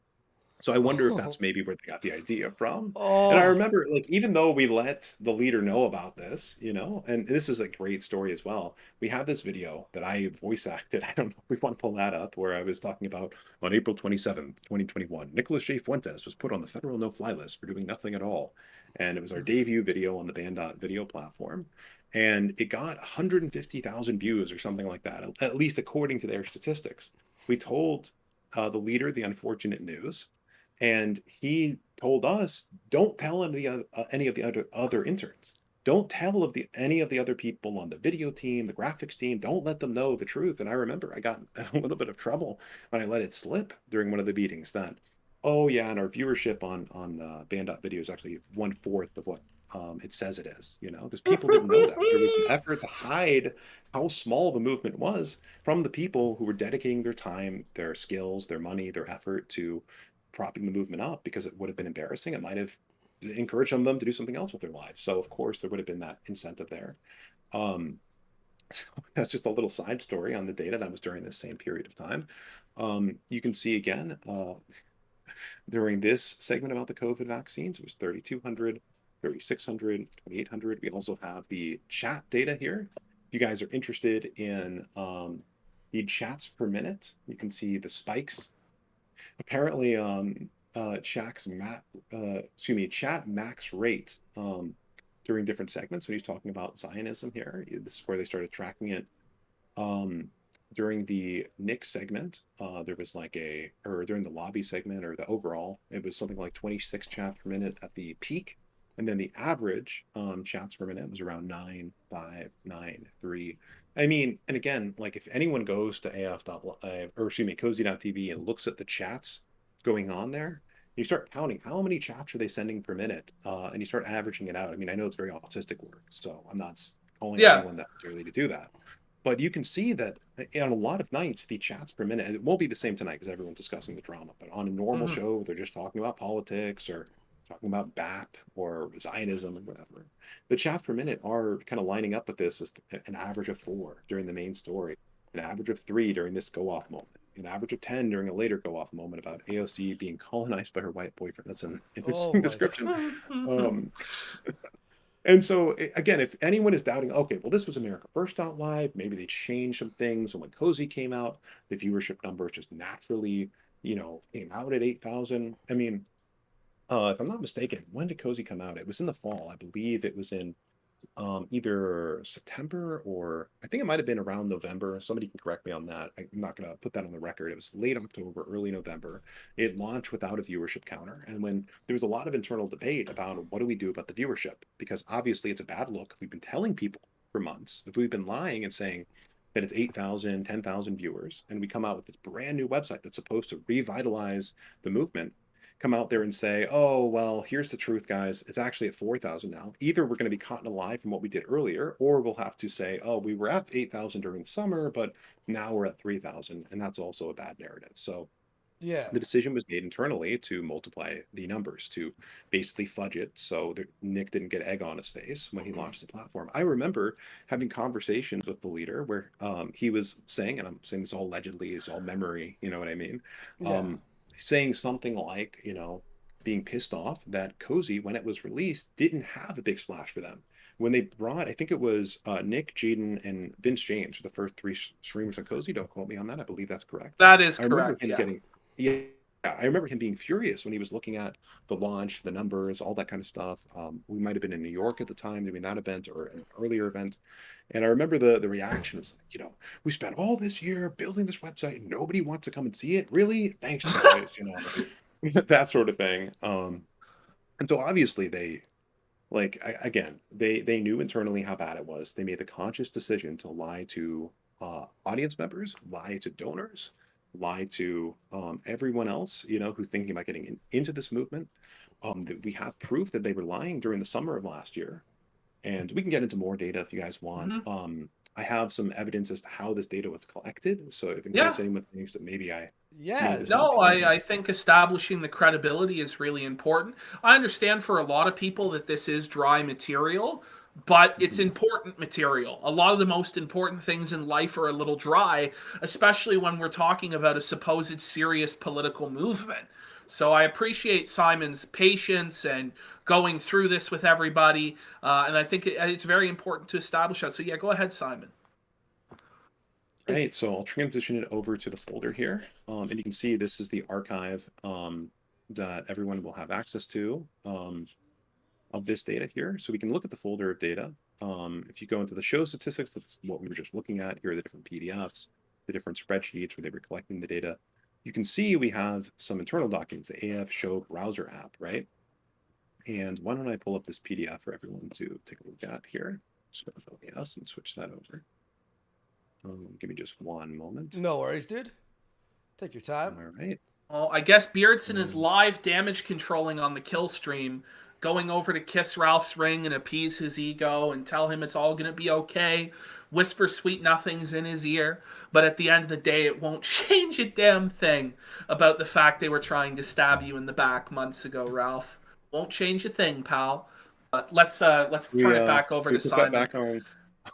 So I wonder if that's maybe where they got the idea from. And I remember, like, even though we let the leader know about this, and this is a great story as well. We had this video that I voice acted. I don't know if we want to pull that up, where I was talking about on April 27th, 2021, Nicholas J. Fuentes was put on the federal no-fly list for doing nothing at all. And it was our debut video on the BANNED.VIDEO platform. And it got 150,000 views or something like that, at least according to their statistics. We told the leader the unfortunate news. And he told us, don't tell any of the other interns. Don't tell any of the other people on the video team, the graphics team. Don't let them know the truth. And I remember I got in a little bit of trouble when I let it slip during one of the meetings that, oh yeah, and our viewership on BANNED.VIDEO is actually 1/4 of what it says it is, because people didn't know that. There was an effort to hide how small the movement was from the people who were dedicating their time, their skills, their money, their effort to propping the movement up, because it would have been embarrassing. It might have encouraged some of them to do something else with their lives. So of course there would have been that incentive there. So that's just a little side story on the data that was during this same period of time. You can see again, during this segment about the COVID vaccines, it was 3,200, 3,600, 2,800. We also have the chat data here. you guys are interested in the chats per minute, you can see the spikes. Apparently, chat max rate during different segments when he's talking about Zionism here. This is where they started tracking it. During the Nick segment, there was like or during the lobby segment or the overall, it was something like 26 chats per minute at the peak. And then the average chats per minute was around 9, 5, 9, 3. I mean, and again, like if anyone goes to cozy.tv and looks at the chats going on there, you start counting how many chats are they sending per minute, and you start averaging it out. I mean, I know it's very autistic work, so I'm not calling Yeah. anyone necessarily to do that. But you can see that on a lot of nights, the chats per minute, and it won't be the same tonight because everyone's discussing the drama, but on a normal show, they're just talking about politics or talking about BAP or Zionism or whatever. The chats per minute are kind of lining up with this as an average of 4 during the main story, an average of 3 during this go-off moment, an average of 10 during a later go-off moment about AOC being colonized by her white boyfriend. That's an interesting description. And so, again, if anyone is doubting, okay, well, this was America First Out Live, maybe they changed some things. And when Cozy came out, the viewership numbers just naturally, came out at 8,000. I mean, if I'm not mistaken, when did Cozy come out? It was in the fall. I believe it was in either September or I think it might have been around November. Somebody can correct me on that. I'm not going to put that on the record. It was late October, early November. It launched without a viewership counter. And when there was a lot of internal debate about what do we do about the viewership, because obviously it's a bad look if we've been telling people for months, if we've been lying and saying that it's 8,000, 10,000 viewers, and we come out with this brand new website that's supposed to revitalize the movement, come out there and say, oh, well, here's the truth, guys. It's actually at 4,000 now. Either we're going to be caught in a lie from what we did earlier, or we'll have to say, oh, we were at 8,000 during the summer, but now we're at 3,000. And that's also a bad narrative. So Yeah. the decision was made internally to multiply the numbers, to basically fudge it so that Nick didn't get egg on his face when he launched the platform. I remember having conversations with the leader where he was saying, and I'm saying this all allegedly, it's all memory, you know what I mean? Yeah. Saying something like, being pissed off that Cozy, when it was released, didn't have a big splash for them. When they brought, I think it was Nick, Jaden, and Vince James for the first 3 streamers on Cozy. Don't quote me on that. I believe that's correct. That is I remember correct. him Yeah. getting, yeah, I remember him being furious when he was looking at the launch, the numbers, all that kind of stuff. We might have been in New York at the time doing that event or an earlier event. And I remember the reaction was like, we spent all this year building this website and nobody wants to come and see it. Really? Thanks, guys. That sort of thing. And so obviously they, again, they knew internally how bad it was. They made the conscious decision to lie to audience members, lie to donors, lie to everyone else, who's thinking about getting into this movement. That we have proof that they were lying during the summer of last year. And we can get into more data if you guys want. I have some evidence as to how this data was collected. So if in case anyone thinks that maybe I made this up. No, I think establishing the credibility is really important. I understand for a lot of people that this is dry material, but it's important material. A lot of the most important things in life are a little dry, especially when we're talking about a supposed serious political movement. So I appreciate Simon's patience and going through this with everybody, and I think it's very important to establish that. So yeah, go ahead, Simon. Right, so I'll transition it over to the folder here, and you can see this is the archive that everyone will have access to of this data here. So we can look at the folder of data. If you go into the show statistics, that's what we were just looking at. Here are the different PDFs, the different spreadsheets where they were collecting the data. You can see we have some internal documents, the AF show browser app, right? And why don't I pull up this PDF for everyone to take a look at here? Just go to OBS and switch that over. Give me just one moment. No worries, dude. Take your time. All right. Well, I guess Beardson is live damage controlling on the kill stream, going over to kiss Ralph's ring and appease his ego and tell him it's all going to be okay, whisper sweet nothings in his ear, but at the end of the day, it won't change a damn thing about the fact they were trying to stab you in the back months ago, Ralph. Won't change a thing, pal. But let's turn it back over to Simon. That back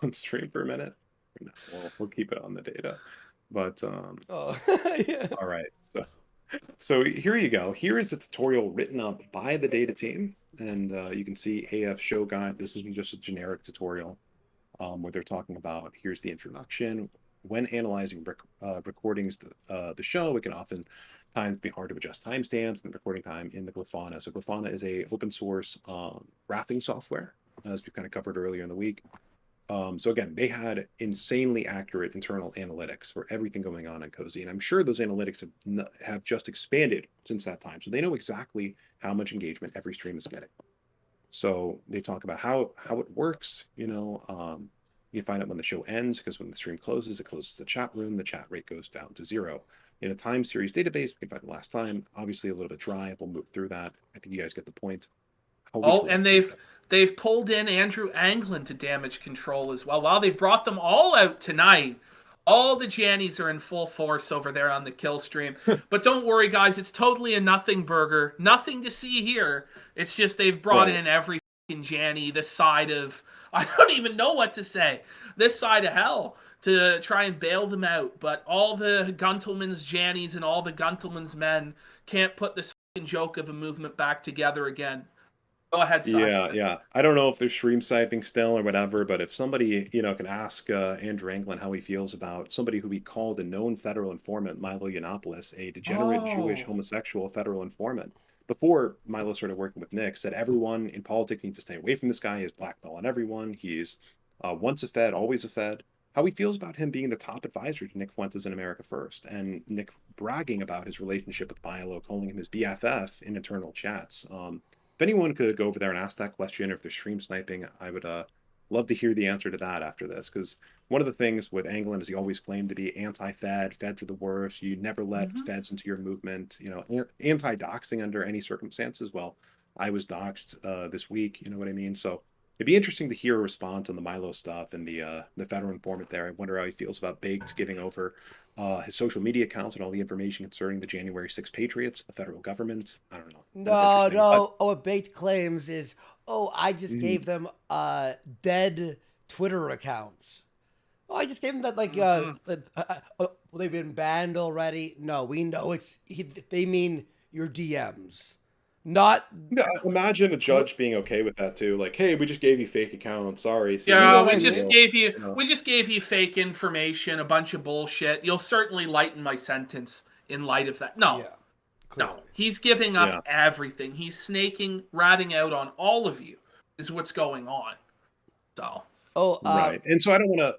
on stream for a minute. No, we'll keep it on the data. But yeah. All right. So here you go. Here is a tutorial written up by the data team, and you can see AF show guide. This isn't just a generic tutorial. where they're talking about, here's the introduction. When analyzing recordings the show, it can often times be hard to adjust timestamps and the recording time in the Grafana. So Grafana is a open source graphing software, as we've kind of covered earlier in the week. So again, they had insanely accurate internal analytics for everything going on in Cozy, and I'm sure those analytics have just expanded since that time. So they know exactly how much engagement every stream is getting. So they talk about how it works. You know, you find out when the show ends, because when the stream closes, it closes the chat room. The chat rate goes down to 0. In a time series database, we can find the last time. Obviously, a little bit dry. We'll move through that. I think you guys get the point. Oh, and they've pulled in Andrew Anglin to damage control as well. Wow, they've brought them all out tonight. All the Jannies are in full force over there on the kill stream. But don't worry, guys. It's totally a nothing burger. Nothing to see here. It's just they've brought in every fucking Janny, this side of... I don't even know what to say. This side of hell to try and bail them out. But all the Guntelman's Jannies and all the Guntelman's men can't put this fucking joke of a movement back together again. Go ahead, Sasha. Yeah. I don't know if they're stream sniping still or whatever, but if somebody, can ask Andrew Anglin how he feels about somebody who we called a known federal informant, Milo Yiannopoulos, a degenerate Jewish homosexual federal informant. Before Milo started working with Nick, said everyone in politics needs to stay away from this guy. He has blackmail on everyone. He's once a Fed, always a Fed. How he feels about him being the top advisor to Nick Fuentes in America First, and Nick bragging about his relationship with Milo, calling him his BFF in internal chats. If anyone could go over there and ask that question, or if they're stream sniping, I would love to hear the answer to that after this. Because one of the things with Anglin is he always claimed to be anti-Fed, Feds are the worst. You never let Feds into your movement. Anti-doxing under any circumstances. Well, I was doxed this week. You know what I mean? So it'd be interesting to hear a response on the Milo stuff and the federal informant there. I wonder how he feels about Baked giving over his social media accounts and all the information concerning the January 6 Patriots, the federal government. I don't know. No. What Baked claims is, I just gave them dead Twitter accounts. I just gave them that, they've been banned already. No, we know they mean your DMs. Not. Yeah, imagine a judge being okay with that too. Like, hey, we just gave you fake accounts. Sorry. So yeah, we just gave you fake information, a bunch of bullshit. You'll certainly lighten my sentence in light of that. No, he's giving up everything. He's snaking, ratting out on all of you. Is what's going on. So. Right, and so I don't want to.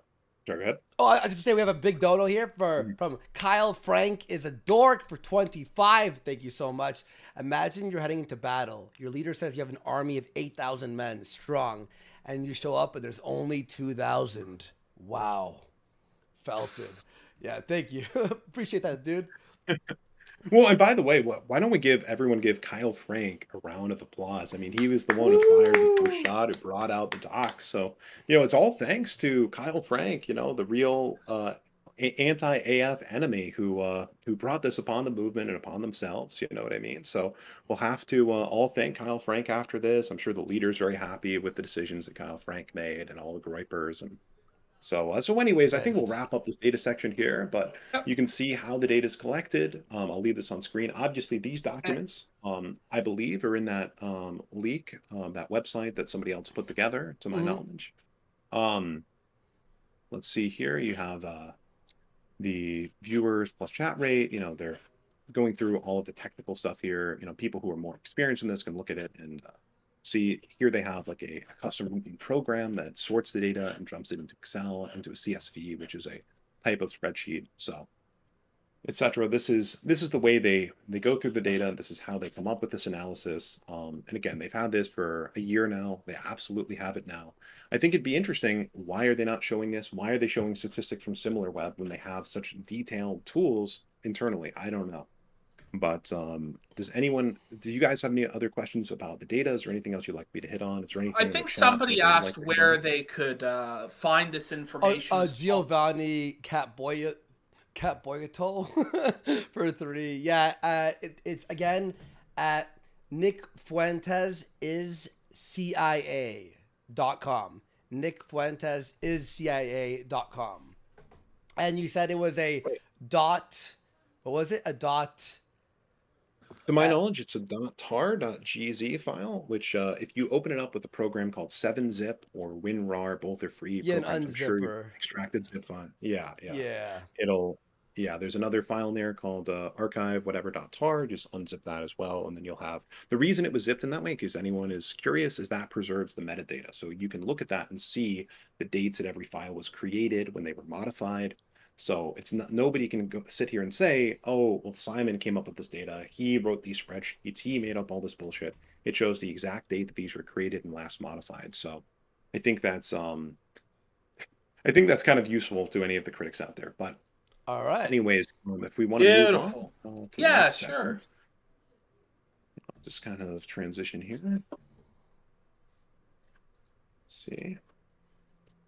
Sorry, go ahead. I just say we have a big dono here from Kyle Frank is a dork for 25. Thank you so much. Imagine you're heading into battle. Your leader says you have an army of 8,000 men strong, and you show up and there's only 2,000. Wow. Felt it. Yeah, thank you. Appreciate that, dude. Well, and by the way, why don't we give Kyle Frank a round of applause? I mean, he was the one who fired the first shot, who brought out the docs. So, it's all thanks to Kyle Frank, the real anti-AF enemy who brought this upon the movement and upon themselves. You know what I mean? So we'll have to all thank Kyle Frank after this. I'm sure the leader's very happy with the decisions that Kyle Frank made and all the Groypers and. So anyways, I think we'll wrap up this data section here, but you can see how the data is collected. I'll leave this on screen. Obviously, these documents, I believe, are in that leak, that website that somebody else put together, to my knowledge. Let's see here. You have the viewers plus chat rate. They're going through all of the technical stuff here. People who are more experienced in this can look at it and see here they have like a custom program that sorts the data and dumps it into Excel, into a CSV, which is a type of spreadsheet. So, etc. This is the way they go through the data. This is how they come up with this analysis. And again, they've had this for a year now. They absolutely have it now. I think it'd be interesting. Why are they not showing this? Why are they showing statistics from SimilarWeb when they have such detailed tools internally? I don't know. But do you guys have any other questions about the data? Is there anything else you'd like me to hit on? Is there anything? I think somebody asked where they could find this information. Giovanni Catboyato for 3. Yeah, it's again at Nick Fuentes is CIA.com. Nick Fuentes is CIA.com. And you said it was a dot. What was it? A dot. To my knowledge, it's a .tar.gz file, which if you open it up with a program called 7-zip or WinRAR, both are free Yeah, an programs. I'm sure you've unzipper. extracted zip file. Yeah, yeah. Yeah. There's another file in there called archive whatever .tar. Just unzip that as well, and then you'll have the reason it was zipped in that way, because anyone is curious, is that preserves the metadata. So you can look at that and see the dates that every file was created, when they were modified. So it's not, nobody can sit here and say, oh, well, Simon came up with this data. He wrote these spreadsheets. He made up all this bullshit. It shows the exact date that these were created and last modified. So I think that's kind of useful to any of the critics out there. But All right. anyways, if we want to move on to the Yeah, next sure. segment, I'll just kind of transition here. Let's see.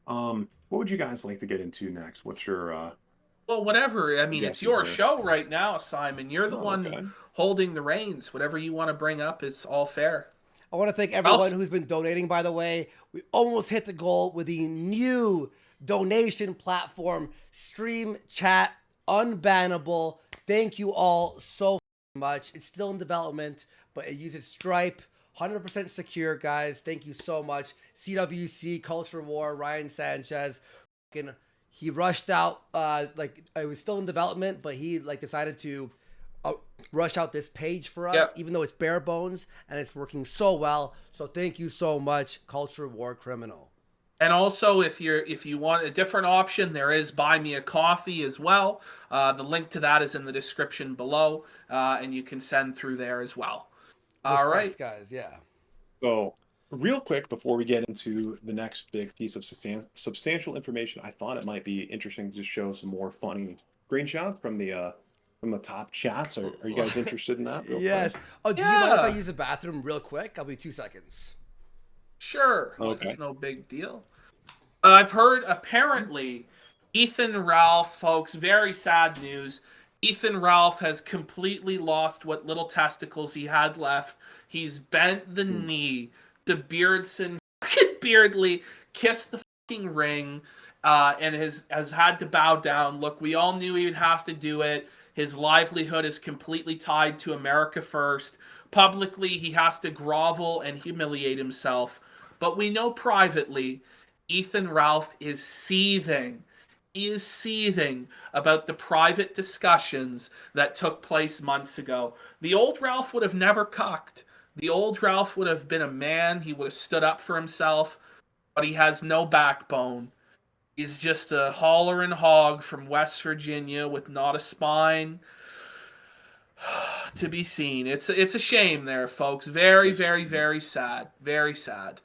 What would you guys like to get into next? What's your Well, whatever. I mean, Yeah, it's your sure. show right now, Simon. You're the one okay. holding the reins. Whatever you want to bring up is all fair. I want to thank everyone who's been donating, by the way. We almost hit the goal with the new donation platform, Stream Chat Unbannable. Thank you all so much. It's still in development, but it uses Stripe. 100% secure, guys. Thank you so much. CWC, Culture War, Ryan Sanchez. He rushed out, like, it was still in development, but he, like, decided to rush out this page for us, even though it's bare bones, and it's working so well. So thank you so much, Culture War Criminal. And also, if you want a different option, there is Buy Me a Coffee as well. The link to that is in the description below, and you can send through there as well. All right, guys. Yeah. So, real quick before we get into the next big piece of substantial information, I thought it might be interesting to show some more funny screenshots from the top chats. Are you guys interested in that? Yes. Quick? Oh, do you mind if I use the bathroom real quick? I'll be 2 seconds. Sure. Okay. It's no big deal. I've heard apparently Ethan Ralph, folks, very sad news. Ethan Ralph has completely lost what little testicles he had left. He's bent the knee to Beardson Beardley, kissed the fucking ring, and has had to bow down. Look, we all knew he would have to do it. His livelihood is completely tied to America First. Publicly, he has to grovel and humiliate himself. But we know privately, Ethan Ralph is seething. He is seething about the private discussions that took place months ago. The old Ralph would have never cucked. The old Ralph would have been a man. He would have stood up for himself, but he has no backbone. He's just a hollering hog from West Virginia with not a spine to be seen. It's a shame there, folks. Very, very, very sad. Very sad.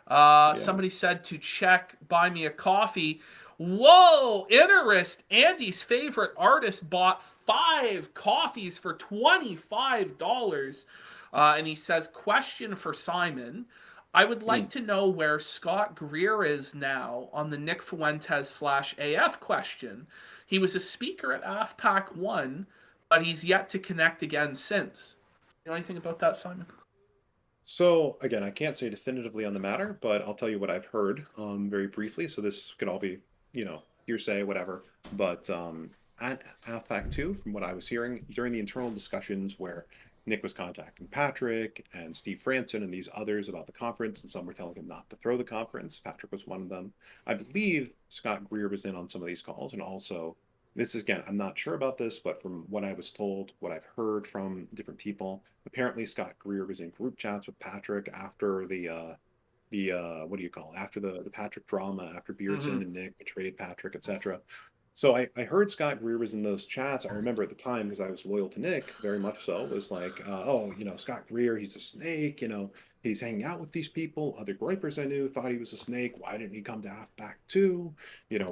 Somebody said to check Buy Me a Coffee. Whoa, interest. Andy's favorite artist bought 5 coffees for $25. And he says, question for Simon. I would like to know where Scott Greer is now on the Nick Fuentes /AF question. He was a speaker at AFPac 1, but he's yet to connect again since. You know anything about that, Simon? So again, I can't say definitively on the matter, but I'll tell you what I've heard very briefly. So this could all be, hearsay, whatever. But at AFPac 2, from what I was hearing during the internal discussions where Nick was contacting Patrick and Steve Franson and these others about the conference, and some were telling him not to throw the conference. Patrick was one of them. I believe Scott Greer was in on some of these calls, and also, this is, again, I'm not sure about this, but from what I was told, what I've heard from different people, apparently Scott Greer was in group chats with Patrick after after the Patrick drama, after Beardson and Nick betrayed Patrick, etc. So I heard Scott Greer was in those chats. I remember at the time, because I was loyal to Nick, very much so, was like, Scott Greer, he's a snake, he's hanging out with these people. Other Groypers I knew thought he was a snake. Why didn't he come to AFPac 2?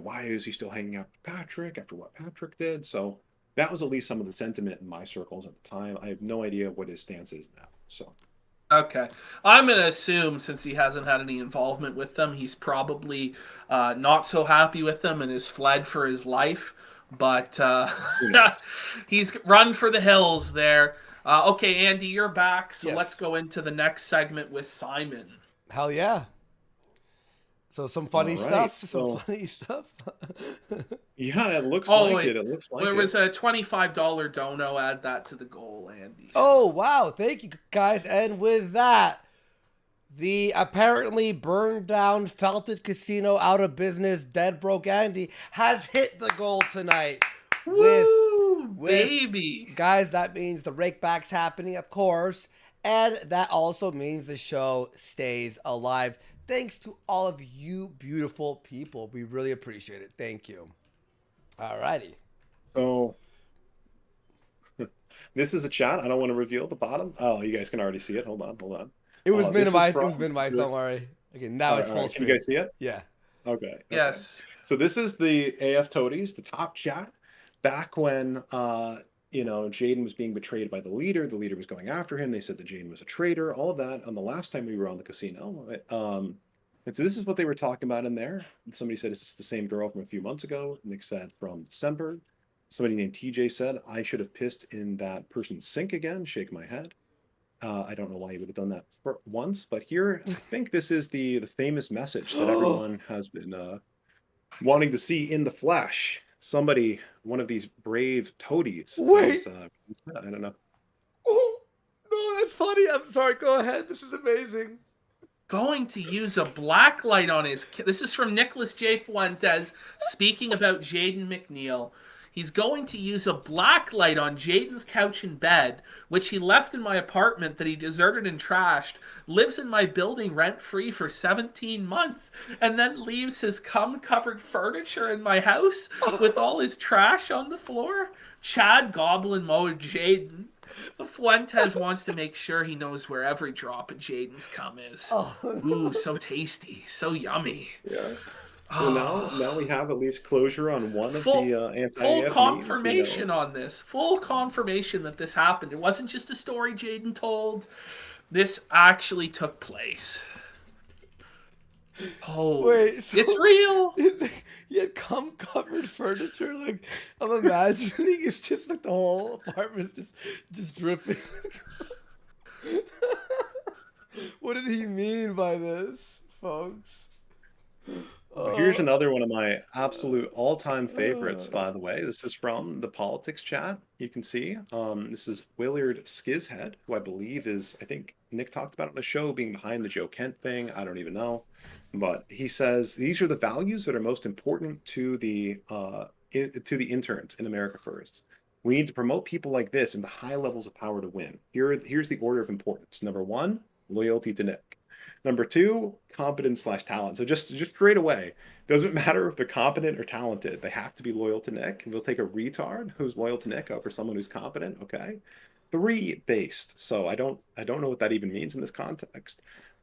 Why is he still hanging out with Patrick after what Patrick did? So that was at least some of the sentiment in my circles at the time. I have no idea what his stance is now. So. Okay. I'm going to assume, since he hasn't had any involvement with them, he's probably not so happy with them and has fled for his life. But he's run for the hills there. Okay, Andy, you're back. So let's go into the next segment with Simon. Hell yeah. So some funny All right, stuff. so Some funny stuff. yeah, it looks Oh, like wait. it. It looks like There it. was a $25 dono. Add that to the goal, Andy. Oh wow! Thank you guys. And with that, the apparently burned down Felted Casino out of business, dead broke Andy has hit the goal tonight. Woo, with baby. Guys, that means the rakeback's happening, of course, and that also means the show stays alive. Thanks to all of you beautiful people. We really appreciate it. Thank you. Alrighty. So this is a chat. I don't want to reveal the bottom. Oh, you guys can already see it. Hold on, hold on. It was This is minimized. It from was minimized. Don't worry. Okay, now All it's right, all full right. Can screen. you guys see it? Yeah. Okay. Yes. So this is the AF Toadies, the top chat, back when Jaden was being betrayed by the leader. The leader was going after him. They said that Jaden was a traitor. All of that on the last time we were on the casino. And so this is what they were talking about in there. Somebody said, "Is this the same girl from a few months ago?" Nick said, "From December." Somebody named TJ said, "I should have pissed in that person's sink again." Shake my head. I don't know why you would have done that once, but here I think this is the famous message that everyone has been wanting to see in the flesh. Somebody, one of these brave toadies. Wait. I don't know. Oh, no, that's funny. I'm sorry. Go ahead. This is amazing. Going to use a black light on his... This is from Nicholas J. Fuentes speaking about Jaden McNeil. He's going to use a black light on Jaden's couch and bed, which he left in my apartment that he deserted and trashed, lives in my building rent-free for 17 months, and then leaves his cum-covered furniture in my house with all his trash on the floor. Chad Goblin Mode Jaden. Fuentes wants to make sure he knows where every drop of Jaden's cum is. Oh. Ooh, so tasty, so yummy. Yeah. So now we have at least closure on one of the anti-AF full memes, confirmation on this. Full confirmation that this happened. It wasn't just a story Jaden told. This actually took place. Oh, wait, so it's real. He had cum-covered furniture. Like, I'm imagining it's just like the whole apartment's just dripping. What did he mean by this, folks? Here's another one of my absolute all-time favorites, by the way. This is from the politics chat. You can see this is Willard Skizhead, who I believe is, I think Nick talked about on the show, being behind the Joe Kent thing. I don't even know. But he says, these are the values that are most important to the interns in America First. We need to promote people like this into high levels of power to win. Here's the order of importance. Number 1, loyalty to Nick. Number 2, competence/talent. So just straight away, doesn't matter if they're competent or talented. They have to be loyal to Nick. We'll take a retard who's loyal to Nick over someone who's competent. Okay. 3, based. So I don't know what that even means in this context.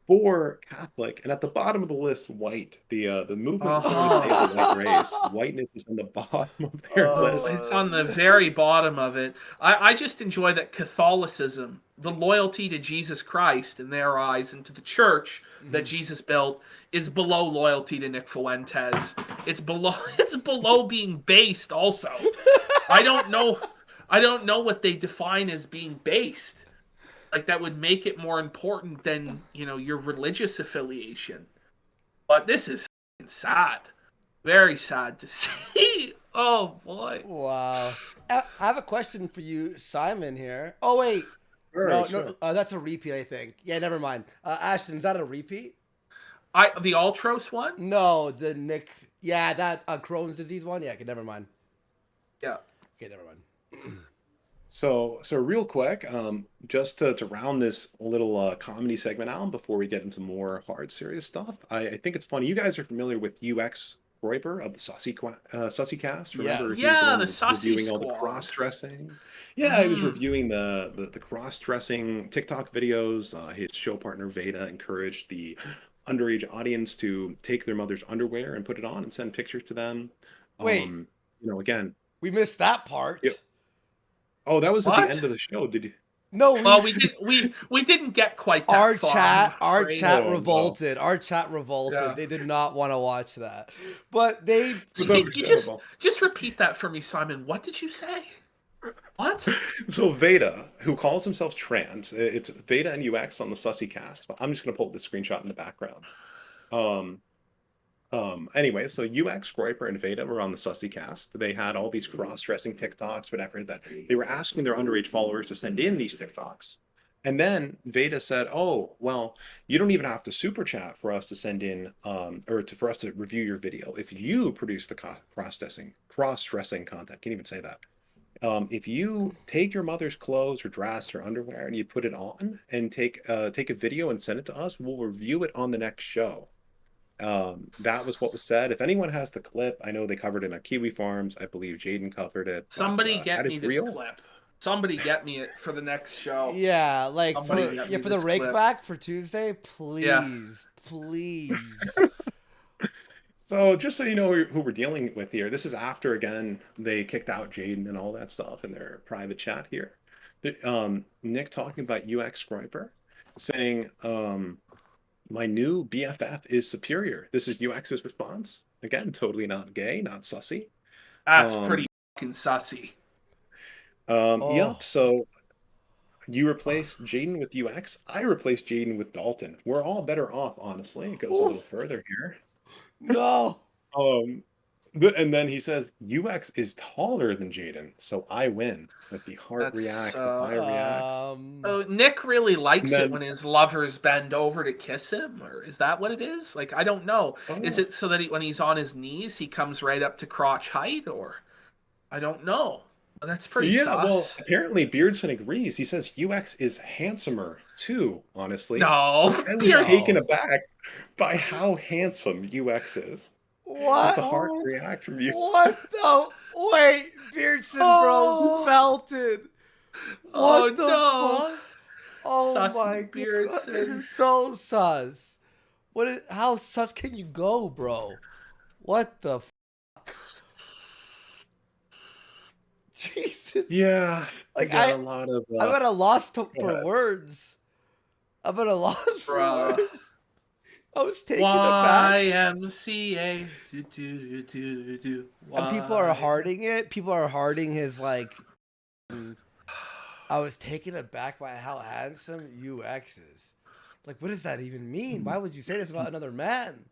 4, Catholic, and at the bottom of the list, white. The movement is trying to save the white race. Whiteness is on the bottom of their list. It's on the very bottom of it. I just enjoy that Catholicism, the loyalty to Jesus Christ in their eyes and to the church that Jesus built, is below loyalty to Nick Fuentes. It's below being based also. I don't know what they define as being based. Like, that would make it more important than, your religious affiliation. But this is sad. Very sad to see. Oh, boy. Wow. I have a question for you, Simon, here. Oh, wait. Sure. No, that's a repeat, I think. Yeah, never mind. Ashton, is that a repeat? The Ultros one? No, the Nick... Yeah, that Crohn's disease one? Yeah, okay, never mind. Yeah. Okay, never mind. So real quick, just to round this little comedy segment out before we get into more hard, serious stuff, I think it's funny. You guys are familiar with UX Groyper of the Sussy Cast. Remember? Yeah, he was the Sussy reviewing all the Squad. cross-dressing. Yeah, he was reviewing the cross-dressing TikTok videos. His show partner Veda encouraged the underage audience to take their mother's underwear and put it on and send pictures to them. Wait. Again. We missed that part. Yep. Oh, that was What? at the end of the show. Did you? No, Well, we didn't get quite that our far. chat Oh, revolted. Our chat revolted. Yeah. They did not want to watch that. But they It's You understandable. just repeat that for me, Simon. What did you say? What? So Veda, who calls himself trans, it's Veda and UX on the Sussy Cast. But I'm just going to pull up the screenshot in the background. Anyway, so UX, Groyper, and Veda were on the Sussy cast. They had all these cross-dressing TikToks, whatever, that they were asking their underage followers to send in these TikToks. And then Veda said, "Oh, well, you don't even have to super chat for us to send in, for us to review your video. If you produce the cross-dressing content, can't even say that. If you take your mother's clothes or dress or underwear and you put it on and take a video and send it to us, we'll review it on the next show." That was what was said. If anyone has the clip, I know they covered it on Kiwi Farms. I believe Jaden covered it. Somebody But, get that is me this real. clip. Somebody get me it for the next show. Yeah, like Somebody get me for the this rake clip. back for Tuesday, please, Yeah. please. So just so you know who we're dealing with here, this is after, again, they kicked out Jaden and all that stuff in their private chat here. Nick talking about UX Groyper, saying, my new BFF is superior. This is UX's response. Again, totally not gay, not sussy. That's pretty fucking sussy. Yep, so you replaced Jaden with UX. I replaced Jaden with Dalton. We're all better off, honestly. It goes a little further here. No. And then he says, UX is taller than Jaden, so I win. With the heart reacts, the eye reacts. So Nick really likes then, it when his lovers bend over to kiss him, or is that what it is? Like, I don't know. Is it so that when he's on his knees, he comes right up to crotch height, or I don't know. That's pretty sus. Well, apparently Beardson agrees. He says UX is handsomer too, honestly. No. I was taken aback by how handsome UX is. What? The heart react from you. What the? Wait, Beardson Bros Felton. What the fuck? Oh Sus my Beardson. God, this is so sus. How sus can you go, bro? What the Jesus. Yeah. Like a lot of. I'm at a loss for words. I'm at a loss for words. I was taken aback. YMCA. And people are hearting it. People are hearting his like. I was taken aback by how handsome UX is. Like, what does that even mean? Why would you say this about another man?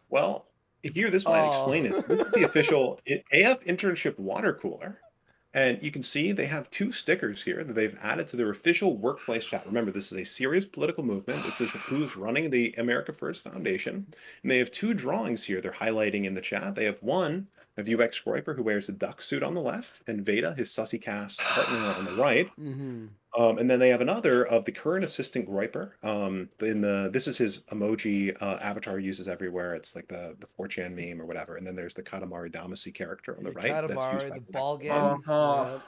Well, here, this might explain it. This is the official AF internship water cooler. And you can see they have two stickers here that they've added to their official workplace chat. Remember, this is a serious political movement. This is who's running the America First Foundation. And they have two drawings here they're highlighting in the chat. They have one of UX Groyper, who wears a duck suit on the left, and Veda, his sussy cast partner, on the right. Mm-hmm. And then they have another of the current assistant Groyper. This is his emoji avatar uses everywhere. It's like the 4chan meme or whatever. And then there's the Katamari Damacy character on the right. Katamari, the ball game.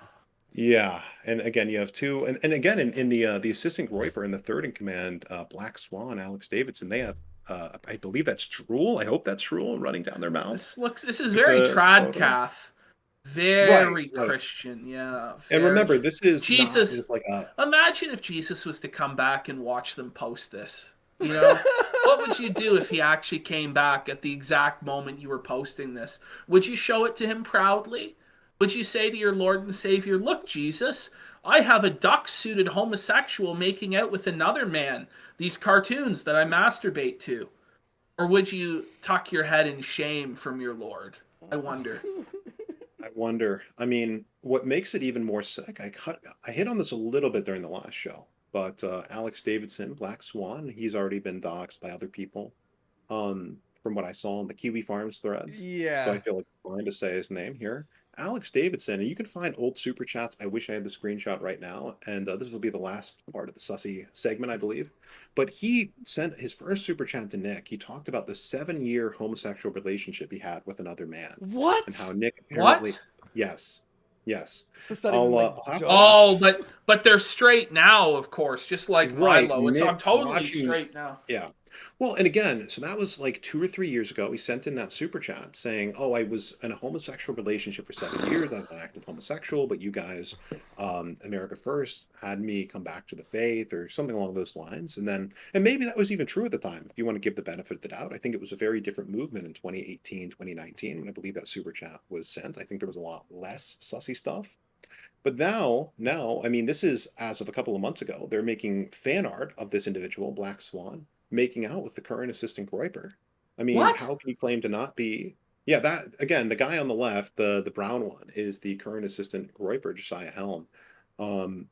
Yeah, and again, you have two, and again in the assistant Groyper in the third in command, Black Swan, Alex Davidson. They have, I believe that's Drool. I hope that's Drool running down their mouths. This is very tradcaf. Very Christian, yeah. And remember, this is Jesus. Not just like imagine if Jesus was to come back and watch them post this. You know, what would you do if he actually came back at the exact moment you were posting this? Would you show it to him proudly? Would you say to your Lord and Savior, "Look, Jesus, I have a duck-suited homosexual making out with another man. These cartoons that I masturbate to." Or would you tuck your head in shame from your Lord? I wonder. I wonder. I mean, what makes it even more sick, I hit on this a little bit during the last show, but Alex Davidson, Black Swan, he's already been doxxed by other people from what I saw in the Kiwi Farms threads. Yeah. So I feel like I'm trying to say his name here. Alex Davidson, and you can find old super chats. I wish I had the screenshot right now, and this will be the last part of the sussy segment, I believe. But he sent his first super chat to Nick. He talked about the 7-year homosexual relationship he had with another man. What? And how Nick apparently... What? Yes. But they're straight now, of course, just like Milo. I'm totally straight now. Yeah. Well, and again, so that was like 2 or 3 years ago. He sent in that super chat saying, "Oh, I was in a homosexual relationship for 7 years. I was an active homosexual, but you guys, America First, had me come back to the faith," or something along those lines. And maybe that was even true at the time. If you want to give the benefit of the doubt, I think it was a very different movement in 2018, 2019, when I believe that super chat was sent. I think there was a lot less sussy stuff. But now, I mean, this is as of a couple of months ago. They're making fan art of this individual, Black Swan, making out with the current assistant Groyper. I mean, What? how can you claim to not be? Yeah, that again, the guy on the left, the brown one, is the current assistant Groyper, Josiah Helm. Um,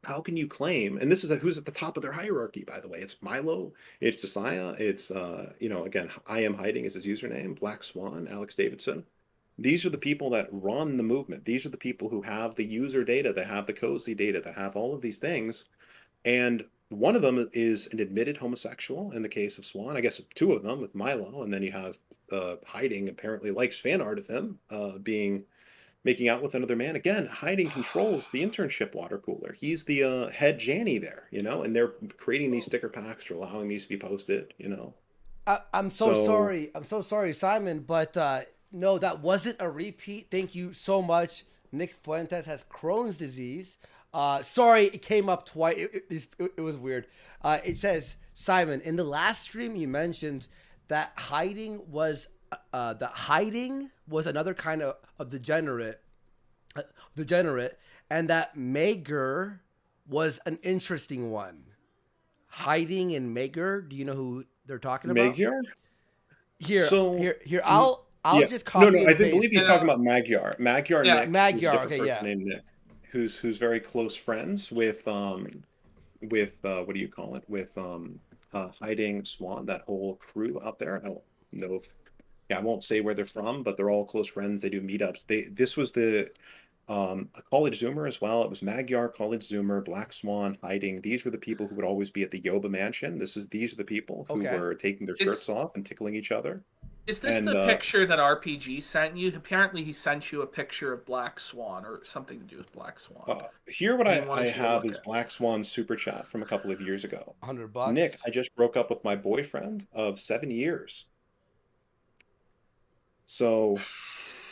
how can you claim? And this is who's at the top of their hierarchy, by the way. It's Milo, it's Josiah, it's again, I am hiding is his username, Black Swan, Alex Davidson. These are the people that run the movement. These are the people who have the user data, that have the cozy data, that have all of these things. And one of them is an admitted homosexual in the case of Swan. I guess two of them with Milo, and then you have Hiding apparently likes fan art of him being making out with another man. Again, Hiding controls the internship water cooler. He's the head Janny there, and they're creating these sticker packs or allowing these to be posted. I'm so sorry. I'm so sorry, Simon, but no, that wasn't a repeat. Thank you so much. Nick Fuentes has Crohn's disease. Sorry, it came up twice. It was weird. It says, Simon, in the last stream you mentioned that Hiding was another kind of degenerate, and that Mager was an interesting one. Hiding and Mager, do you know who they're talking about? Magyar? Here. I'll just copy. No, I believe he's talking about Magyar. Magyar. Yeah, Nick, Magyar. who's a Okay, person yeah. named Nick, who's very close friends with what do you call it? With Hiding, Swan, that whole crew out there. I don't know if I won't say where they're from, but they're all close friends. They do meetups. This was a college Zoomer as well. It was Magyar, college Zoomer, Black Swan, Hiding. These were the people who would always be at the Yoba Mansion. These are the people who were taking their shirts off and tickling each other. Is this the picture that RPG sent you? Apparently, he sent you a picture of Black Swan or something to do with Black Swan. Here, what I have is Black Swan's super chat from a couple of years ago. $100. Nick, I just broke up with my boyfriend of 7 years. So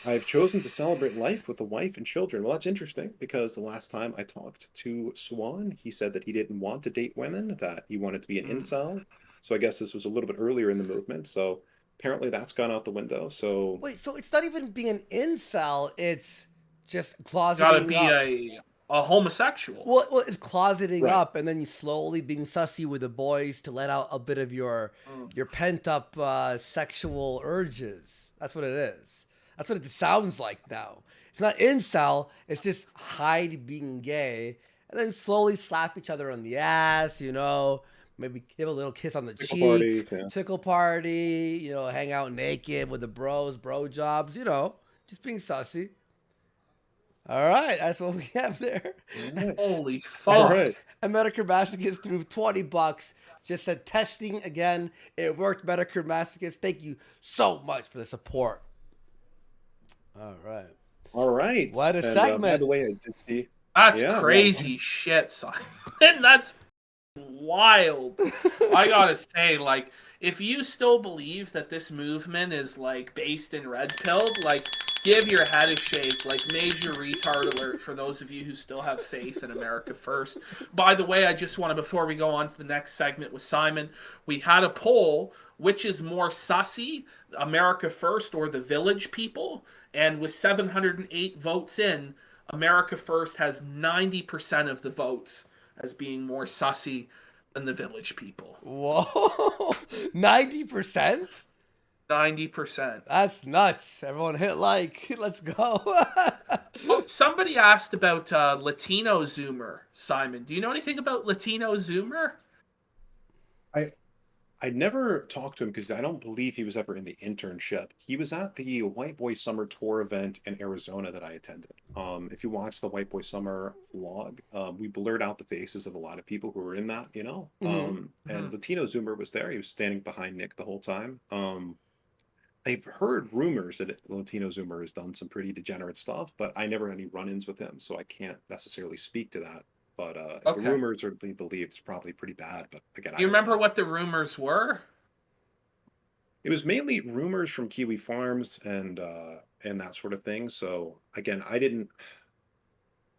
I've chosen to celebrate life with a wife and children. Well, that's interesting because the last time I talked to Swan, he said that he didn't want to date women, that he wanted to be an incel. So I guess this was a little bit earlier in the movement. So apparently that's gone out the window. So wait, so it's not even being an incel; it's just closeting Gotta be up. a homosexual. Well, it's closeting up, and then you slowly being sussy with the boys to let out a bit of your pent up sexual urges. That's what it is. That's what it sounds like now. It's not incel. It's just hide being gay, and then slowly slap each other on the ass. Maybe give a little kiss on the cheek, parties, tickle party. Hang out naked with the bros, bro jobs. Just being sussy. All right, that's what we have there. Holy fuck! All right. And Metacrimaticus threw $20. Just said testing again. It worked, Metacrimaticus. Thank you so much for the support. All right. All right. What a segment. By the way, I did see. That's crazy shit, Simon. That's wild. I gotta say, if you still believe that this movement is based in red pill, give your head a shake, major retard alert for those of you who still have faith in America First. By the way, I just want to, before we go on to the next segment with Simon, we had a poll, which is more sussy, America First or the Village People? And with 708 votes in, America First has 90% of the votes as being more sussy than the Village People. Whoa, 90%? 90%. That's nuts. Everyone hit like. Let's go. Somebody asked about Latino Zoomer, Simon. Do you know anything about Latino Zoomer? I never talked to him because I don't believe he was ever in the internship. He was at the White Boy Summer Tour event in Arizona that I attended. If you watch the White Boy Summer vlog, we blurred out the faces of a lot of people who were in that, And Latino Zoomer was there. He was standing behind Nick the whole time. I've heard rumors that Latino Zoomer has done some pretty degenerate stuff, but I never had any run-ins with him, so I can't necessarily speak to that. But if the rumors are to be believed, it's probably pretty bad. But again, you remember what the rumors were? It was mainly rumors from Kiwi Farms and that sort of thing. So again,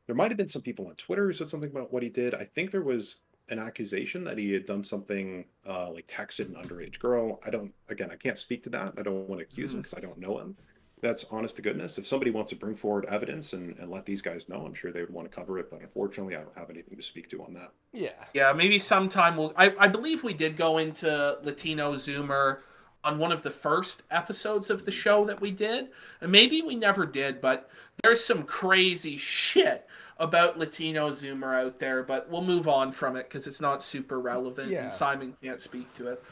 there might have been some people on Twitter who said something about what he did. I think there was an accusation that he had done something texted an underage girl. I can't speak to that. I don't want to accuse him because I don't know him. That's honest to goodness. If somebody wants to bring forward evidence and let these guys know, I'm sure they would want to cover it. But unfortunately, I don't have anything to speak to on that. Yeah. Yeah, maybe sometime I believe we did go into Latino Zoomer on one of the first episodes of the show that we did. And maybe we never did, but there's some crazy shit about Latino Zoomer out there, but we'll move on from it because it's not super relevant and Simon can't speak to it.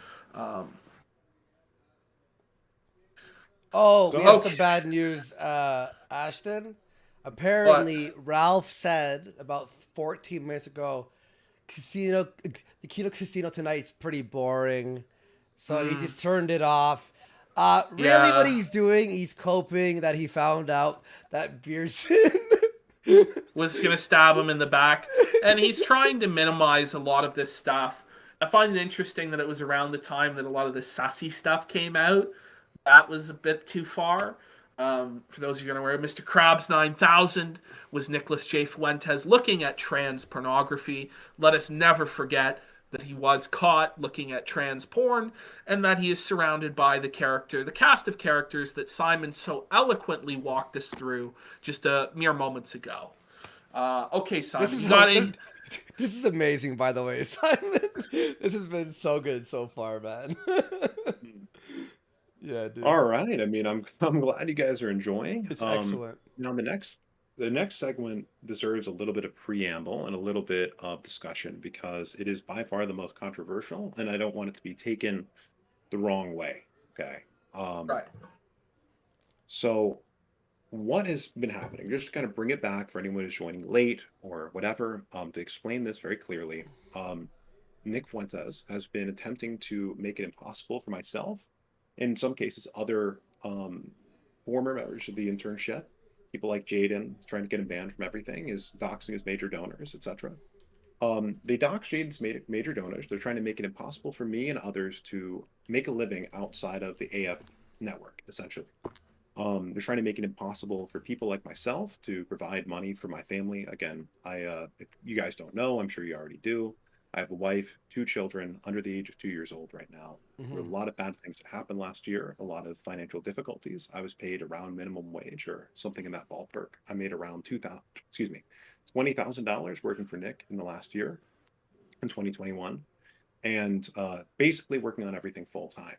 We have some bad news, Ashton. Apparently, Ralph said about 14 minutes ago, the Kino Casino tonight's pretty boring. So he just turned it off. Really what he's doing, he's coping that he found out that Beerson was going to stab him in the back. And he's trying to minimize a lot of this stuff. I find it interesting that it was around the time that a lot of the sassy stuff came out. That was a bit too far. For those of you unaware, Mr. Krabs 9000 was Nicholas J. Fuentes looking at trans pornography. Let us never forget that he was caught looking at trans porn, and that he is surrounded by the cast of characters that Simon so eloquently walked us through just a mere moments ago. Okay, Simon. This is amazing, by the way, Simon. This has been so good so far, man. Yeah, dude. All right. I mean, I'm glad you guys are enjoying. It's excellent. Now the next segment deserves a little bit of preamble and a little bit of discussion because it is by far the most controversial, and I don't want it to be taken the wrong way. Okay. Right. So what has been happening? Just to kind of bring it back for anyone who's joining late or whatever, to explain this very clearly. Nick Fuentes has been attempting to make it impossible for myself, in some cases, other former members of the internship, people like Jaden, trying to get him banned from everything, is doxing his major donors, etc. They dox Jaden's major donors. They're trying to make it impossible for me and others to make a living outside of the AF network, essentially. They're trying to make it impossible for people like myself to provide money for my family. Again, if you guys don't know, I'm sure you already do. I have a wife, 2 children under the age of 2 years old right now. There were a lot of bad things that happened last year, a lot of financial difficulties. I was paid around minimum wage or something in that ballpark. I made around $20,000 working for Nick in the last year, in 2021, and basically working on everything full time.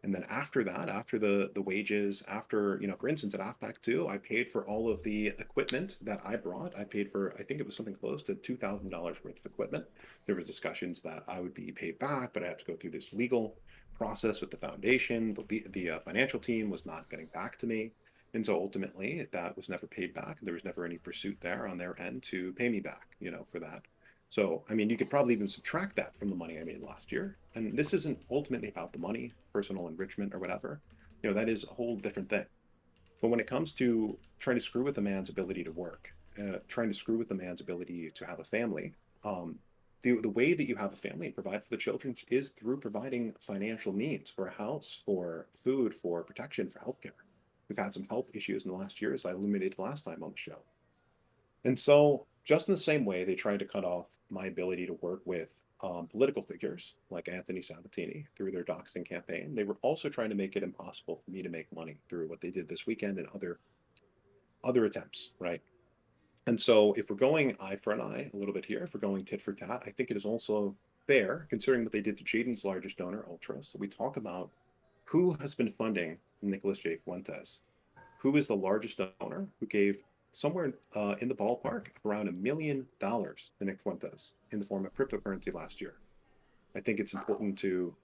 And then after that, after the wages, after, for instance, at AFPac 2, I paid for all of the equipment that I brought. I paid for, I think it was something close to $2,000 worth of equipment. There was discussions that I would be paid back, but I had to go through this legal process with the foundation. The financial team was not getting back to me. And so ultimately, that was never paid back. There was never any pursuit there on their end to pay me back, for that. So, I mean, you could probably even subtract that from the money I made last year. And this isn't ultimately about the money, personal enrichment or whatever. That is a whole different thing. But when it comes to trying to screw with a man's ability to work, trying to screw with a man's ability to have a family, the way that you have a family and provide for the children is through providing financial needs for a house, for food, for protection, for healthcare. We've had some health issues in the last year, as I illuminated last time on the show. And so, just in the same way, they tried to cut off my ability to work with political figures like Anthony Sabatini through their doxing campaign. They were also trying to make it impossible for me to make money through what they did this weekend and other attempts, right? And so if we're going eye for an eye a little bit here, if we're going tit for tat, I think it is also fair, considering what they did to Jaden's largest donor, Ultra, so we talk about who has been funding Nicholas J. Fuentes. Who is the largest donor who gave somewhere in the ballpark around $1 million to Nick Fuentes in the form of cryptocurrency last year. I think it's important to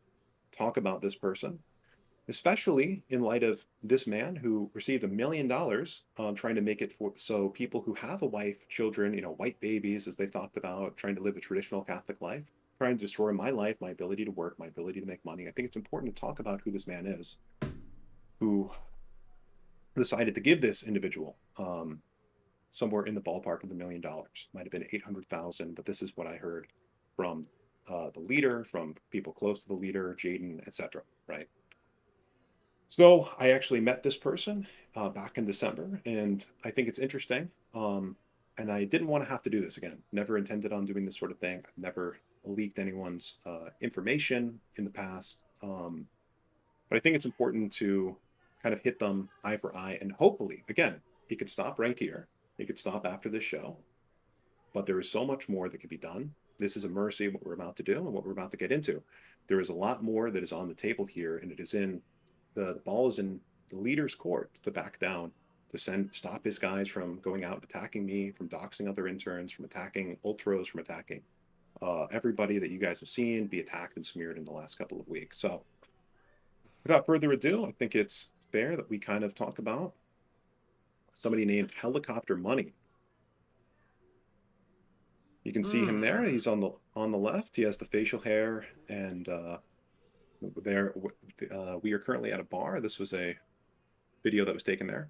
talk about this person, especially in light of this man who received $1 million trying to make it so people who have a wife, children, white babies, as they've talked about, trying to live a traditional Catholic life, trying to destroy my life, my ability to work, my ability to make money. I think it's important to talk about who this man is, who decided to give this individual somewhere in the ballpark of $1 million. Might have been 800,000, but this is what I heard from the leader, from people close to the leader, Jaden, etc. Right? So I actually met this person back in December, and I think it's interesting. And I didn't want to have to do this again. Never intended on doing this sort of thing. I've never leaked anyone's information in the past. But I think it's important to kind of hit them eye for eye, and hopefully, again, he could stop right here. He could stop after this show, but there is so much more that could be done. This is a mercy, what we're about to do and what we're about to get into. There is a lot more that is on the table here, and it is in the ball is in the leader's court to back down, to stop his guys from going out and attacking me, from doxing other interns, from attacking ultras, from attacking everybody that you guys have seen be attacked and smeared in the last couple of weeks. So without further ado, I think it's fair that we kind of talk about somebody named Helicopter Money. You can see him there. He's on the left. He has the facial hair, and there we are currently at a bar. This was a video that was taken there.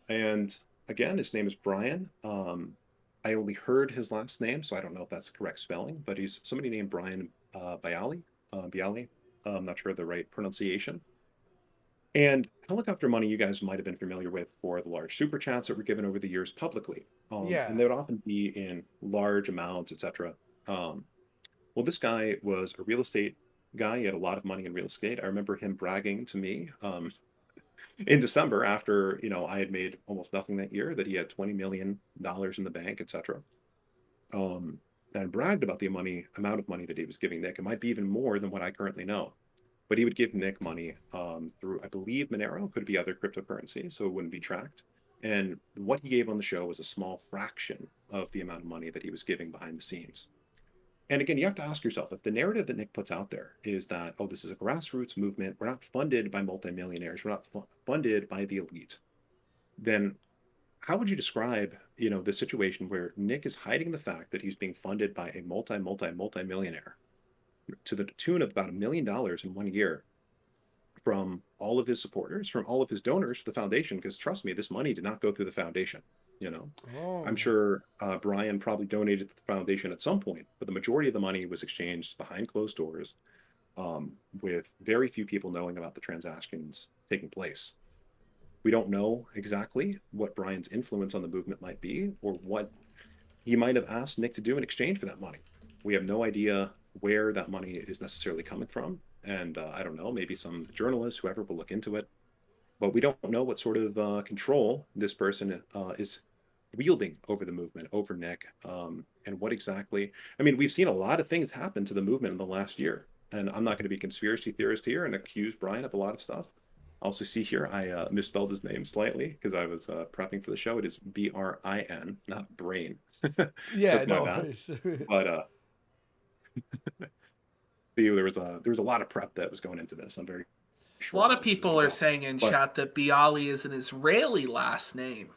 And again, his name is Brian. I only heard his last name, so I don't know if that's the correct spelling, but he's somebody named Brian Bialy. I'm not sure of the right pronunciation. And Helicopter Money, you guys might have been familiar with for the large super chats that were given over the years publicly. And they would often be in large amounts, etc. Well, this guy was a real estate guy. He had a lot of money in real estate. I remember him bragging to me in December, after I had made almost nothing that year, that he had $20 million in the bank, etc. And bragged about the amount of money that he was giving Nick. It might be even more than what I currently know. But he would give Nick money through, I believe, Monero. Could be other cryptocurrency, so it wouldn't be tracked. And what he gave on the show was a small fraction of the amount of money that he was giving behind the scenes. And again, you have to ask yourself, if the narrative that Nick puts out there is that, oh, this is a grassroots movement, we're not funded by multimillionaires, we're not funded by the elite, then how would you describe, the situation where Nick is hiding the fact that he's being funded by a multimillionaire to the tune of about $1 million in 1 year from all of his supporters, from all of his donors to the foundation? Because trust me, this money did not go through the foundation. I'm sure Brian probably donated to the foundation at some point, but the majority of the money was exchanged behind closed doors, with very few people knowing about the transactions taking place. We don't know exactly what Brian's influence on the movement might be, or what he might have asked Nick to do in exchange for that money. We have no idea where that money is necessarily coming from. And I don't know, maybe some journalists, whoever, will look into it. But we don't know what sort of control this person is wielding over the movement, over Nick, and what exactly. I mean, we've seen a lot of things happen to the movement in the last year. And I'm not going to be conspiracy theorist here and accuse Brian of a lot of stuff. Also see here, I misspelled his name slightly because I was prepping for the show. It is B-R-I-N, not brain. Yeah, no. But see, there was a lot of prep that was going into this. I'm very sure. A lot of people are saying in chat that Bialy is an Israeli last name.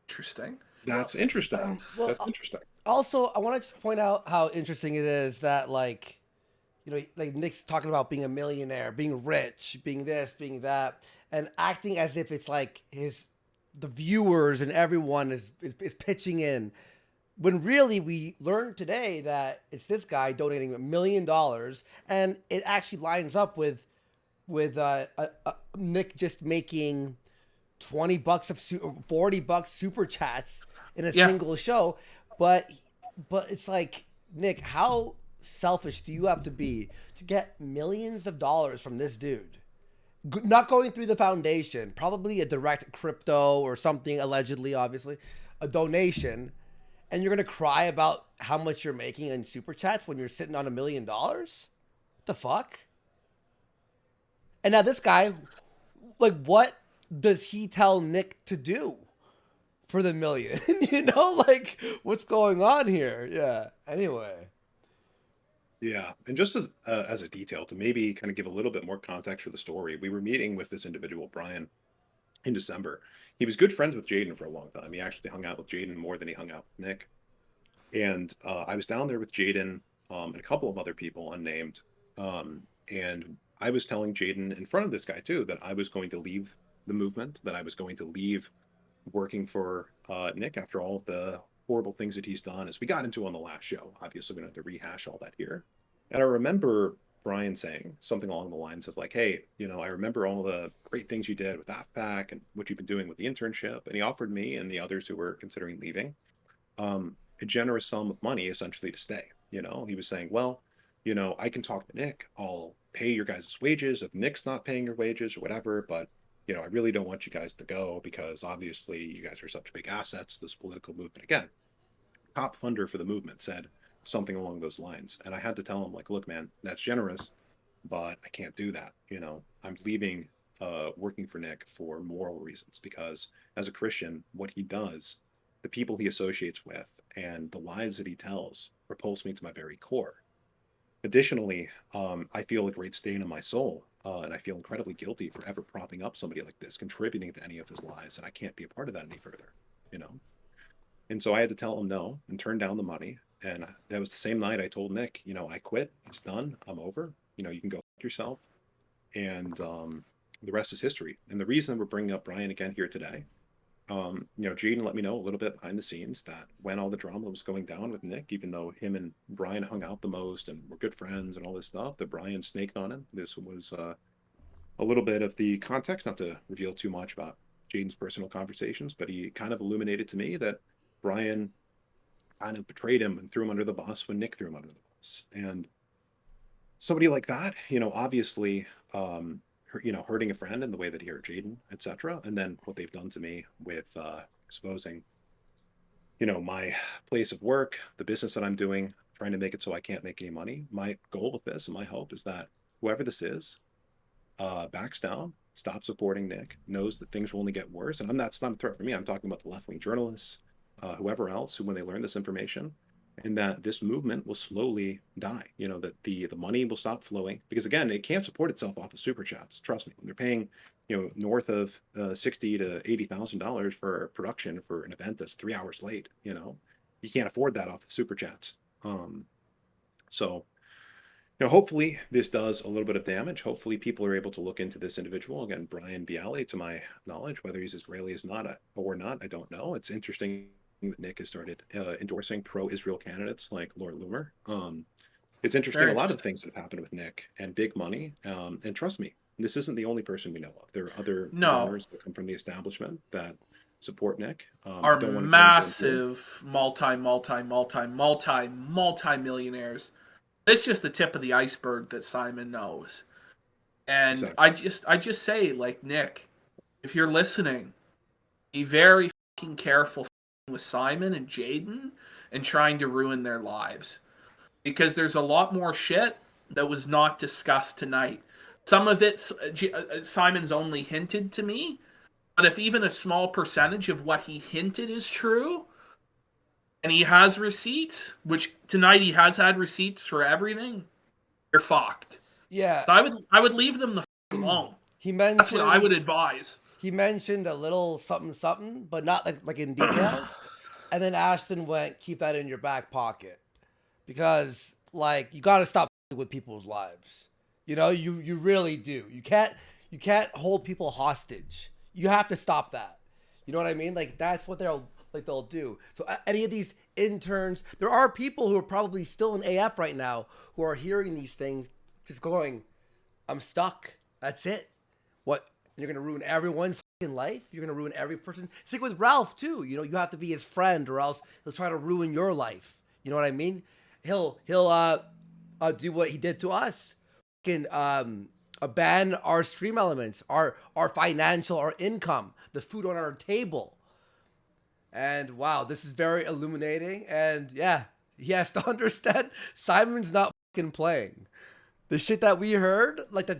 Interesting. That's interesting. That's interesting. Also, I want to point out how interesting it is that, like Nick's talking about being a millionaire, being rich, being this, being that, and acting as if it's like the viewers and everyone is pitching in. When really we learned today that it's this guy donating $1 million, and it actually lines up with Nick just making $20 of $40 super chats in a single show. But it's like, Nick, how selfish do you have to be to get millions of dollars from this dude? Not going through the foundation, probably a direct crypto or something, allegedly, obviously, a donation. And you're going to cry about how much you're making in super chats when you're sitting on $1 million? What the fuck? And now this guy, like, what does he tell Nick to do for the million? Like, what's going on here? Yeah. Anyway. Yeah. And just as a detail to maybe kind of give a little bit more context for the story, we were meeting with this individual, Brian, in December. He was good friends with Jaden for a long time. He actually hung out with Jaden more than he hung out with Nick. And I was down there with Jaden and a couple of other people, unnamed. And I was telling Jaden in front of this guy too that I was going to leave the movement, that I was going to leave working for Nick after all of the horrible things that he's done, as we got into on the last show. Obviously, we don't have to rehash all that here. And I remember Brian saying something along the lines of like, hey, I remember all the great things you did with AFPac and what you've been doing with the internship. And he offered me and the others who were considering leaving a generous sum of money essentially to stay. He was saying, well, I can talk to Nick. I'll pay your guys' wages if Nick's not paying your wages or whatever. But, I really don't want you guys to go because obviously you guys are such big assets, this political movement. Again, top funder for the movement said something along those lines. And I had to tell him, like, look, man, that's generous, but I can't do that. I'm leaving working for Nick for moral reasons, because as a Christian, what he does, the people he associates with, and the lies that he tells repulse me to my very core. Additionally, I feel a great stain on my soul, and I feel incredibly guilty for ever propping up somebody like this, contributing to any of his lies, and I can't be a part of that any further, you know? And so I had to tell him no and turn down the money. And that was the same night I told Nick, you know, I quit. It's done. I'm over. You know, you can go fuck yourself. And the rest is history. And the reason we're bringing up Brian again here today, you know, Jaden let me know a little bit behind the scenes that when all the drama was going down with Nick, even though him and Brian hung out the most and were good friends and all this stuff, that Brian snaked on him. This was a little bit of the context, not to reveal too much about Jaden's personal conversations, but he kind of illuminated to me that Brian kind of betrayed him and threw him under the bus when Nick threw him under the bus. And somebody like that, you know, obviously, you know, hurting a friend in the way that he hurt Jaden, etc. And then what they've done to me with exposing, you know, my place of work, the business that I'm doing, trying to make it so I can't make any money. My goal with this and my hope is that whoever this is backs down, stops supporting Nick, knows that things will only get worse. And that's not a threat for me. I'm talking about the left-wing journalists, whoever else, who when they learn this information, and that this movement will slowly die. You know, that the money will stop flowing, because again, it can't support itself off of super chats. Trust me, when they're paying, you know, north of $60,000 to $80,000 for production for an event that's 3 hours late, you know, you can't afford that off of super chats. So, you know, hopefully this does a little bit of damage. Hopefully people are able to look into this individual. Again, Brian Bialy, to my knowledge, whether he's Israeli or not, I don't know. It's interesting that Nick has started endorsing pro-Israel candidates like Laura Loomer. It's interesting, a lot of things that have happened with Nick and big money. And trust me, this isn't the only person we know of. There are other donors that come from the establishment that support Nick. Are massive multi-millionaires. It's just the tip of the iceberg that Simon knows. And exactly. I just say, like, Nick, if you're listening, be very fucking careful with Simon and Jaden and trying to ruin their lives. Because there's a lot more shit that was not discussed tonight. Some of it, Simon's only hinted to me, but if even a small percentage of what he hinted is true, and he has receipts, which tonight he has had receipts for everything, you're fucked. Yeah. So I would leave them the fuck alone. That's what I would advise. He mentioned a little something, but not like in details. And then Ashton went, keep that in your back pocket. Because, like, you got to stop with people's lives. You know, you really do. You can't hold people hostage. You have to stop that. You know what I mean? Like, that's what they'll do. So any of these interns, there are people who are probably still in AF right now who are hearing these things, just going, I'm stuck. That's it. What? You're going to ruin everyone's fucking life? You're going to ruin every person? It's like with Ralph, too. You know, you have to be his friend or else he'll try to ruin your life. You know what I mean? He'll do what he did to us. Can ban our stream elements, our financial, our income, the food on our table. And wow, this is very illuminating. And yeah, he has to understand Simon's not fucking playing. The shit that we heard, like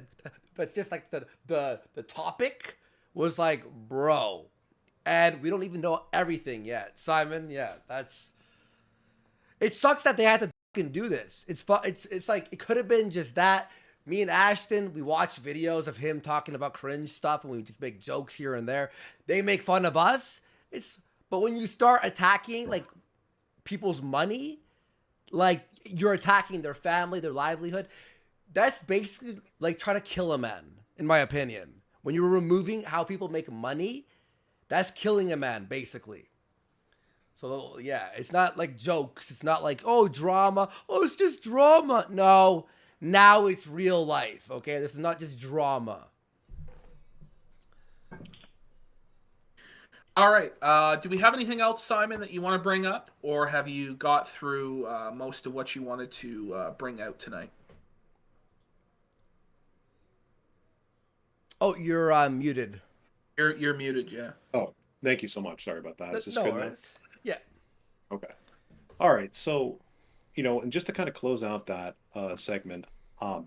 that's just like the topic was like, bro. And we don't even know everything yet. Simon, yeah, it sucks that they had to fucking do this. It's like, it could have been just that. Me and Ashton, we watch videos of him talking about cringe stuff and we just make jokes here and there. They make fun of us. But when you start attacking like people's money, like you're attacking their family, their livelihood, that's basically like trying to kill a man, in my opinion. When you're removing how people make money, that's killing a man, basically. So yeah, it's not like jokes. It's not like, oh, drama. Oh, it's just drama. No, now it's real life, okay? This is not just drama. All right. Do we have anything else, Simon, that you want to bring up? Or have you got through most of what you wanted to bring out tonight? Oh, you're muted. You're muted, yeah. Oh, thank you so much. Sorry about that. Is this no good worries. now? Yeah. Okay. All right. So, you know, and just to kind of close out that segment,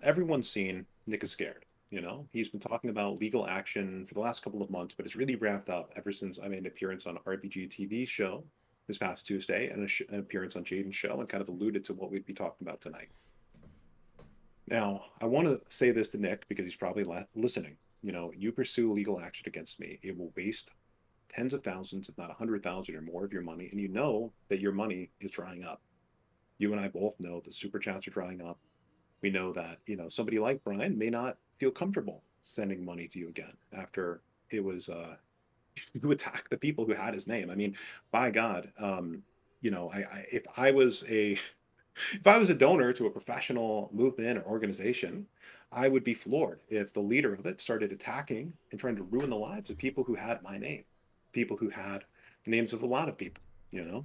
everyone's seen Nick is scared. You know, he's been talking about legal action for the last couple of months, but it's really ramped up ever since I made an appearance on RPG TV show this past Tuesday and an appearance on Jaden's show, and kind of alluded to what we'd be talking about tonight. Now, I want to say this to Nick because he's probably listening. You know, you pursue legal action against me, it will waste tens of thousands, if not 100,000 or more of your money, and you know that your money is drying up. You and I both know the super chats are drying up. We know that, you know, somebody like Brian may not feel comfortable sending money to you again after it was who attacked the people who had his name. I mean, by God, you know, if I was a donor to a professional movement or organization, I would be floored if the leader of it started attacking and trying to ruin the lives of people who had my name, people who had the names of a lot of people, you know?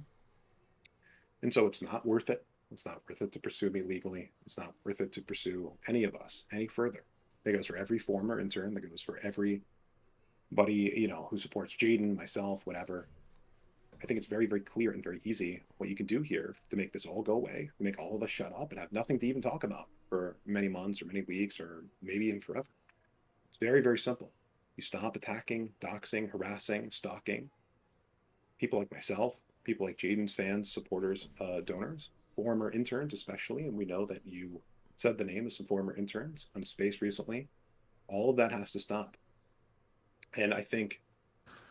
And so it's not worth it. It's not worth it to pursue me legally. It's not worth it to pursue any of us any further. That goes for every former intern. That goes for everybody, you know, who supports Jaden, myself, whatever. I think it's very, very clear and very easy what you can do here to make this all go away, make all of us shut up and have nothing to even talk about for many months or many weeks or maybe even forever. It's very, very simple. You stop attacking, doxing, harassing, stalking people like myself, people like Jaden's fans, supporters, donors, former interns especially, and we know that you said the name of some former interns on Space recently. All of that has to stop. And I think,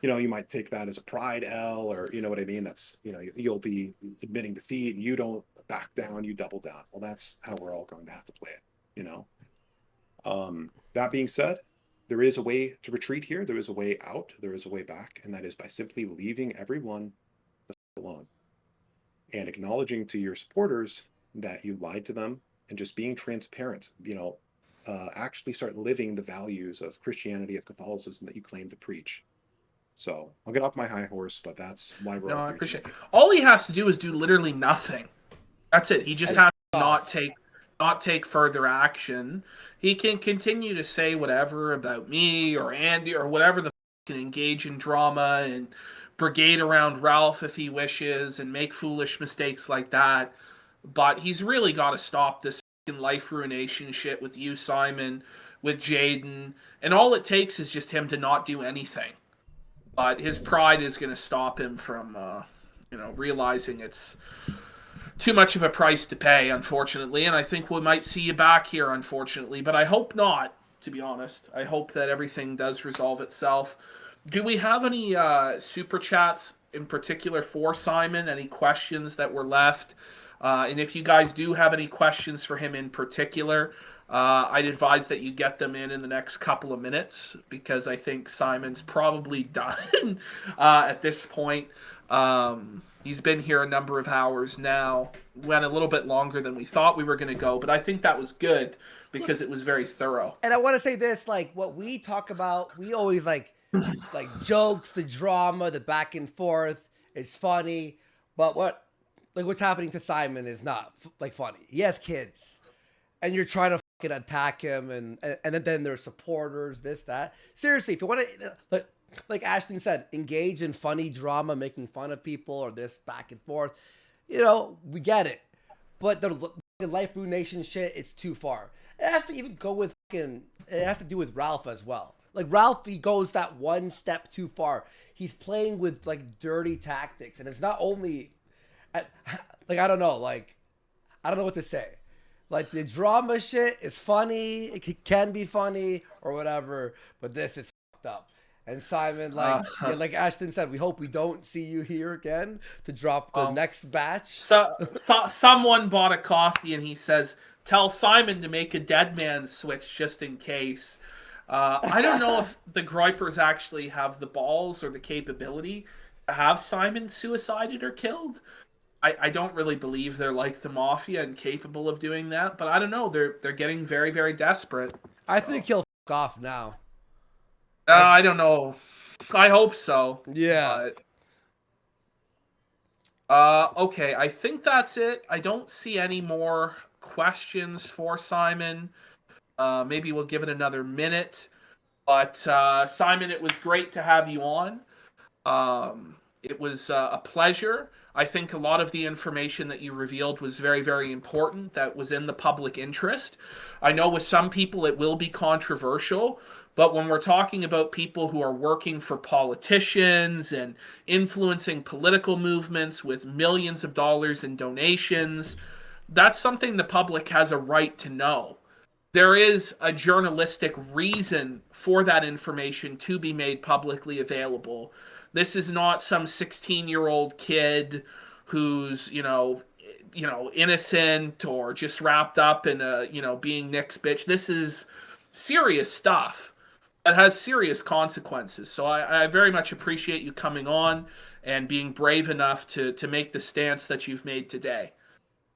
you know, you might take that as a pride L, or you know what I mean? That's, you know, you'll be admitting defeat, you don't back down, you double down. Well, that's how we're all going to have to play it, you know? That being said, there is a way to retreat here. There is a way out. There is a way back. And that is by simply leaving everyone alone and acknowledging to your supporters that you lied to them and just being transparent, you know, actually start living the values of Christianity, of Catholicism that you claim to preach. So I'll get off my high horse, but that's why we're all I here appreciate it. today. All he has to do is do literally nothing. That's it. He just has to not take further action. He can continue to say whatever about me or Andy or whatever the can engage in drama and brigade around Ralph if he wishes and make foolish mistakes like that. But he's really got to stop this life ruination shit with you, Simon, with Jaden, and all it takes is just him to not do anything. But his pride is going to stop him from, you know, realizing it's too much of a price to pay, unfortunately. And I think we might see you back here, unfortunately. But I hope not, to be honest. I hope that everything does resolve itself. Do we have any super chats in particular for Simon? Any questions that were left? And if you guys do have any questions for him in particular, I'd advise that you get them in the next couple of minutes, because I think Simon's probably done at this point. He's been here a number of hours now. Went a little bit longer than we thought we were going to go, but I think that was good because it was very thorough. And I want to say this, like, what we talk about, we always like jokes, the drama, the back and forth. It's funny, but what's happening to Simon is not like funny. He has kids, and you're trying to fucking attack him, and then there's supporters, this, that. Seriously, if you want to, like Ashton said, engage in funny drama, making fun of people or this back and forth, you know, we get it. But the life ruination shit, it's too far. It has to even go with it has to do with Ralph as well. Like, Ralph, he goes that one step too far. He's playing with, like, dirty tactics. And it's not only, like, I don't know what to say. Like, the drama shit is funny. It can be funny or whatever. But this is fucked up. And Simon, like, like Ashton said, we hope we don't see you here again to drop the next batch. So someone bought a coffee and he says, tell Simon to make a dead man switch just in case. I don't know if the Groypers actually have the balls or the capability to have Simon suicided or killed. I don't really believe they're like the Mafia and capable of doing that, but I don't know. They're getting very, very desperate. I think he'll fuck off now. I don't know. I hope so. Yeah. But, okay, I think that's it. I don't see any more questions for Simon. Maybe we'll give it another minute. But, Simon, it was great to have you on. It was a pleasure. I think a lot of the information that you revealed was very, very important, that was in the public interest. I know with some people it will be controversial, but when we're talking about people who are working for politicians and influencing political movements with millions of dollars in donations, that's something the public has a right to know. There is a journalistic reason for that information to be made publicly available. This is not some 16-year-old kid who's, innocent or just wrapped up in being Nick's bitch. This is serious stuff that has serious consequences. So I very much appreciate you coming on and being brave enough to make the stance that you've made today.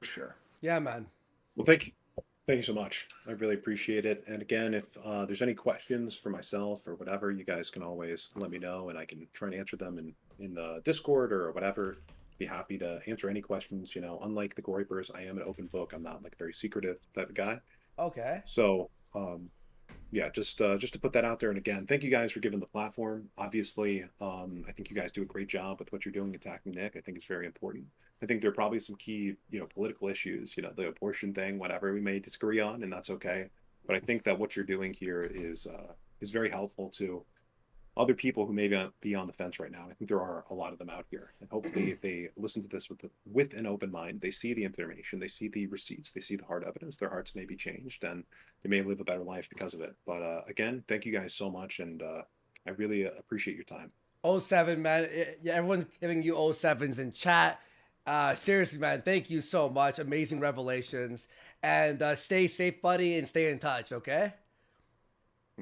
For sure. Yeah, man. Well, thank you. Thank you so much. I really appreciate it. And again, if there's any questions for myself or whatever, you guys can always let me know, and I can try and answer them in the Discord or whatever. Be happy to answer any questions. Unlike the Groypers, I am an open book. I'm not like a very secretive type of guy. Okay. So, yeah, just to put that out there. And again, thank you guys for giving the platform. Obviously, I think you guys do a great job with what you're doing attacking Nick. I think it's very important. I think there are probably some key, political issues, the abortion thing, whatever we may disagree on, and that's okay. But I think that what you're doing here is very helpful to other people who may be on the fence right now. I think there are a lot of them out here, and hopefully, if they listen to this with an open mind, they see the information, they see the receipts, they see the hard evidence, their hearts may be changed, and they may live a better life because of it. But again, thank you guys so much, and I really appreciate your time. 07, man. Yeah, everyone's giving you 07s in chat. Seriously, man, thank you so much. Amazing revelations. And stay safe, buddy, and stay in touch, okay?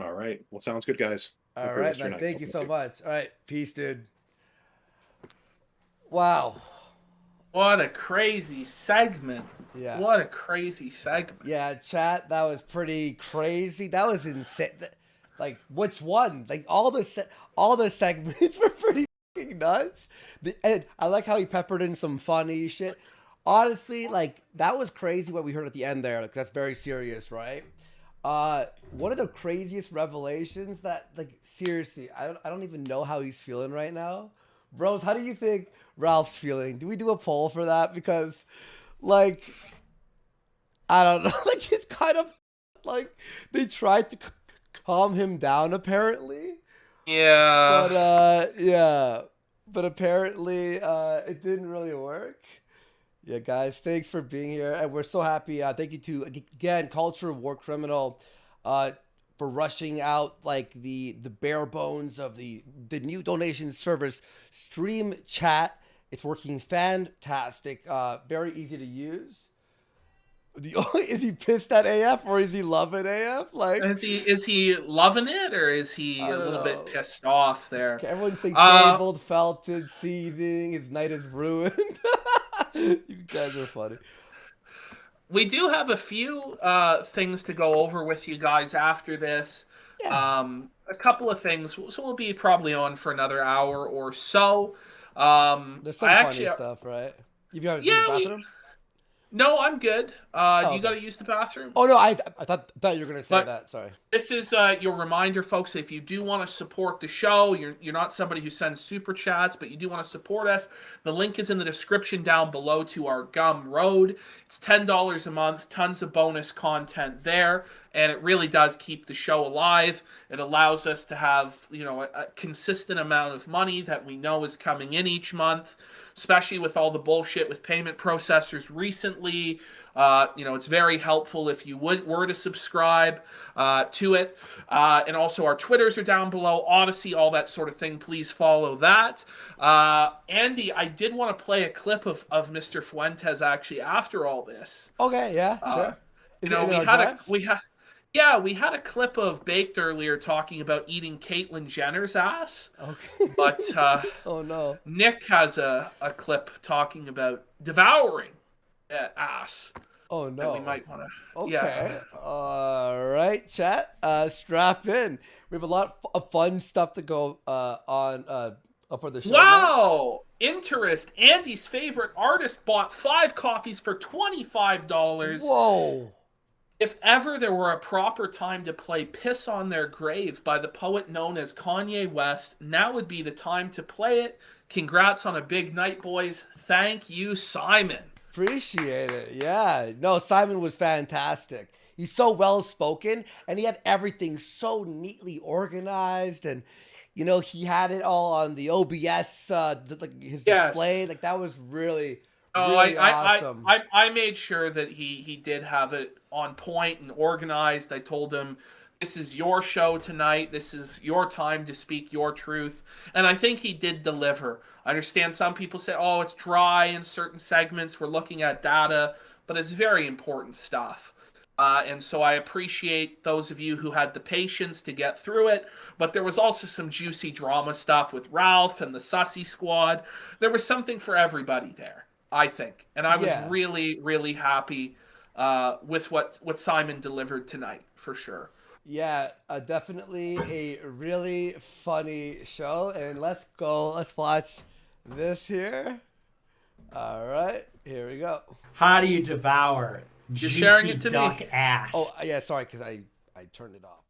All right. Well, sounds good, guys. All right, man. Thank you so much. All right. Peace, dude. Wow. What a crazy segment. Yeah. What a crazy segment. Yeah, chat, that was pretty crazy. That was insane. Like, which one? Like, all the segments were pretty nuts. And I like how he peppered in some funny shit. Honestly, like, that was crazy what we heard at the end there. Like, that's very serious, right? One of the craziest revelations that, like, seriously, I don't even know how he's feeling right now. Bros, how do you think Ralph's feeling? Do we do a poll for that? Because, like, I don't know. Like, it's kind of like they tried to calm him down, apparently. Yeah. But, yeah. But apparently, it didn't really work. Yeah, guys, thanks for being here. And we're so happy. Thank you to, again, Culture War Criminal for rushing out, like, the bare bones of the new donation service, Stream Chat. It's working fantastic. Very easy to use. Is he pissed at AF or is he loving AF? Like, is he loving it or is he a little bit pissed off there? Okay, everyone say tabled, felted, seething. His night is ruined. You guys are funny. We do have a few things to go over with you guys after this. Yeah. A couple of things. So we'll be probably on for another hour or so. There's some funny stuff, right? You got to use the bathroom? No, I'm good. Do okay. you got to use the bathroom? Oh, no, I thought you were going to say that. Sorry. This is your reminder, folks. If you do want to support the show, you're not somebody who sends super chats, but you do want to support us, the link is in the description down below to our Gumroad. It's $10 a month, tons of bonus content there, and it really does keep the show alive. It allows us to have, a consistent amount of money that we know is coming in each month, especially with all the bullshit with payment processors recently. It's very helpful if you were to subscribe to it. And also our Twitters are down below, Odyssey, all that sort of thing. Please follow that. Andy, I did want to play a clip of Mr. Fuentes actually after all this. Okay, yeah, sure. We had a clip of Baked earlier talking about eating Caitlyn Jenner's ass. Okay. But oh no, Nick has a clip talking about devouring ass. Oh no, we might want to. Okay. Yeah. All right, chat. Strap in. We have a lot of fun stuff to go on for the show. Wow. Interest. Andy's favorite artist bought 5 coffees for $25. Whoa. If ever there were a proper time to play Piss on Their Grave by the poet known as Kanye West, now would be the time to play it. Congrats on a big night, boys. Thank you, Simon. Appreciate it. Yeah. No, Simon was fantastic. He's so well spoken, and he had everything so neatly organized, and you know he had it all on the OBS, like his display. Like that was really, really awesome. I made sure that he did have it on point and organized. I told him, this is your show tonight. This is your time to speak your truth. And I think he did deliver. I understand some people say, oh, it's dry in certain segments. We're looking at data, but it's very important stuff. And so I appreciate those of you who had the patience to get through it. But there was also some juicy drama stuff with Ralph and the Sussy Squad. There was something for everybody there, I think. And I was really, really happy with what Simon delivered tonight, for sure. Yeah, definitely a really funny show. And let's go. Let's watch this here. All right, here we go. How do you devour You're sharing it to duck me. ass? Oh, yeah, sorry, because I turned it off.